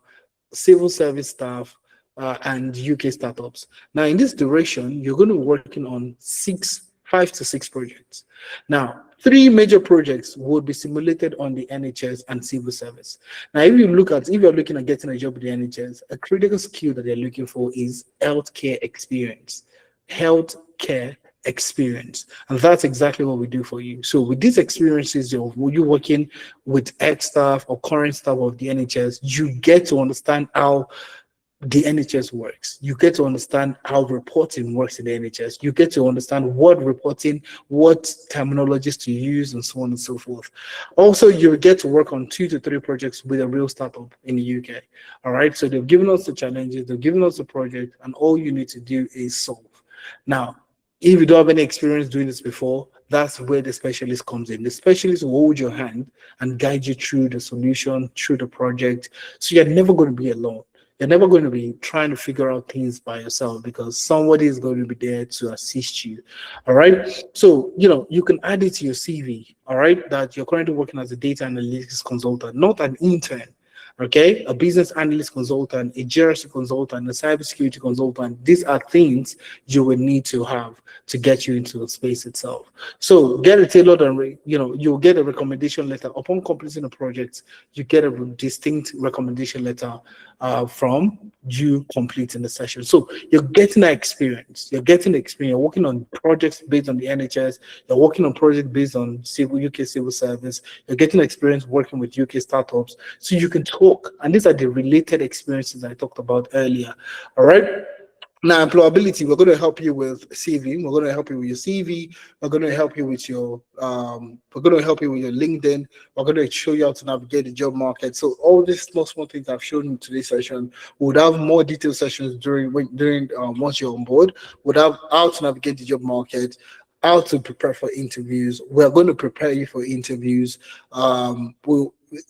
Speaker 1: civil service staff, and UK startups. Now, in this duration, you're going to be working on 5 to 6 projects. Now, 3 major projects would be simulated on the NHS and civil service. Now, if you're looking at getting a job with the NHS, a critical skill that they're looking for is healthcare experience. Healthcare experience, and that's exactly what we do for you. So with these experiences of you working with ex-staff or current staff of the NHS, you get to understand how the NHS works. You get to understand how reporting works in the NHS. You get to understand what reporting, what terminologies to use, and so on and so forth. Also, you get to work on 2 to 3 projects with a real startup in the UK. All right, so they've given us the challenges, they've given us the project, and all you need to do is solve. Now, if you don't have any experience doing this before, that's where the specialist comes in. The specialist will hold your hand and guide you through the solution, through the project. So you're never going to be alone. You're never going to be trying to figure out things by yourself, because somebody is going to be there to assist you. All right. So, you can add it to your CV. All right. That you're currently working as a data analytics consultant, not an intern. Okay, a business analyst consultant, a GRC consultant, a cybersecurity consultant. These are things you will need to have to get you into the space itself. So get a tailored and you'll get a recommendation letter upon completing the project. You get a distinct recommendation letter from you completing the session. So you're getting that experience. You're getting the experience. You're working on projects based on the NHS. You're working on projects based on UK civil service. You're getting experience working with UK startups. So you can talk. And these are the related experiences I talked about earlier. All right. Now, employability, we're going to help you with CV. We're going to help you with your CV. We're going to help you with your LinkedIn. We're going to show you how to navigate the job market. So all these small things I've shown in today's session, would have more detailed sessions during once you're on board. Would have how to navigate the job market, how to prepare for interviews. We're going to prepare you for interviews.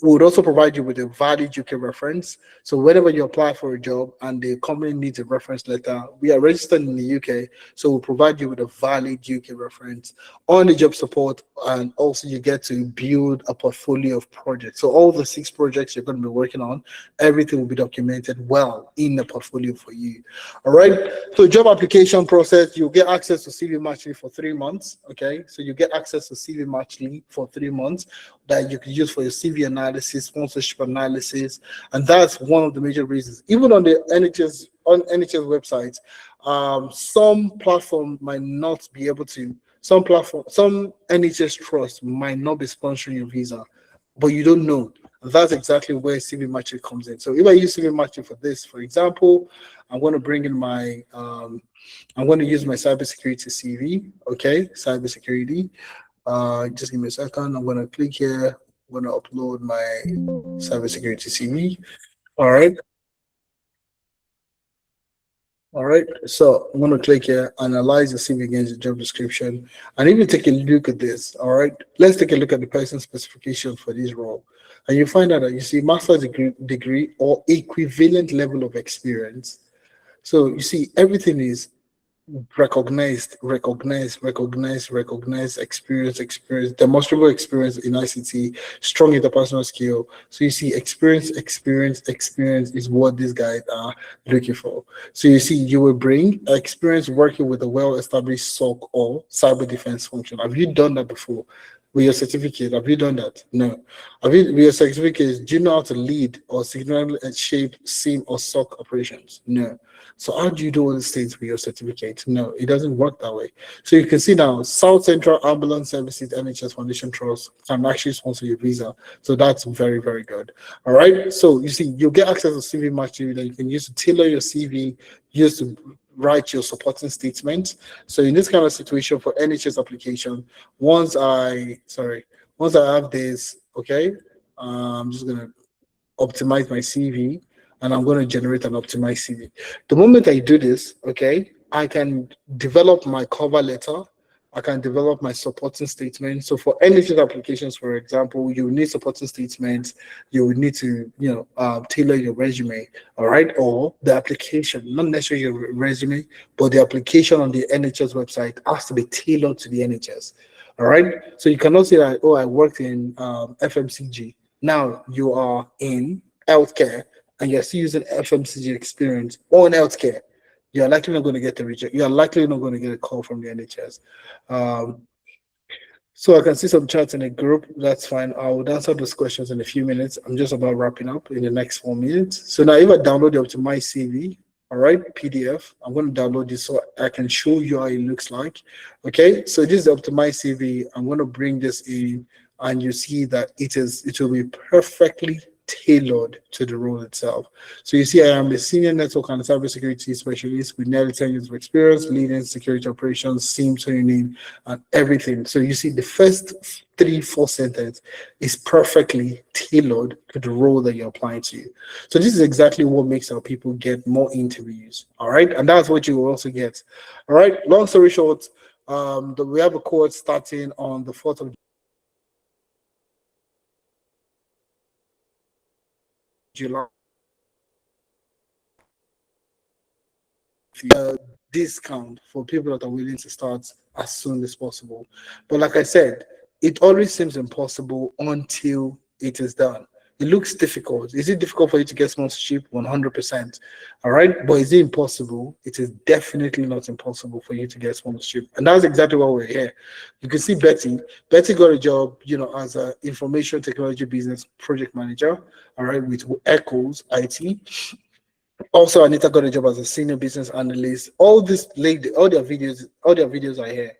Speaker 1: would also provide you with a valid UK reference. So whenever you apply for a job and the company needs a reference letter, we are registered in the UK, so we'll provide you with a valid UK reference on the job support, and also you get to build a portfolio of projects. So all the 6 projects you're going to be working on, everything will be documented well in the portfolio for you. All right. So job application process, you'll get access to CV Matchly for 3 months. Okay. So you get access to CV Matchly for 3 months that you can use for your CV analysis, sponsorship analysis, and that's one of the major reasons. Even on the NHS website, some platform might not be able to. Some NHS trust might not be sponsoring your visa, but you don't know. That's exactly where CV Matchly comes in. So if I use CV Matchly for this, for example, I'm going to bring in my, I'm going to use my cybersecurity CV. Okay, cybersecurity. Just give me a second. I'm going to click here. I'm going to upload my cybersecurity CV. All right. All right. So I'm going to click here, analyze the CV against the job description. And if you take a look at this, all right, let's take a look at the person specification for this role. And you find out that you see master's degree or equivalent level of experience. So you see everything is recognized, experience, demonstrable experience in ICT, strong interpersonal skill. So you see experience is what these guys are looking for. So you see, you will bring experience working with a well-established SOC or cyber defense function. Have you done that before? With your certificate, have you done that? No. With your certificate, do you know how to lead or signal and shape SIEM or SOC operations? No. So how do you do all these things with your certificate? No, it doesn't work that way. So you can see now, South Central Ambulance Services NHS Foundation Trust can actually sponsor your visa. So that's very, very good. All right. So you see, you get access to CV Matchly that you can use to tailor your CV, use to write your supporting statement. So in this kind of situation for NHS application, once I have this, okay, I'm just gonna optimize my CV, and I'm going to generate an optimized CV. The moment I do this, okay, I can develop my cover letter. I can develop my supporting statement. So for NHS applications, for example, you need supporting statements. You will need to, tailor your resume, all right, or the application, not necessarily your resume, but the application on the NHS website has to be tailored to the NHS, all right. So you cannot say that, oh, I worked in FMCG. Now you are in healthcare, and you're still using FMCG experience on healthcare, you're likely not going to get the reject. You're likely not going to get a call from the NHS. So I can see some chats in the group. That's fine. I will answer those questions in a few minutes. I'm just about wrapping up in the next 4 minutes. So now if I download the Optimized CV, all right, PDF, I'm going to download this so I can show you how it looks like. Okay, so this is the Optimized CV. I'm going to bring this in, and you see that it will be perfectly tailored to the role itself. So you see, I am a senior network and cybersecurity specialist with nearly 10 years of experience leading security operations, SIEM training, and everything. So you see, the first 3-4 sentences is perfectly tailored to the role that you're applying to. So this is exactly what makes our people get more interviews. All right, and that's what you will also get. All right. Long story short, we have a course starting on the 4th of July. Discount for people that are willing to start as soon as possible. But like I said, it always seems impossible until it is done. It looks difficult. Is it difficult for you to get sponsorship? 100%. All right. But is it impossible? It is definitely not impossible for you to get sponsorship. And that's exactly why we're here. You can see Betty. Betty got a job, as an information technology business project manager, all right, with Echoes IT. Also, Anita got a job as a senior business analyst. All their videos are here.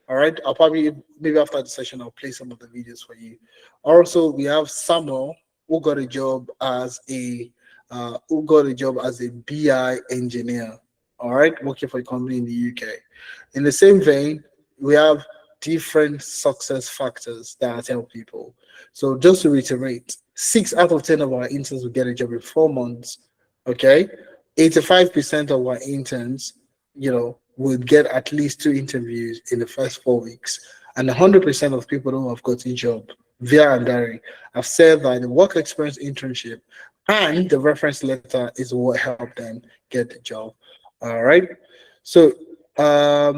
Speaker 1: All right. I'll probably, maybe after the session, I'll play some of the videos for you. Also, we have Samuel, who got a job as a BI engineer. All right, working for a company in the UK. In the same vein, we have different success factors that help people. So just to reiterate, 6 out of 10 of our interns will get a job in 4 months. Okay, 85% of our interns, would get at least 2 interviews in the first 4 weeks, and 100% of people who have got a job via Andari. I've said that the work experience internship and the reference letter is what helped them get the job. All right. So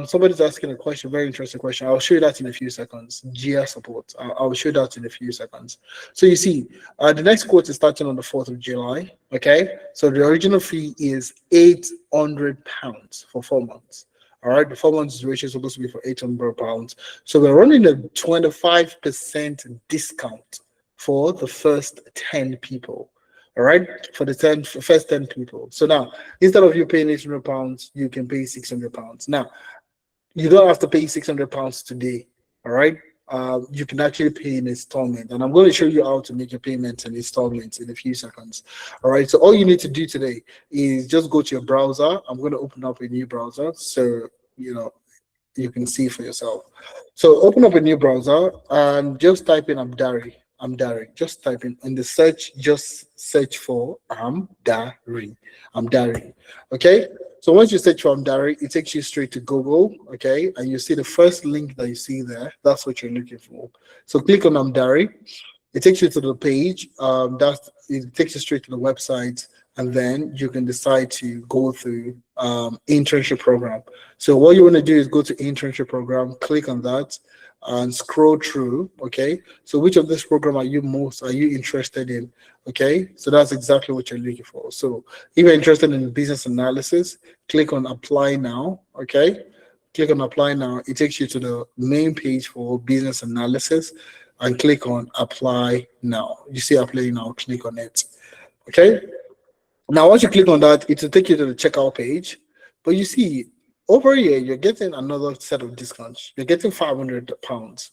Speaker 1: somebody's asking a question, very interesting question. I'll show you that in a few seconds. GIA support. I'll show you that in a few seconds. So you see, the next quote is starting on the 4th of July. Okay. So the original fee is £800 for 4 months. All right, the 4 months duration is supposed to be for £800. So we're running a 25% discount for the first 10 people. All right, for the first 10 people. So now, instead of you paying £800, you can pay £600. Now, you don't have to pay £600 today. All right, you can actually pay in installment, and I'm going to show you how to make your payments in installments in a few seconds. All right, so all you need to do today is just go to your browser. I'm going to open up a new browser so you can see for yourself. So open up a new browser and just type in Amdari. Just type in the search, just search for Amdari. Okay, so once you search for Amdari, it takes you straight to Google. Okay, and you see the first link that you see there, that's what you're looking for. So click on Amdari. It takes you to the page. It takes you straight to the website, and then you can decide to go through internship program. So what you want to do is go to internship program, click on that, and scroll through. Okay, so which of this program are you interested in? Okay, so that's exactly what you're looking for. So if you're interested in business analysis, click on apply now. Okay, click on apply now. It takes you to the main page for business analysis, and click on apply now. You see apply now, click on it. Okay, now once you click on that, it will take you to the checkout page. But you see, over here, you're getting another set of discounts. You're getting £500.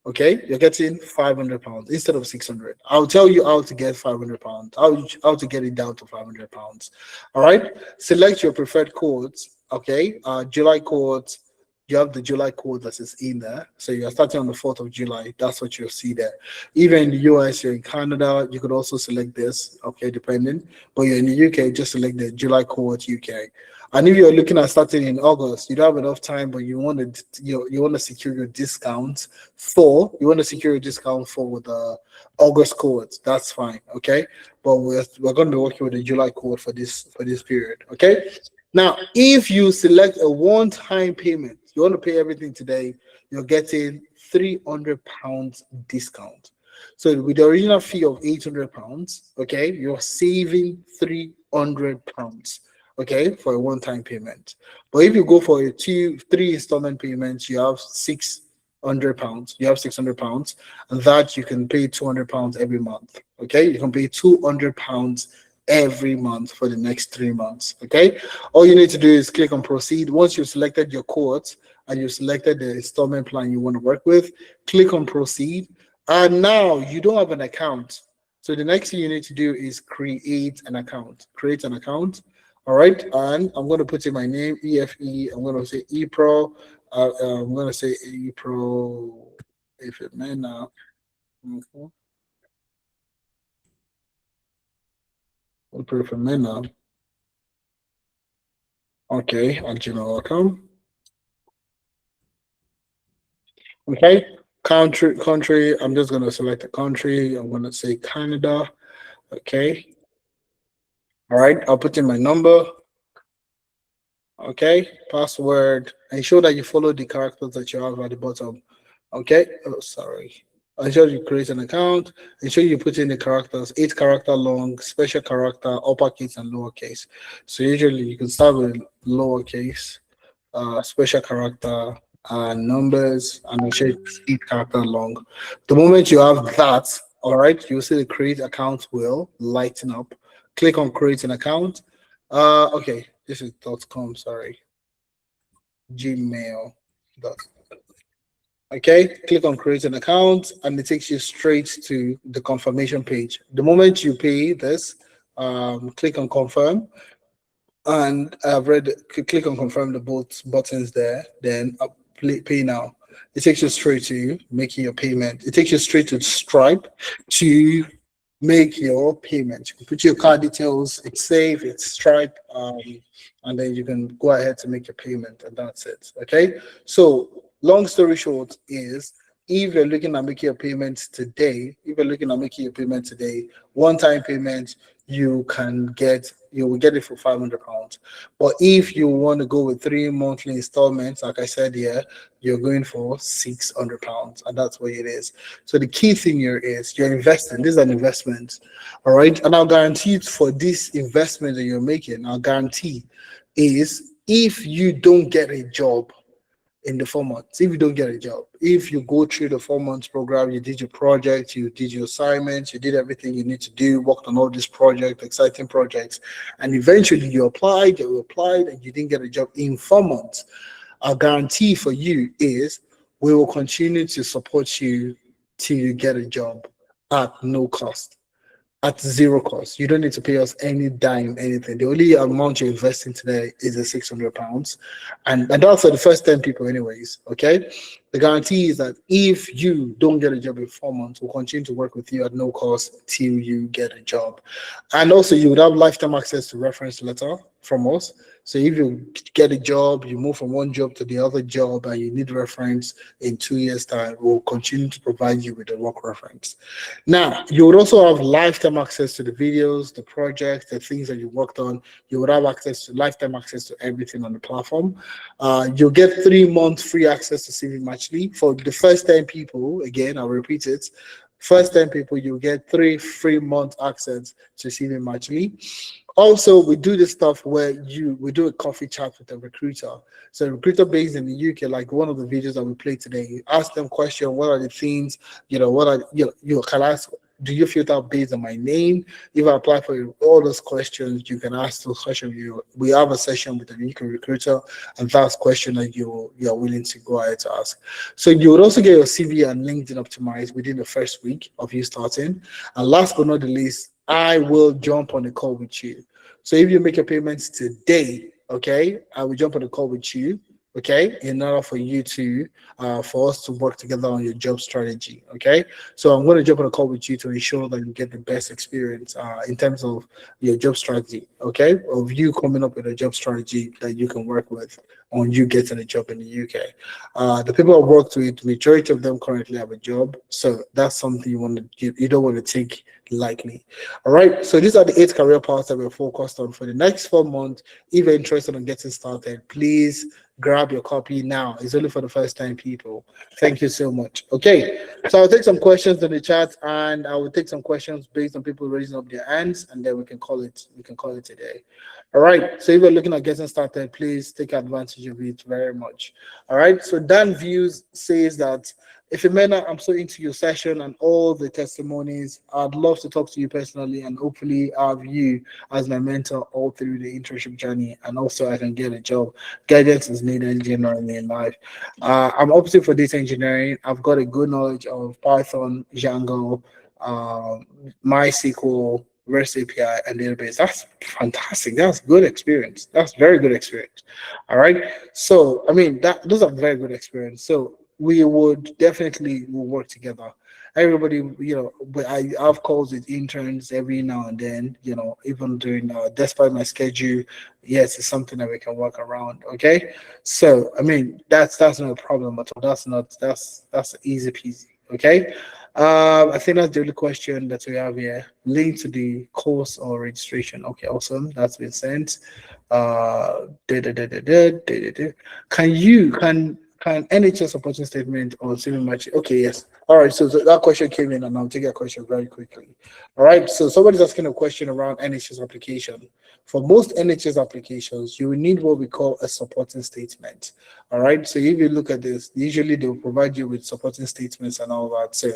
Speaker 1: Okay, you're getting £500 instead of 600. I'll tell you how to get £500. How to get it down to £500. All right. Select your preferred codes. Okay. July codes. You have the July code that is in there. So you're starting on the 4th of July. That's what you'll see there. Even in the US, you're in Canada, you could also select this. Okay, depending. But you're in the UK, just select the July code UK. And if you're looking at starting in August, you don't have enough time, but you want to secure your discount for the August code. That's fine, okay. But we're going to be working with the July code for this period, okay. Now, if you select a one-time payment, you want to pay everything today, you're getting £300 discount. So with the original fee of £800, okay, you're saving £300. Okay, for a one-time payment. But if you go for a 2-3 installment payments, you have £600. You have £600, and that you can pay £200 every month. Okay, you can pay £200 every month for the next 3 months. Okay, all you need to do is click on proceed. Once you've selected your codes and you've selected the installment plan you want to work with, click on proceed. And now you don't have an account. So the next thing you need to do is create an account. All right, and I'm going to put in my name, EFE. I'm going to say ePro. I'm going to say ePro Ifemena. ePro Ifemena. Okay, at gmail.com. Okay, country. I'm just going to select a country. I'm going to say Canada. Okay. All right, I'll put in my number. Okay, password. Ensure that you follow the characters that you have at the bottom. Okay, oh, sorry. Ensure you create an account. Ensure you put in the characters, 8 character long, special character, uppercase and lowercase. So usually you can start with lowercase, special character, numbers, and ensure it's 8 character long. The moment you have that, all right, you'll see the create account will lighten up. Click on create an account. Okay, this is .com, sorry. Gmail. Okay, click on create an account and it takes you straight to the confirmation page. The moment you pay this, click on confirm. And click on confirm the both buttons there, then pay now. It takes you straight to making your payment. It takes you straight to Stripe to make your payment. You can put your card details, it's safe, it's Stripe, and then you can go ahead to make your payment, and that's it. Okay, so long story short is if you're looking at making a payment today, one-time payment, you will get it for £500. But if you want to go with 3 monthly installments, like I said here, you're going for £600, and that's what it is. So the key thing here is you're investing. This is an investment, all right? And I'll guarantee for this investment that you're making, I'll guarantee is if you don't get a job in the 4 months, if you go through the 4 months program, you did your project, you did your assignments, you did everything you need to do, worked on all these projects, exciting projects, and eventually you applied, and you didn't get a job in 4 months, our guarantee for you is we will continue to support you till you get a job at no cost. At zero cost. You don't need to pay us any dime, anything. The only amount you're investing today is the £600. And that's for the first 10 people anyways, okay? The guarantee is that if you don't get a job in 4 months, we'll continue to work with you at no cost till you get a job. And also you would have lifetime access to reference letter from us. So if you get a job, you move from one job to the other job, and you need reference in 2 years' time, we'll continue to provide you with a work reference. Now, you would also have lifetime access to the videos, the projects, the things that you worked on. You would have lifetime access to everything on the platform. You'll get 3 months free access to CV Matchly. For the first 10 people, again, I'll repeat it, first 10 people, you get 3 free months access to CV Matchly. Also, we do this stuff where we do a coffee chat with a recruiter. So a recruiter based in the UK, like one of the videos that we played today, you ask them questions, what are the things, you can ask, do you filter based on my name? If I apply for all those questions, you can ask those questions. We have a session with a UK recruiter, and that's question that you're willing to go ahead to ask. So you would also get your CV and LinkedIn optimized within the first week of you starting. And last but not the least, I will jump on a call with you. So if you make your payments today, okay, I will jump on a call with you, okay, in order for you to, for us to work together on your job strategy, okay? So I'm going to jump on a call with you to ensure that you get the best experience in terms of your job strategy, okay, of you coming up with a job strategy that you can work with on you getting a job in the UK. The people I've worked with, majority of them currently have a job, so that's something you don't want to take lightly. All right, so these are the 8 career paths that we're focused on for the next 4 months. If you're interested in getting started, please grab your copy now. It's only for the first time people. Thank you so much. Okay, so I'll take some questions in the chat, and I will take some questions based on people raising up their hands, and then we can call it a day. All right, so if you're looking at getting started, please take advantage of it very much. All right, so Dan Views says that, if Imena, I'm so into your session and all the testimonies. I'd love to talk to you personally and hopefully have you as my mentor all through the internship journey, and also I can get a job. Guidance is needed generally in life. I'm opting for data engineering. I've got a good knowledge of Python, Django, MySQL, REST API, and database. That's fantastic. That's good experience. That's very good experience. All right. So I mean, those are very good experience. So we would definitely work together. Everybody, but I have calls with interns every now and then, even during, despite my schedule, yes, it's something that we can work around. Okay. So, I mean, that's not a problem at all. That's easy peasy. Okay. I think that's the only question that we have here. Link to the course or registration. Okay, awesome. That's been sent. Can NHS supporting statement or CV match? Okay, yes. All right, so that question came in, and I'll take that question very quickly. All right, so somebody's asking a question around NHS application. For most NHS applications, you will need what we call a supporting statement. All right, so if you look at this, usually they'll provide you with supporting statements and all that. So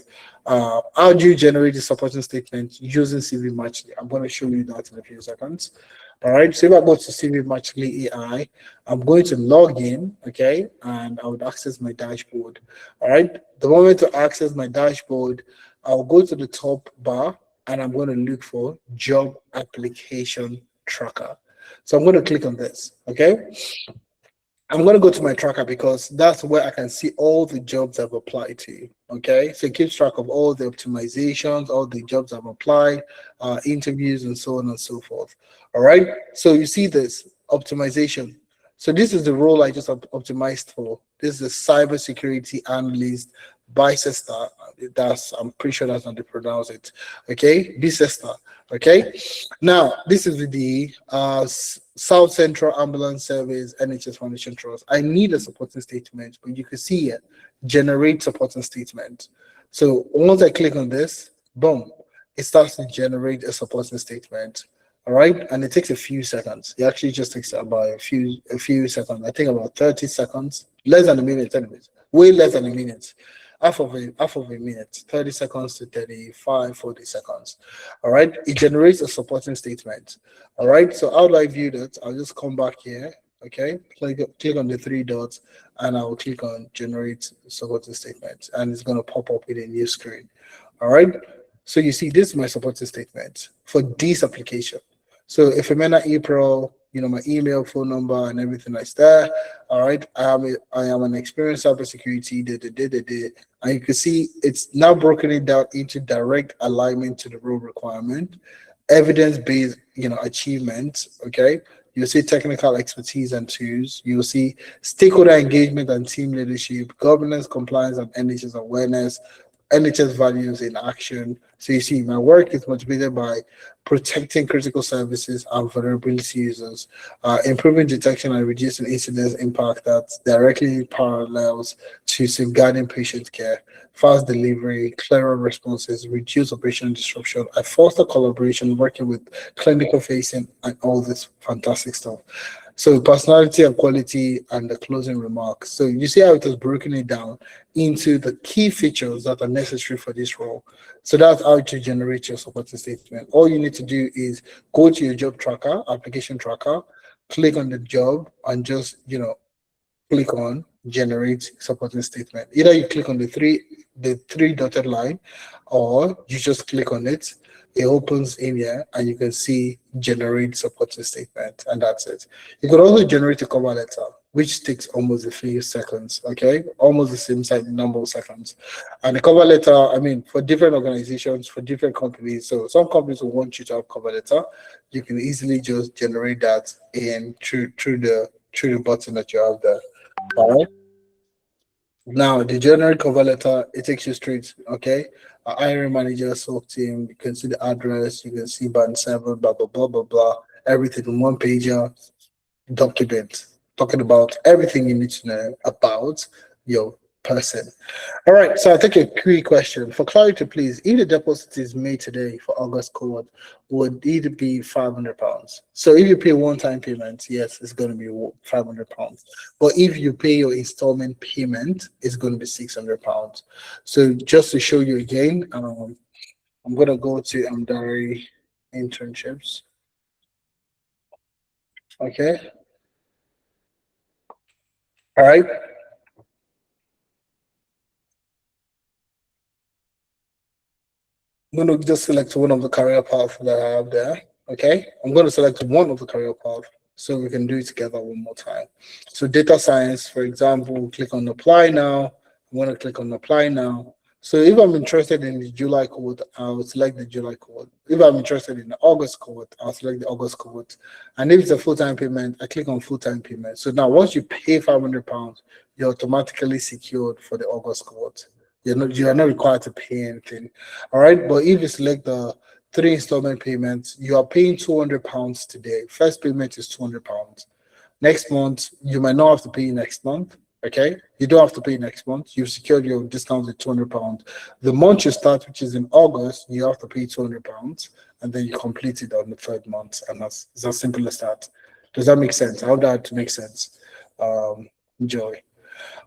Speaker 1: how do you generate the supporting statement using CV Matchly? I'm going to show you that in a few seconds. All right, so if I go to CV Matchly AI, I'm going to log in, okay, and I would access my dashboard. All right, the moment to access my dashboard, I'll go to the top bar and I'm going to look for job application tracker. So I'm going to click on this, okay. I'm going to go to my tracker because that's where I can see all the jobs I've applied to, okay? So it keeps track of all the optimizations, all the jobs I've applied, interviews, and so on and so forth, all right? So you see this, optimization. So this is the role I just optimized for. This is a cybersecurity analyst Bicester. That's, I'm pretty sure that's how they pronounce it. Okay, Bicester. Okay, now this is the South Central Ambulance Service NHS Foundation Trust. I need a supporting statement, but you can see it, generate supporting statement. So once I click on this, boom, it starts to generate a supporting statement. All right, and it takes a few seconds. It actually just takes about a few seconds. I think about 30 seconds, less than a minute, anyways, way less than a minute. Half of a minute, 30 seconds to 35, 40 seconds. All right, it generates a supporting statement. All right, so how do I view that? I'll just come back here. Okay, click on the three dots, and I will click on generate supporting statement, and it's going to pop up with a new screen. All right, so you see, this is my supporting statement for this application. So if I'm in April, you know, my email, phone number, and everything like that. All right, I am an experienced cybersecurity, and you can see it's now broken it down into direct alignment to the role requirement, evidence-based, you know, achievements. Okay, you'll see technical expertise and tools. You'll see stakeholder engagement and team leadership, governance, compliance, and NHS awareness, NHS values in action. So you see, my work is motivated by protecting critical services and vulnerability users, improving detection and reducing incident impact that directly parallels to safeguarding patient care, fast delivery, clearer responses, reduce operational disruption. I foster collaboration, working with clinical facing, and all this fantastic stuff. So personality and quality and the closing remarks. So you see how it has broken it down into the key features that are necessary for this role. So that's how to generate your supporting statement. All you need to do is go to your job tracker, application tracker, click on the job, and just, you know, click on generate supporting statement. Either you click on the three dotted line, or you just click on it. It opens in here, and you can see generate supporting statement, and that's it. You could also generate a cover letter, which takes almost a few seconds. Okay, almost the same number of seconds. And the cover letter, I mean, for different organizations, for different companies. So some companies will want you to have cover letter. You can easily just generate that in through the button that you have there. All right. Now, the generic cover letter, it takes you straight, okay? Hiring manager, SOC team, you can see the address, you can see band 7, blah, blah, blah, blah, blah, everything in one pager document, talking about everything you need to know about your person. All right, so I'll take a quick question. For clarity, please, if the deposit is made today for August cohort, would it be £500? So if you pay one-time payment, yes, it's going to be £500. But if you pay your installment payment, it's going to be £600. So just to show you again, I'm going to go to Amdari internships. Okay. All right. I'm going to just select one of the career paths that I have there. Okay, I'm going to select one of the career paths so we can do it together one more time. So data science, for example, click on apply now. I'm going to click on apply now. So if I'm interested in the July cohort, I'll select the July cohort. If I'm interested in the August cohort, I'll select the August cohort. And if it's a full-time payment, I click on full-time payment. So now once you pay £500, you're automatically secured for the August cohort. You are not required to pay anything. All right. But if you select the 3 installment payments, you are paying £200 today. First payment is £200. Next month, you might not have to pay next month. Okay. You don't have to pay next month. You've secured your discount at £200. The month you start, which is in August, you have to pay £200, and then you complete it on the 3rd month. And that's as simple as that. Does that make sense? How that make sense? Joy.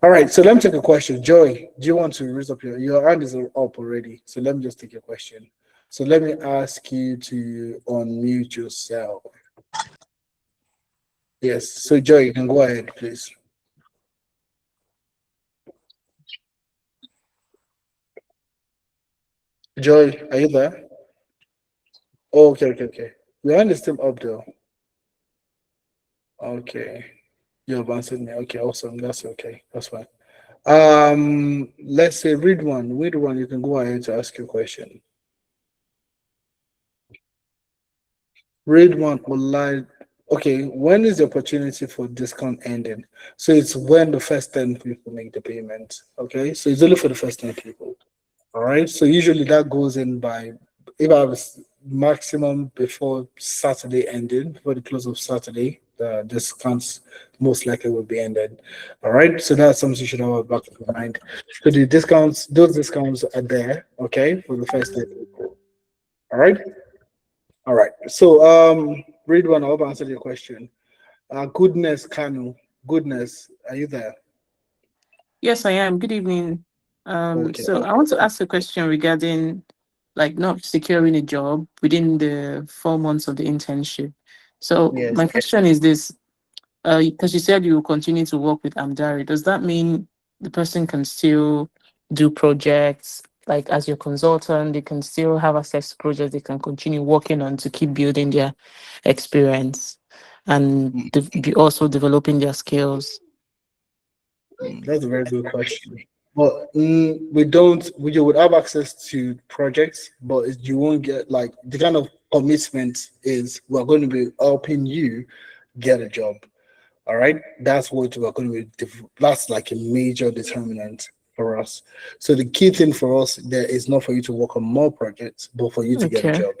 Speaker 1: All right, so let me take a question. Joy, do you want to raise up your hand is up already? So let me just take your question. So let me ask you to unmute yourself. Yes, so Joy, you can go ahead, please. Joy, are you there? Oh, okay. Your hand is still up though. Okay. You have answered me. Okay, awesome. That's okay. That's fine. Let's say read one. You can go ahead to ask your question. Read one. Okay, when is the opportunity for discount ending? So it's when the first 10 people make the payment. Okay, so it's only for the first 10 people. All right, so usually that goes in by, if I was maximum before Saturday ending, before the close of Saturday, the discounts most likely will be ended. All right, so that's something you should have back in mind. So the discounts, those discounts are there, okay, for the first 10 people. All right. All right. So, read one. I hope I answered your question. Goodness, Kanu. Goodness, are you there?
Speaker 8: Yes, I am. Good evening.
Speaker 1: Okay.
Speaker 8: So I want to ask a question regarding like not securing a job within the 4 months of the internship. So
Speaker 1: Yes.
Speaker 8: my question is this, because you said you will continue to work with Amdari, does that mean the person can still do projects like as your consultant, they can still have access to projects they can continue working on to keep building their experience and be also developing their skills?
Speaker 1: That's a very good question. But we don't. You would have access to projects, but you won't get like the kind of commitment is we're going to be helping you get a job. All right, that's what we're going to be. That's like a major determinant for us. So the key thing for us there is not for you to work on more projects, but for you to get a
Speaker 8: Okay.
Speaker 1: job.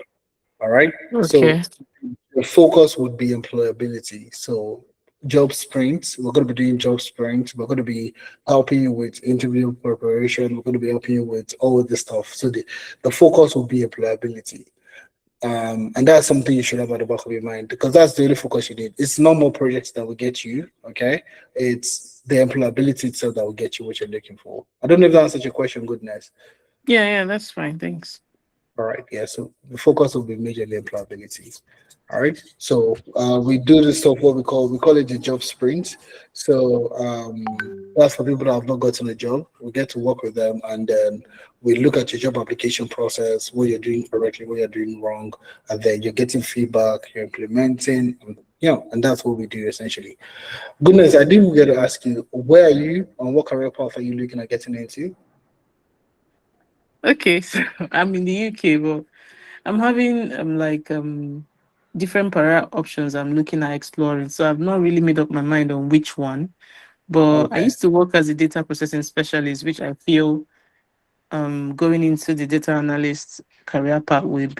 Speaker 1: All right. So
Speaker 8: Okay.
Speaker 1: the focus would be employability. So job sprints, we're going to be doing job sprints. We're going to be helping you with interview preparation. We're going to be helping you with all of this stuff. So the focus will be employability. And that's something you should have at the back of your mind because that's the only focus you need. It's not more projects that will get you, okay? It's the employability itself that will get you what you're looking for. I don't know if that answers your question, goodness.
Speaker 8: Yeah, that's fine. Thanks.
Speaker 1: All right, yeah. So the focus will be majorly employability. All right. So we do this stuff what we call it the job sprint. So that's for people that have not gotten a job. We get to work with them and then we look at your job application process, what you're doing correctly, what you're doing wrong, and then you're getting feedback, you're implementing, and that's what we do essentially. Goodness, I didn't get to ask you, where are you and what career path are you looking at getting into?
Speaker 8: Okay, so I'm in the UK, but I'm having different career options I'm looking at exploring. So I've not really made up my mind on which one. But I
Speaker 1: Okay.
Speaker 8: used to work as a data processing specialist, which I feel going into the data analyst career path would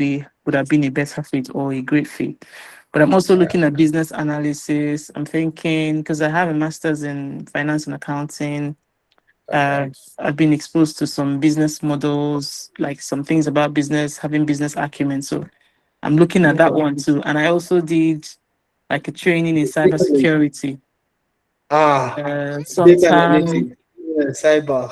Speaker 8: have been a better fit or a great fit. But I'm also looking at business analysis. I'm thinking because I have a master's in finance and accounting.
Speaker 1: Okay.
Speaker 8: I've been exposed to some business models, like some things about business, having business acumen. So I'm looking at that one too. And I also did like a training in cybersecurity.
Speaker 1: Ah, data
Speaker 8: Sometime.
Speaker 1: analytics, yeah, cyber.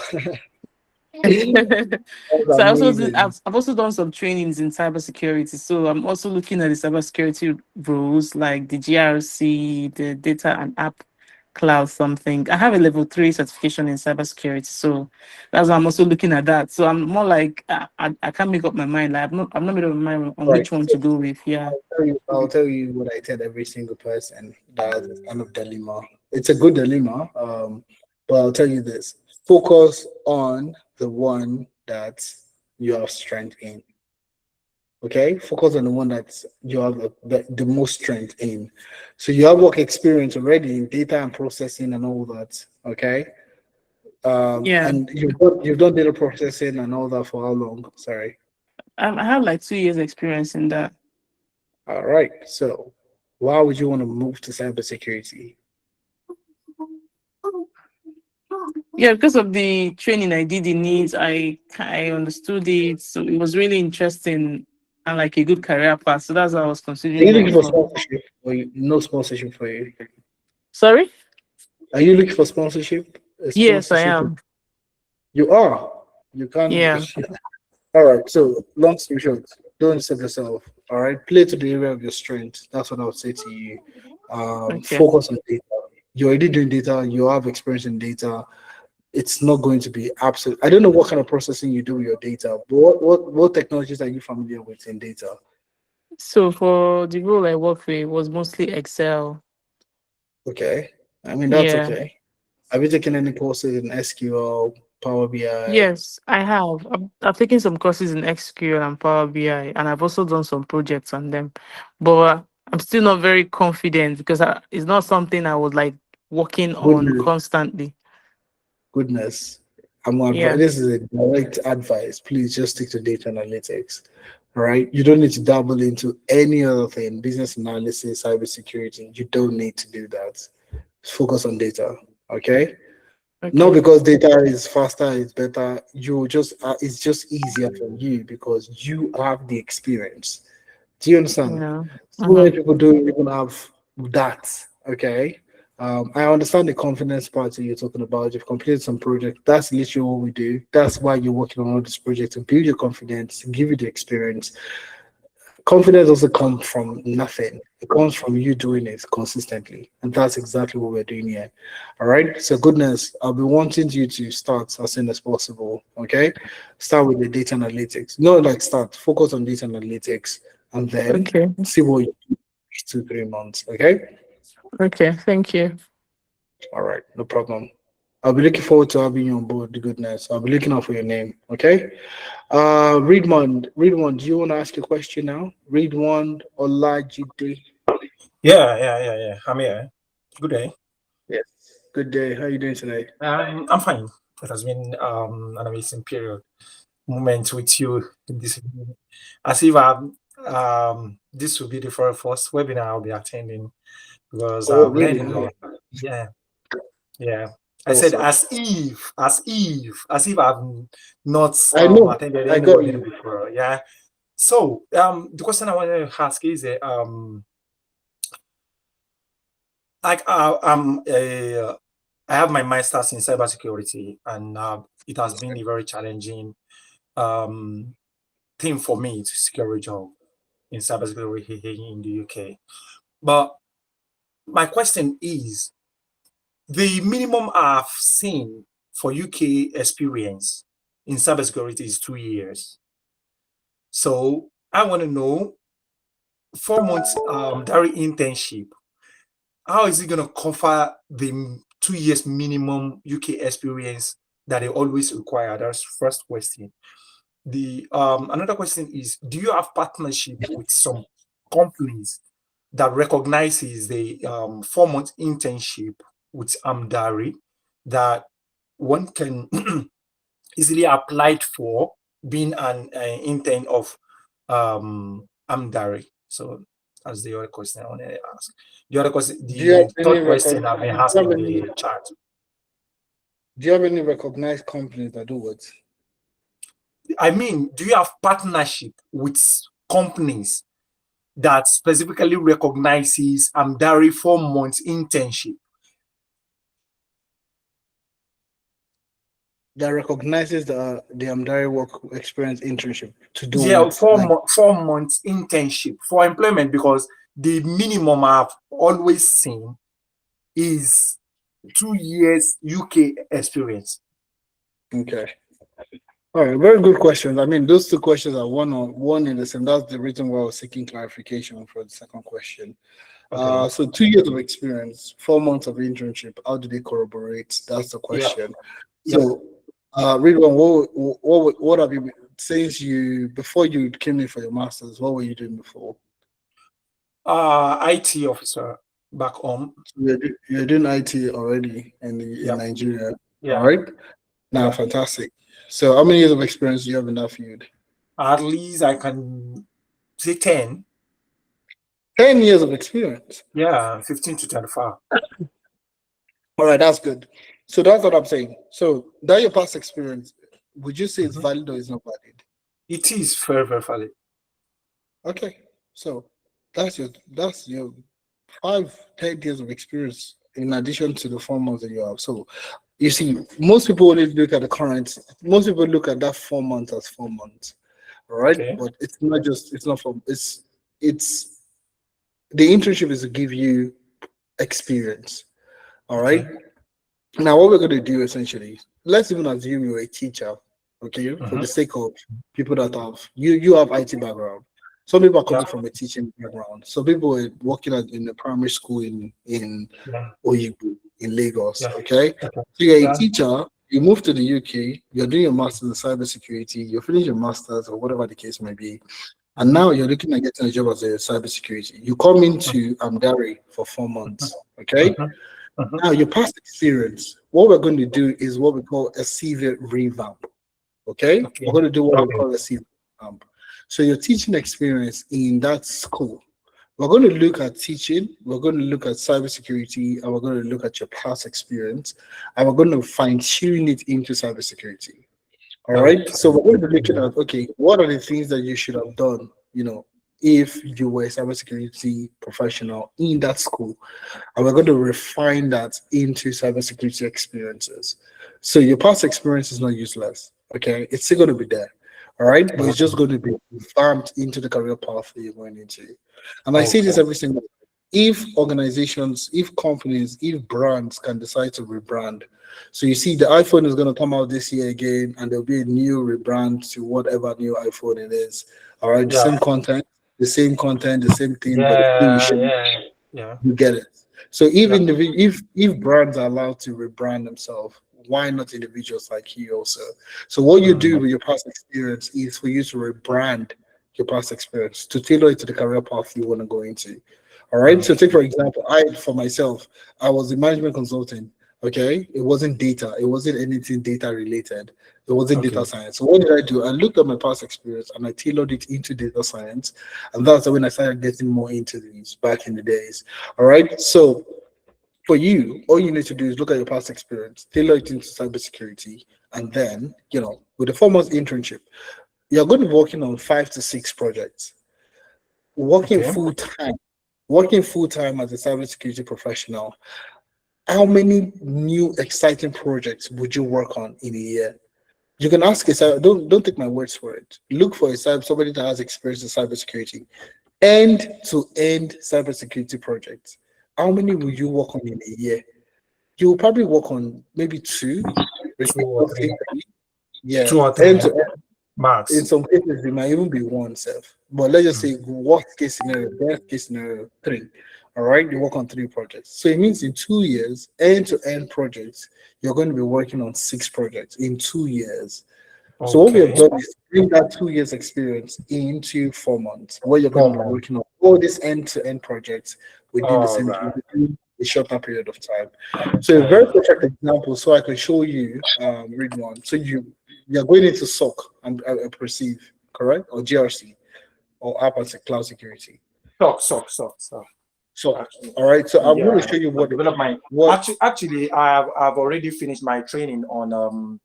Speaker 1: That's
Speaker 8: So I also did,
Speaker 1: amazing.
Speaker 8: I've also done some trainings in cybersecurity. So I'm also looking at the cybersecurity rules like the GRC, the data and app cloud something. I have a level 3 certification in cybersecurity. So that's why I'm also looking at that. So I'm more like I can't make up my mind. Like I'm not made up my mind on
Speaker 1: Right.
Speaker 8: which one to go with. Yeah.
Speaker 1: I'll tell you what I tell every single person. That's a kind of dilemma. It's a good dilemma. But I'll tell you this: focus on the one that you have strength in. Okay, focus on the one that you have the most strength in. So you have work experience already in data and processing and all that. Okay,
Speaker 8: Yeah.
Speaker 1: and you've done data processing and all that for how long? Sorry.
Speaker 8: I have like 2 years experience in that.
Speaker 1: All right. So why would you want to move to cybersecurity?
Speaker 8: Yeah, because of the training I did in it, I understood it. So it was really interesting and like a good career path. So that's why I was
Speaker 1: Are
Speaker 8: considering
Speaker 1: you
Speaker 8: going
Speaker 1: looking for
Speaker 8: for.
Speaker 1: sponsorship or no sponsorship for you?
Speaker 8: Sorry?
Speaker 1: Are you looking for sponsorship? A
Speaker 8: Yes, I
Speaker 1: sponsorship?
Speaker 8: am.
Speaker 1: You are. You can't.
Speaker 8: Yeah.
Speaker 1: All right. So long story short, don't set yourself. All right. Play to the area of your strength. That's what I would say to you.
Speaker 8: Okay.
Speaker 1: Focus on data. You're already doing data. You have experience in data. It's not going to be absolute. I don't know what kind of processing you do with your data, but what technologies are you familiar with in data?
Speaker 8: So for the role I worked with, it was mostly Excel.
Speaker 1: Okay. I mean that's
Speaker 8: Yeah.
Speaker 1: okay. Have you taken any courses in SQL, Power BI?
Speaker 8: Yes, I have. I've taken some courses in SQL and Power BI, and I've also done some projects on them. But I'm still not very confident because it's not something I was like working on
Speaker 1: Goodness.
Speaker 8: constantly.
Speaker 1: Goodness.
Speaker 8: Yeah.
Speaker 1: This is a direct advice. Please just stick to data analytics. All right. You don't need to dabble into any other thing, business analysis, cybersecurity. You don't need to do that. Focus on data. Okay. Not
Speaker 8: Okay.
Speaker 1: because data is faster, it's better. It's just easier for you because you have the experience. Do you understand?
Speaker 8: Yeah.
Speaker 1: So many people don't even have that. Okay. I understand the confidence part that you're talking about. You've completed some project. That's literally what we do. That's why you're working on all this project to build your confidence, to give you the experience. Confidence doesn't come from nothing. It comes from you doing it consistently. And that's exactly what we're doing here. All right. So goodness, I'll be wanting you to start as soon as possible. Okay. Start with the data analytics. Not like start, focus on data analytics and then
Speaker 8: Okay.
Speaker 1: see what you do in 2-3 months. Okay.
Speaker 8: Okay. Thank you.
Speaker 1: All right. No problem. I'll be looking forward to having you on board, the goodness. I'll be looking out for your name. Okay. Readmond, do you want to ask a question now? Readmond Olajide.
Speaker 9: Yeah. I'm here. Good day.
Speaker 1: Yes. Good day. How are you doing today?
Speaker 9: I'm fine. It has been an amazing moment with you this evening. As if this will be the first webinar I'll be attending because
Speaker 1: Oh,
Speaker 9: I've
Speaker 1: really?
Speaker 9: learned a lot. Yeah. I
Speaker 1: Awesome.
Speaker 9: said as if I've not
Speaker 1: I know.
Speaker 9: attended
Speaker 1: I
Speaker 9: any
Speaker 1: got
Speaker 9: webinar
Speaker 1: you.
Speaker 9: before. Yeah. So the question I wanted to ask is like I have my master's in cybersecurity, and it has been a very challenging thing for me to secure a job in cybersecurity here in the UK. But my question is, the minimum I've seen for UK experience in cybersecurity is 2 years. So I want to know 4 months direct internship. How is it going to cover the 2 years minimum UK experience that they always require? That's first question. The another question is, do you have partnership with some companies that recognizes the 4 month internship with Amdari that one can easily apply for being an intern of Amdari? So that's the other question I wanted to ask. The other question,
Speaker 1: Do you have
Speaker 9: the
Speaker 1: any
Speaker 9: third question I've been asking in the chat.
Speaker 1: Do you have any recognized companies that do it?
Speaker 9: I mean, do you have partnership with companies that specifically recognizes Amdari 4 months internship?
Speaker 1: That recognizes the Amdari work experience internship to do
Speaker 9: Yeah,
Speaker 1: with
Speaker 9: 4 months internship for employment, because the minimum I've always seen is 2 years UK experience.
Speaker 1: Okay. All right, very good questions. I mean, those two questions are one in the same. That's the reason why I was seeking clarification for the second question.
Speaker 9: Okay.
Speaker 1: So 2 years of experience, 4 months of internship. How do they corroborate? That's the question.
Speaker 9: Yeah.
Speaker 1: So, Ridwan, what have you been, since before you came in for your masters? What were you doing before?
Speaker 9: IT officer back home.
Speaker 1: You're doing IT already in Nigeria.
Speaker 9: Yeah.
Speaker 1: All right. Now, fantastic. So, how many years of experience do you have in that field?
Speaker 9: At least I can say 10.
Speaker 1: 10 years of experience.
Speaker 9: Yeah, 15 to 25.
Speaker 1: All right, that's good. So that's what I'm saying. So that your past experience, would you say it's valid or it's not valid?
Speaker 9: It is very, very valid.
Speaker 1: Okay. So that's your 5-10 years of experience in addition to the 4 months that you have. So you see, most people only look at the current, most people look at that 4 months as 4 months. All right.
Speaker 9: Okay.
Speaker 1: But it's the internship is to give you experience. All right.
Speaker 9: Okay.
Speaker 1: Now, what we're going to do essentially, let's even assume you're a teacher, okay, for the sake of people that have, you have IT background. Some people are coming from a teaching background. Some people are working in a primary school in Oyibo, in Lagos, okay? So you're a teacher, you move to the UK, you're doing your master's in cybersecurity, you're finishing your master's or whatever the case may be, and now you're looking at getting a job as a cybersecurity. You come into Amdari for 4 months, okay? Now your past experience, what we're going to do is what we call a CV revamp, okay? We're going to do what we call a CV revamp. So your teaching experience in that school, we're going to look at teaching, we're going to look at cybersecurity, and we're going to look at your past experience, and we're going to fine tune it into cybersecurity. All right. So we're going to be looking at, okay, what are the things that you should have done, if you were a cybersecurity professional in that school, and we're going to refine that into cybersecurity experiences. So your past experience is not useless. Okay. It's still going to be there. All right. But it's just going to be revamped into the career path that you're going into. And I see this every single day. If organizations, if companies, if brands can decide to rebrand. So you see the iPhone is going to come out this year again, and there'll be a new rebrand to whatever new iPhone it is. All right. The same content, the same thing, but you get it. So even if brands are allowed to rebrand themselves, why not individuals like you also? So what you do with your past experience is for you to rebrand your past experience to tailor it to the career path you want to go into. All right. So take for example, I was a management consultant. Okay, it wasn't data, it wasn't anything data related, it wasn't data science. So what did I do? I looked at my past experience and I tailored it into data science, and that's when I started getting more into these back in the days. All right. So for you, all you need to do is look at your past experience, tailor it into cybersecurity, and then with a 4 months internship, you're going to be working on 5 to 6 projects. Working full time as a cybersecurity professional. How many new exciting projects would you work on in a year? You can ask yourself, don't take my words for it. Look for somebody that has experience in cybersecurity. End-to-end cybersecurity projects. How many will you work on in a year? You will probably work on maybe 2,
Speaker 9: 2 or 3.
Speaker 1: Yeah,
Speaker 9: 2 or 3.
Speaker 1: End-to-end.
Speaker 9: Max.
Speaker 1: In some cases, it might even be 1 self. But let's just say worst case scenario, best case scenario, 3. All right, you work on 3 projects. So it means in 2 years, end-to-end projects, you're going to be working on 6 projects in 2 years. So what we have done is bring that 2 years experience into 4 months, where you're going to be working on all these end-to-end projects within the same within a shorter period of time. So a very perfect example, so I can show you, Ridwan. So you're going into SOC, I perceive, correct? Or GRC, or App and Cloud Security.
Speaker 9: SOC.
Speaker 1: So, all right. So I'm going to show you what
Speaker 9: develop my. Actually, I've already finished my training on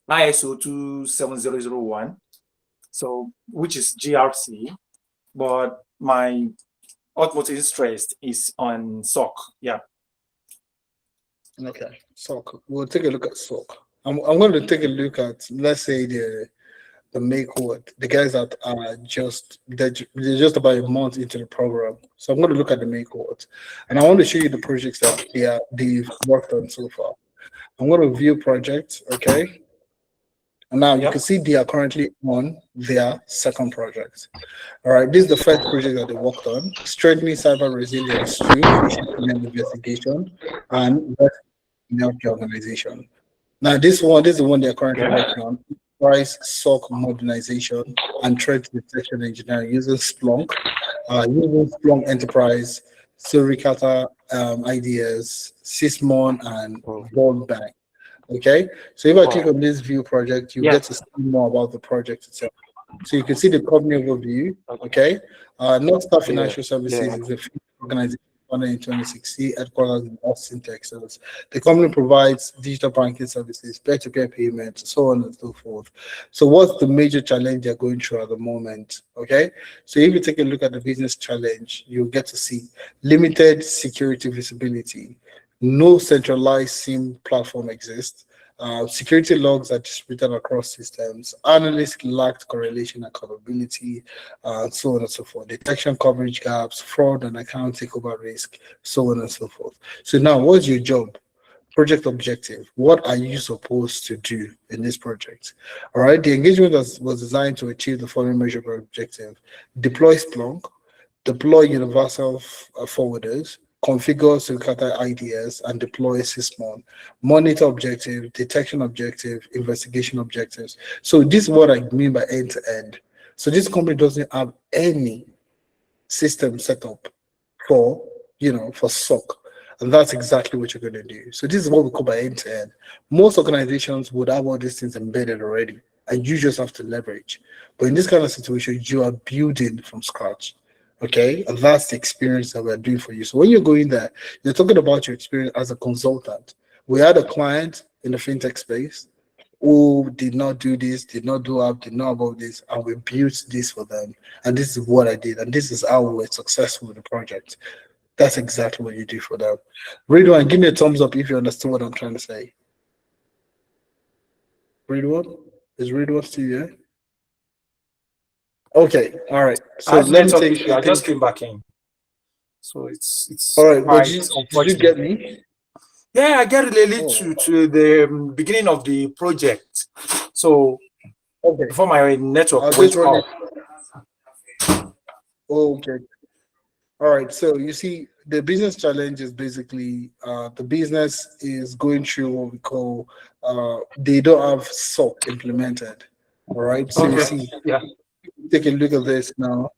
Speaker 9: ISO 27001, so which is GRC, but my utmost interest is on SOC. Yeah.
Speaker 1: Okay, SOC. We'll take a look at SOC. I'm going to take a look at, let's say, the make what the guys that are they're just about a month into the program. So I'm going to look at the make what, and I want to show you the projects that they've worked on so far. I'm going to view projects, okay, and now you can see they are currently on their second project. All right, this is the first project that they worked on: strengthening cyber resilience through investigation and the organization. Now this is the one they're currently working on. Enterprise SOC modernization and threat detection engineering using Splunk, using Splunk Enterprise, Suricata IDS, Sysmon, and Vault-Bank. Okay, so if I click on this view project, you get to see more about the project itself. So you can see the company overview. Okay, North Star Financial Services is a organization founded in 2016, headquartered in Austin, Texas. The company provides digital banking services, peer-to-peer payments, so on and so forth. So what's the major challenge they're going through at the moment? Okay, so if you take a look at the business challenge, you'll get to see limited security visibility, no centralized SIEM platform exists, security logs are distributed across systems, analysts lacked correlation and accountability, so on and so forth, detection coverage gaps, fraud and account takeover risk, so on and so forth. So now what's your job? Project objective. What are you supposed to do in this project? All right, the engagement was designed to achieve the following measurable objective: deploy Splunk, deploy universal forwarders, configure Suricata IDS, and deploy Sysmon. Monitor objective, detection objective, investigation objectives. So this is what I mean by end-to-end. So this company doesn't have any system set up for, for SOC. And that's exactly what you're going to do. So this is what we call by end-to-end. Most organizations would have all these things embedded already, and you just have to leverage. But in this kind of situation, you are building from scratch. Okay, and that's the experience that we're doing for you. So when you're going there, you're talking about your experience as a consultant. We had a client in the fintech space who did not do this, did not do app, did not about this, and we built this for them. And this is what I did, and this is how we were successful with the project. That's exactly what you do for them. Ridwan, give me a thumbs up if you understand what I'm trying to say. Ridwan? Is Ridwan still here? Okay, all right. So let me take.
Speaker 9: I just came back in, so it's
Speaker 1: all right. But did you get me?
Speaker 9: Yeah, I get related to the beginning of the project. So before my network went off.
Speaker 1: Okay. All right. So you see, the business challenge is basically the business is going through what we call they don't have SOC implemented. All right. So you see, take a look at this now.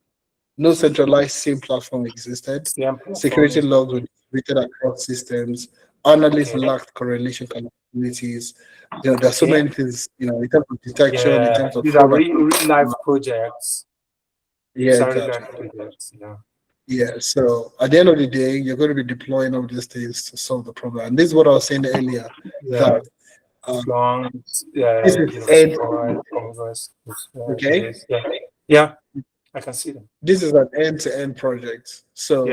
Speaker 1: No centralized SIEM platform existed. Security logs were distributed across systems. Analysts lacked correlation capabilities. There's so many things, in terms of detection, in terms of
Speaker 9: these are real life projects.
Speaker 1: Yeah, exactly. Yeah, so at the end of the day, you're going to be deploying all these things to solve the problem. And this is what I was saying earlier. That this is okay.
Speaker 9: Yeah, I can see them.
Speaker 1: This is an end-to-end project. So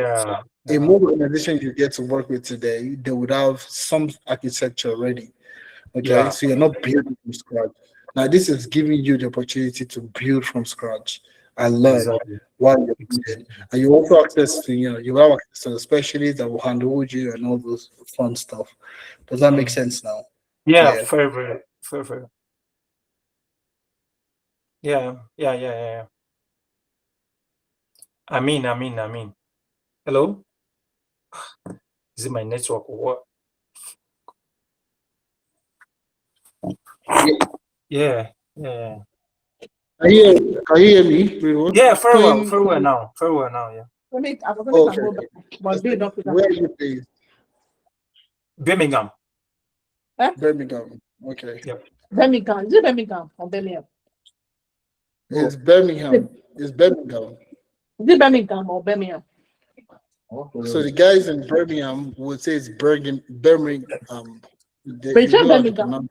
Speaker 1: a mobile organization you get to work with today, they would have some architecture already. Okay, so you're not building from scratch. Now, this is giving you the opportunity to build from scratch and learn while you're building. And you also access to, you have access to the specialists that will handle you and all those fun stuff. Does that make sense now?
Speaker 9: Yeah, very. Yeah. I mean. Hello? Is it my network or what? Yeah.
Speaker 1: Can you hear me?
Speaker 9: Yeah, very well now. Yeah.
Speaker 1: Okay. Where are you based?
Speaker 9: Birmingham.
Speaker 1: Birmingham. Okay.
Speaker 9: Yep.
Speaker 10: Birmingham. Is it Birmingham or Birmingham?
Speaker 1: It's Birmingham. It's Birmingham.
Speaker 10: Is it Birmingham or Birmingham?
Speaker 1: So the guys in Birmingham would say it's Birmingham.
Speaker 10: But it's Birmingham.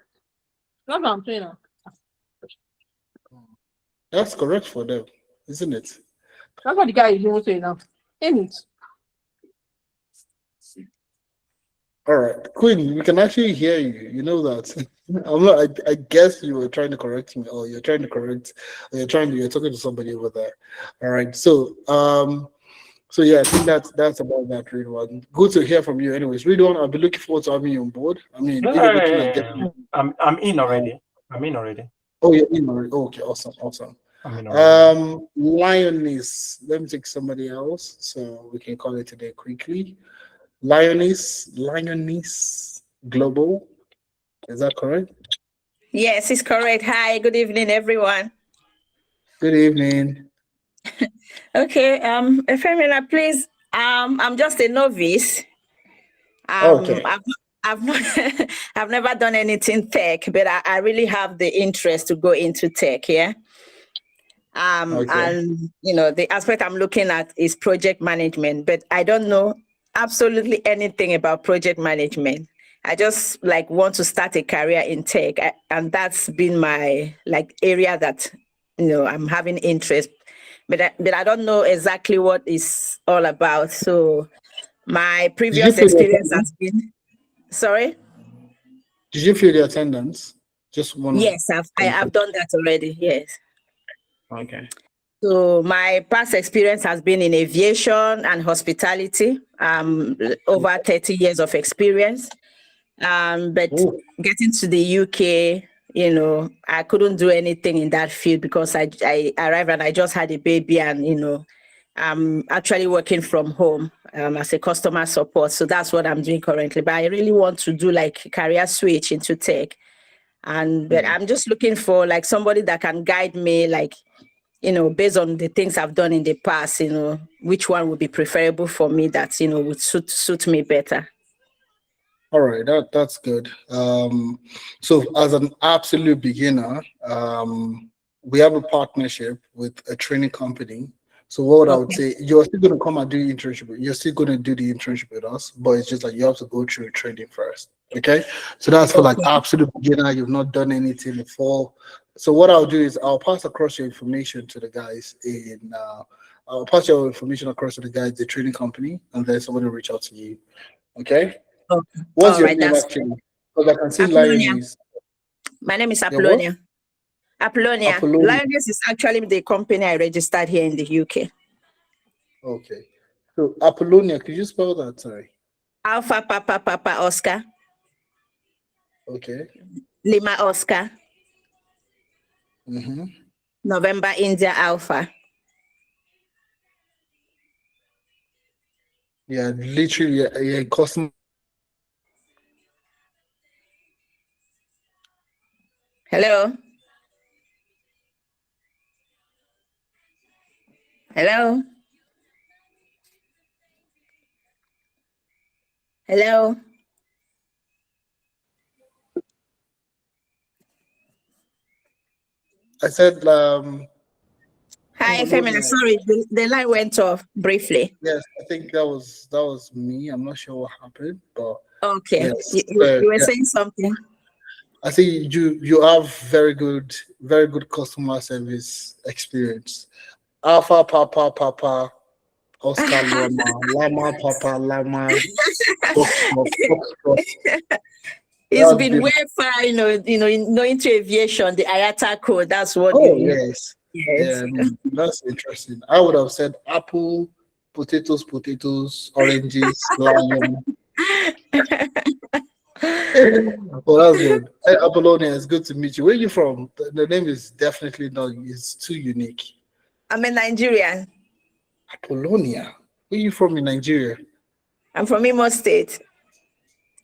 Speaker 10: That's what I'm saying now.
Speaker 1: That's correct for them, isn't it?
Speaker 10: That's what the guy is even saying now. Ain't it?
Speaker 1: All right, Queen, we can actually hear you. You know that. I guess you were trying to correct me, or you're trying to correct, or you're talking to somebody over there. All right, so yeah, I think that's about that, Ridwan. Good to hear from you. Anyways, Ridwan, I'll be looking forward to having you on board. I mean,
Speaker 9: I'm in already.
Speaker 1: Oh, you're in already. Oh, okay, awesome. Lioness. Let me take somebody else so we can call it today quickly. Lioness Global. Is that correct?
Speaker 11: Yes, it's correct. Hi, good evening, everyone.
Speaker 1: Good evening.
Speaker 11: Okay, Efemina, please. I'm just a novice.
Speaker 1: Okay.
Speaker 11: I've never done anything tech, but I really have the interest to go into tech. Yeah. And the aspect I'm looking at is project management, but I don't know absolutely anything about project management. I just want to start a career in tech, and that's been my area that I'm having interest, but I don't know exactly what it's all about. So my previous experience has been. Sorry.
Speaker 1: Did you fill the attendance? Just one.
Speaker 11: Yes, I've done that already. Yes.
Speaker 1: Okay.
Speaker 11: So my past experience has been in aviation and hospitality. Over 30 years of experience. But getting to the UK, I couldn't do anything in that field because I arrived and I just had a baby, and I'm actually working from home as a customer support. So that's what I'm doing currently. But I really want to do career switch into tech. But I'm just looking for somebody that can guide me based on the things I've done in the past, which one would be preferable for me that, would suit me better.
Speaker 1: All right, that's good. So as an absolute beginner, we have a partnership with a training company. So what I would say, you're still going to come and do internship. You're still going to do the internship with us, but it's just like you have to go through training first. Okay, so that's for like absolute beginner. You've not done anything before. So what I'll do is I'll pass across your information to the guys I'll pass your information across to the guys, the training company, and then someone will reach out to you. Okay.
Speaker 11: Okay.
Speaker 1: What's your name actually? Because I can see Lioness.
Speaker 11: My name is Apollonia. Apollonia. Lioness is actually the company I registered here in the UK.
Speaker 1: Okay. So Apollonia, could you spell that? Sorry.
Speaker 11: Alpha Papa Papa Oscar.
Speaker 1: Okay.
Speaker 11: Lima Oscar.
Speaker 1: Mm-hmm.
Speaker 11: November India Alpha.
Speaker 1: Yeah, literally, yeah, custom.
Speaker 11: Hello. Hello. Hello.
Speaker 1: I said,
Speaker 11: hi, Femina. Sorry, the line went off briefly.
Speaker 1: Yes, I think that was me. I'm not sure what happened, but
Speaker 11: okay.
Speaker 1: Yes.
Speaker 11: You were saying something.
Speaker 1: I think you have very good customer service experience. Alpha Papa Papa Oscar Lama Papa Lama.
Speaker 11: It's been way far, into aviation, the IATA code. That's what.
Speaker 1: Oh yes. Yeah, that's interesting. I would have said apple, potatoes, oranges, lion. Well, that's good. Hey, Apollonia, it's good to meet you. Where are you from? The name is definitely not. It's too unique.
Speaker 11: I'm a Nigerian.
Speaker 1: Apollonia. Where are you from in Nigeria?
Speaker 11: I'm from Imo State.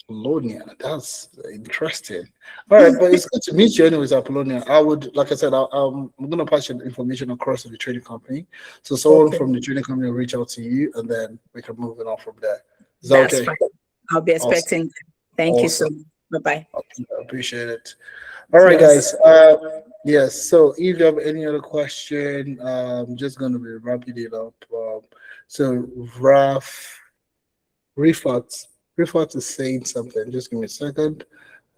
Speaker 1: Apollonia. That's interesting. All right, but it's good to meet you anyways, Apollonia. I would, like I said, I'm going to pass your information across to the trading company. So someone from the trading company will reach out to you, and then we can move it on from there. Is that
Speaker 11: That's
Speaker 1: okay?
Speaker 11: fine. I'll be expecting. Awesome. Thank you so much. Bye-bye.
Speaker 1: I appreciate it. All right, guys. Yes, so if you have any other question, I'm just going to be wrapping it up. So Rifat is saying something. Just give me a second.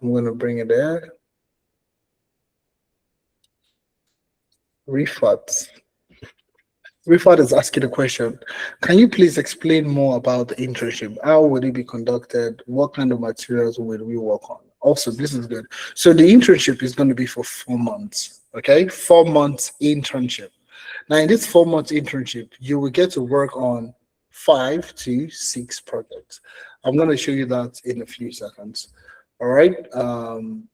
Speaker 1: I'm going to bring it there. Rifat is asking a question. Can you please explain more about the internship? How would it be conducted? What kind of materials will we work on? Also, this is good. So the internship is going to be for 4 months. Okay, 4 months internship. Now, in this 4 months internship, you will get to work on 5 to 6 projects. I'm going to show you that in a few seconds. All right. The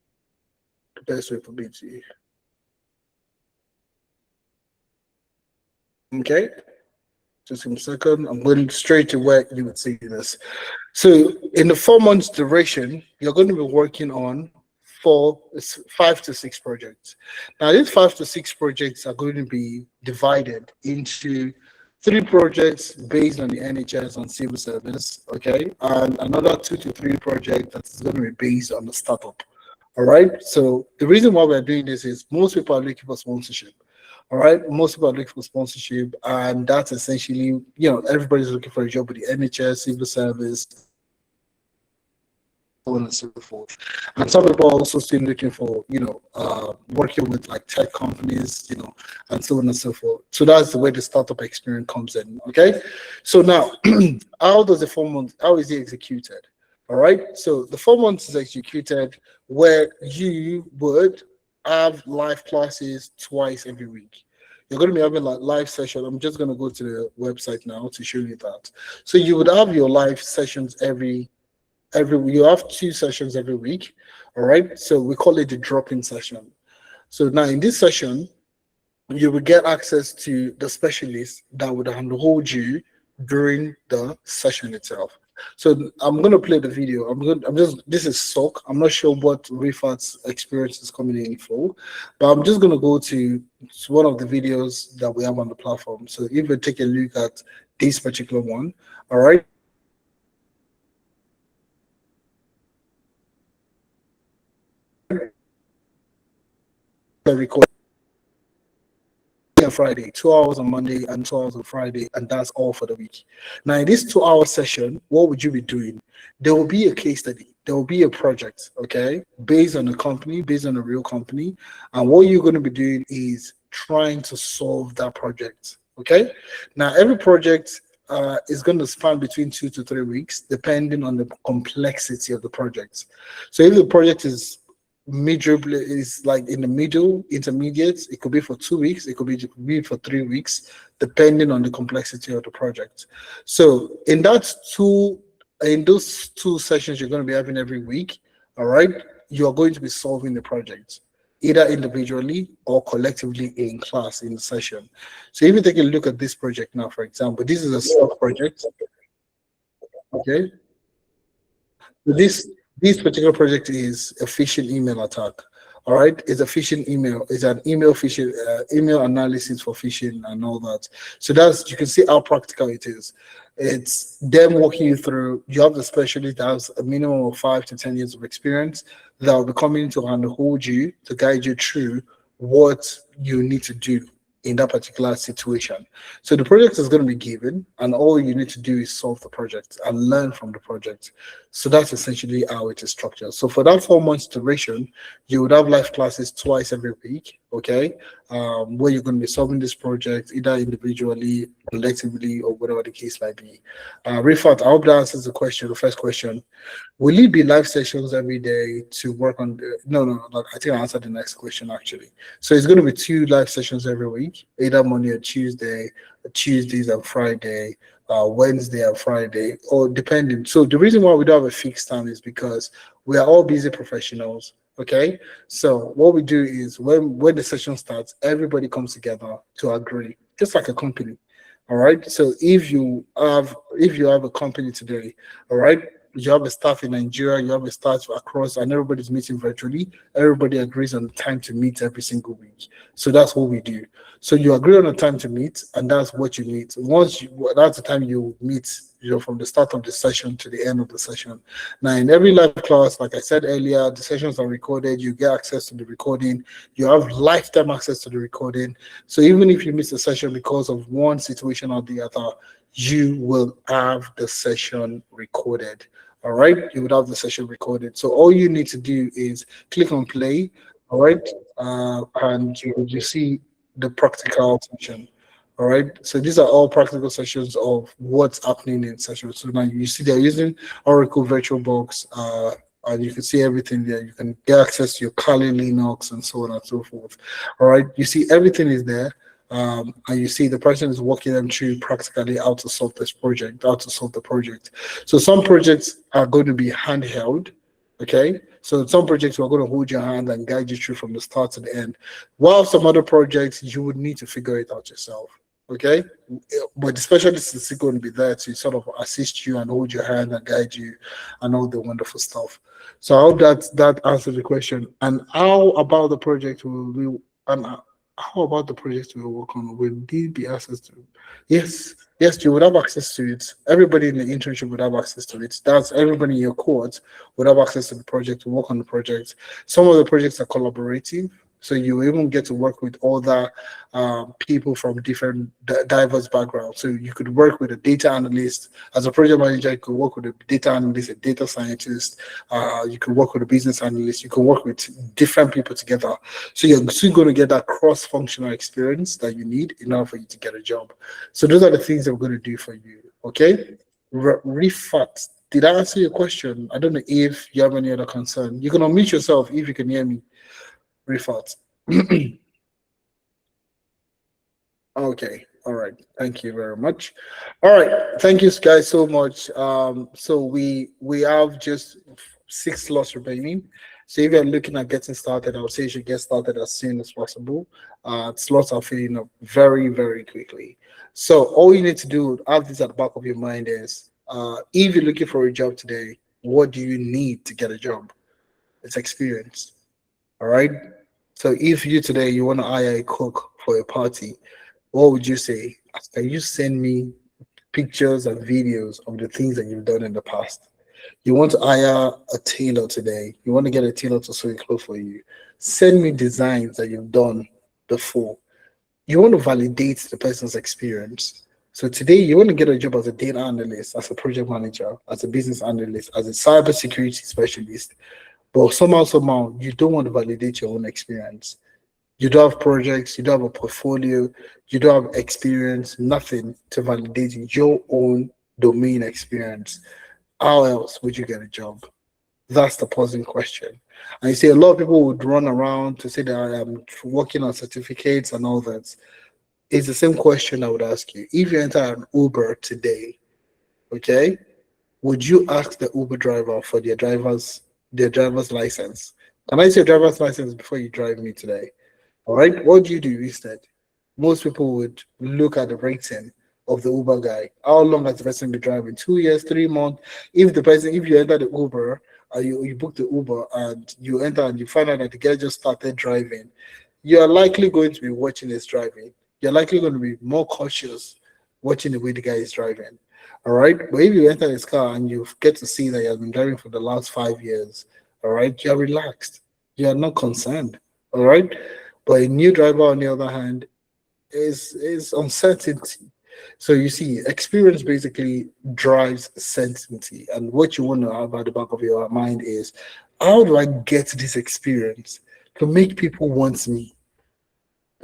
Speaker 1: best way for me to. Okay. Just in a second. I'm going straight to where you would see this. So in the 4 months duration, you're going to be working on 5 to 6 projects. Now, these 5 to 6 projects are going to be divided into 3 projects based on the NHS and civil service, okay, and another 2 to 3 projects that's going to be based on the startup. All right. So the reason why we're doing this is most people are looking for sponsorship. All right. Most people are looking for sponsorship, and that's essentially, everybody's looking for a job with the NHS, civil service, and so forth. And some people are also still looking for, working with like tech companies, and so on and so forth. So that's the way the startup experience comes in. Okay. So now, how is it executed? All right. So the 4 months is executed where you would have live classes twice every week. You're going to be having like live session. I'm just going to go to the website now to show you that. So you would have your live sessions you have 2 sessions every week. All right. So we call it the drop-in session. So now in this session, you will get access to the specialist that would handhold you during the session itself. So I'm gonna play the video. This is SOC. I'm not sure what Rifat's experience is coming in for, but I'm just gonna go to one of the videos that we have on the platform. So if you take a look at this particular one, all right. Record on Friday, 2 hours on Monday and 2 hours on Friday, and that's all for the week. Now, in this 2 hour session, what would you be doing? There will be a case study, there will be a project, okay, based on a company, based on a real company, and what you're going to be doing is trying to solve that project, okay? Now, every project is going to span between 2 to 3 weeks, depending on the complexity of the project. So if the project is like in the middle, intermediate, it could be for 2 weeks, it could be for 3 weeks, depending on the complexity of the project. So in those 2 sessions you're going to be having every week, all right, you are going to be solving the project either individually or collectively in class in the session. So if you take a look at this project now, for example, this is a SOC project, okay? So this particular project is a phishing email attack. All right, it's a phishing email. It's an email phishing, email analysis for phishing and all that. So you can see how practical it is. It's them walking you through. You have the specialist that has a minimum of 5 to 10 years of experience that will be coming to hold you, to guide you through what you need to do in that particular situation. So the project is going to be given, and all you need to do is solve the project and learn from the project. So that's essentially how it is structured. So for that 4 months duration, you would have live classes twice every week, okay, where you're going to be solving this project either individually, collectively, or whatever the case might be. Rifat, I hope that answers the first question. Will it be live sessions every day to work on no, I think I answered the next question actually. So it's going to be 2 live sessions every week, either Monday or Tuesday, Tuesdays and Friday, Wednesday and Friday, or depending. So the reason why we don't have a fixed time is because we are all busy professionals, okay? So what we do is when the session starts, everybody comes together to agree, just like a company, all right? So if you have a company today, all right, you have a staff in Nigeria, you have a staff across, and everybody's meeting virtually. Everybody agrees on the time to meet every single week. So that's what we do. So you agree on the time to meet, and that's what you meet. That's the time you meet, from the start of the session to the end of the session. Now, in every live class, like I said earlier, the sessions are recorded. You get access to the recording. You have lifetime access to the recording. So even if you miss a session because of one situation or the other, you will have the session recorded. All right, you would have the session recorded. So all you need to do is click on play, all right, and you see the practical session. All right, so these are all practical sessions of what's happening in sessions. So now you see they're using Oracle VirtualBox, and you can see everything there. You can get access to your Kali Linux and so on and so forth. All right, you see everything is there. And you see the person is walking them through practically how to solve this project, how to solve the project. So some projects are going to be handheld, okay? So some projects we're going to hold your hand and guide you through from the start to the end. While some other projects, you would need to figure it out yourself, okay? But the specialist is still going to be there to sort of assist you and hold your hand and guide you and all the wonderful stuff. So I hope that answers the question. And how about the project how about the projects we work on? Will these be access to? Yes, you would have access to it. Everybody in the internship would have access to it. That's everybody in your cohort would have access to the project, to work on the project. Some of the projects are collaborative, so you even get to work with other people from different diverse backgrounds. So you could work with a data analyst. As a project manager, you could work with a data analyst, a data scientist. You could work with a business analyst. You could work with different people together. So you're still going to get that cross-functional experience that you need in order for you to get a job. So those are the things that we're going to do for you, okay? Rifat, did I answer your question? I don't know if you have any other concern. You can unmute yourself if you can hear me. Rifat. Okay, all right, thank you very much. All right, thank you guys so much. So we have just 6 slots remaining. So if you're looking at getting started, I would say you should get started as soon as possible. Slots are filling up very, very quickly. So all you need to do, have this at the back of your mind, is If you're looking for a job today, what do you need to get a job? It's experience. All right. So if you today you want to hire a cook for a party, what would you say? Can you send me pictures and videos of the things that you've done in the past? You want to hire a tailor today. You want to get a tailor to sew a clothes for you. Send me designs that you've done before. You want to validate the person's experience. So today you want to get a job as a data analyst, as a project manager, as a business analyst, as a cybersecurity specialist. But somehow, you don't want to validate your own experience. You don't have projects, you don't have a portfolio, you don't have experience, nothing to validate your own domain experience. How else would you get a job? That's the posing question. And you see, a lot of people would run around to say that I am working on certificates and all that. It's the same question I would ask you. If you enter an Uber today, okay, would you ask the Uber driver for their driver's license? Can I see your driver's license before you drive me today? All right, what do you do instead? Most people would look at the rating of the Uber guy. How long has the person been driving? 2 years, 3 months? If you enter the Uber, you book the Uber and you enter and you find out that the guy just started driving, you're likely going to be watching his driving. You're likely going to be more cautious watching the way the guy is driving. All right. But if you enter his car and you get to see that he has been driving for the last 5 years, all right, you're relaxed. You're not concerned. All right. But a new driver, on the other hand, is uncertainty. So you see, experience basically drives certainty. And what you want to have at the back of your mind is, how do I get this experience to make people want me?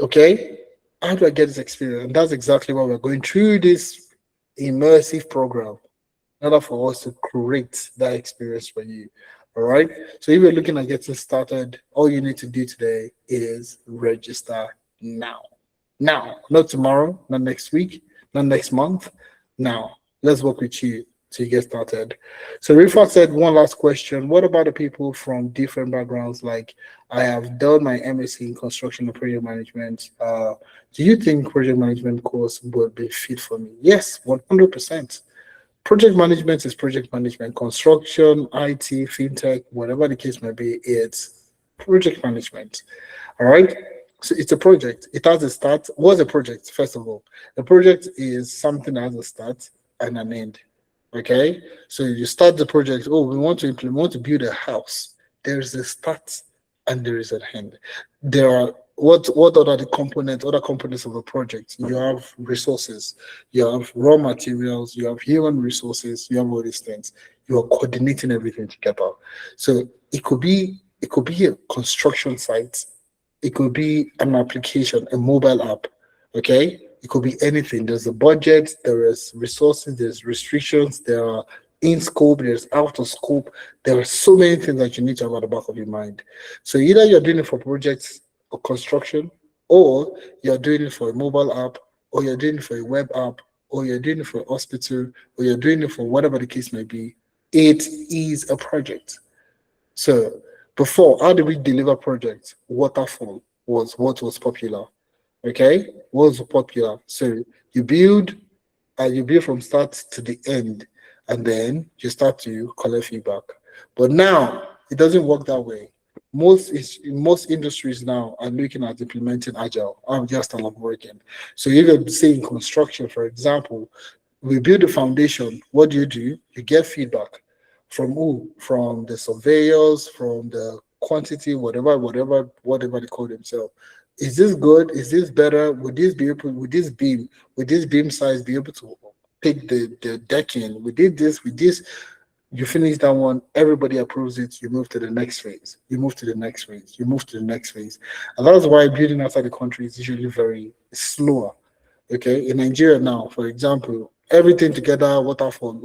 Speaker 1: Okay? How do I get this experience? And that's exactly why we're going through this immersive program in order for us to create that experience for you. All right. So if you're looking at getting started, all you need to do today is register now. Now, not tomorrow, not next week, not next month. Now, let's work with you to get started. So Rifat said, one last question. What about the people from different backgrounds? Like, I have done my MSc in construction and project management. Do you think project management course would be fit for me? Yes, 100%. Project management is project management. Construction, IT, fintech, whatever the case may be, it's project management. All right. So it's a project. It has a start. What's a project? First of all, a project is something that has a start and an end. Okay. So you start the project. Oh, we want to build a house. There's a start and there is an end. There are what are the other components of a project? You have resources, you have raw materials, you have human resources, you have all these things. You are coordinating everything together. So it could be a construction site, it could be an application, a mobile app. Okay, it could be anything. There's a budget, there is resources, there's restrictions, there are in scope, there's out of scope. There are so many things that you need to have at the back of your mind. So either you're doing it for projects or construction, or you're doing it for a mobile app, or you're doing it for a web app, or you're doing it for a hospital, or you're doing it for whatever the case may be. It is a project. So before, how did we deliver projects? Waterfall was what was popular. Okay, what was popular? So you build from start to the end, and then you start to collect feedback. But now it doesn't work that way. Most industries now are looking at implementing agile. I'm just working. So if you're saying construction, for example, we build a foundation. What do? You get feedback from who? From the surveyors, from the quantity, whatever they call themselves. Is this good? Is this better? Would this beam size be able to take the decking? We did this, you finish that one, everybody approves it, you move to the next phase, you move to the next phase, you move to the next phase. And that's why building outside the country is usually very slower. Okay, in Nigeria now, for example, everything together, waterfall,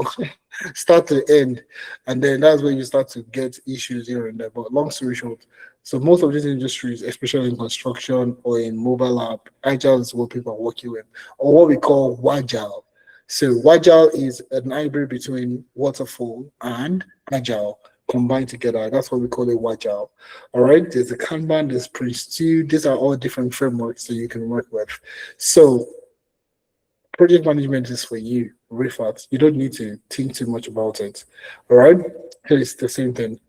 Speaker 1: start to end, and then that's where you start to get issues here and there. But long story short, so most of these industries, especially in construction or in mobile app, agile is what people are working with, or what we call Wagile. So Wagile is an hybrid between waterfall and agile combined together. That's what we call it, Wagile. All right, there's a Kanban, there's Prince2. These are all different frameworks that you can work with. So project management is for you. Rifat. You don't need to think too much about it. All right? It's the same thing.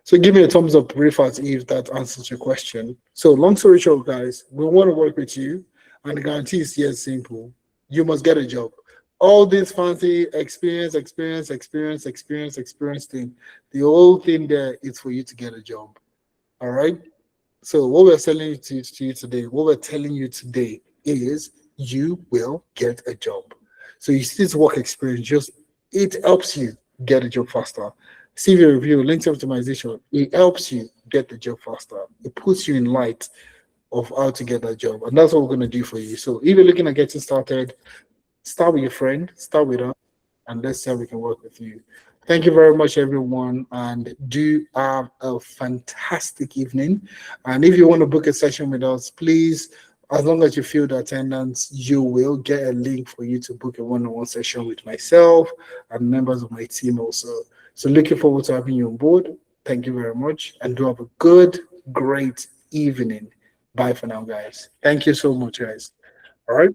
Speaker 1: So give me a thumbs up, Rifat, if that answers your question. So long story short, guys, we want to work with you, and the guarantee is here simple. You must get a job. All this fancy experience thing, the whole thing there is for you to get a job. All right? So what we're telling you today is you will get a job. So you see this work experience, it helps you get a job faster. CV review, LinkedIn optimization, it helps you get the job faster. It puts you in light of how to get that job. And that's what we're going to do for you. So if you're looking at getting started, start with your friend, start with us, and let's see how we can work with you. Thank you very much, everyone, and do have a fantastic evening. And if you want to book a session with us, please, as long as you fill the attendance, you will get a link for you to book a one-on-one session with myself and members of my team also. So looking forward to having you on board. Thank you very much, and do have a good, great evening. Bye for now, guys. Thank you so much, guys. All right.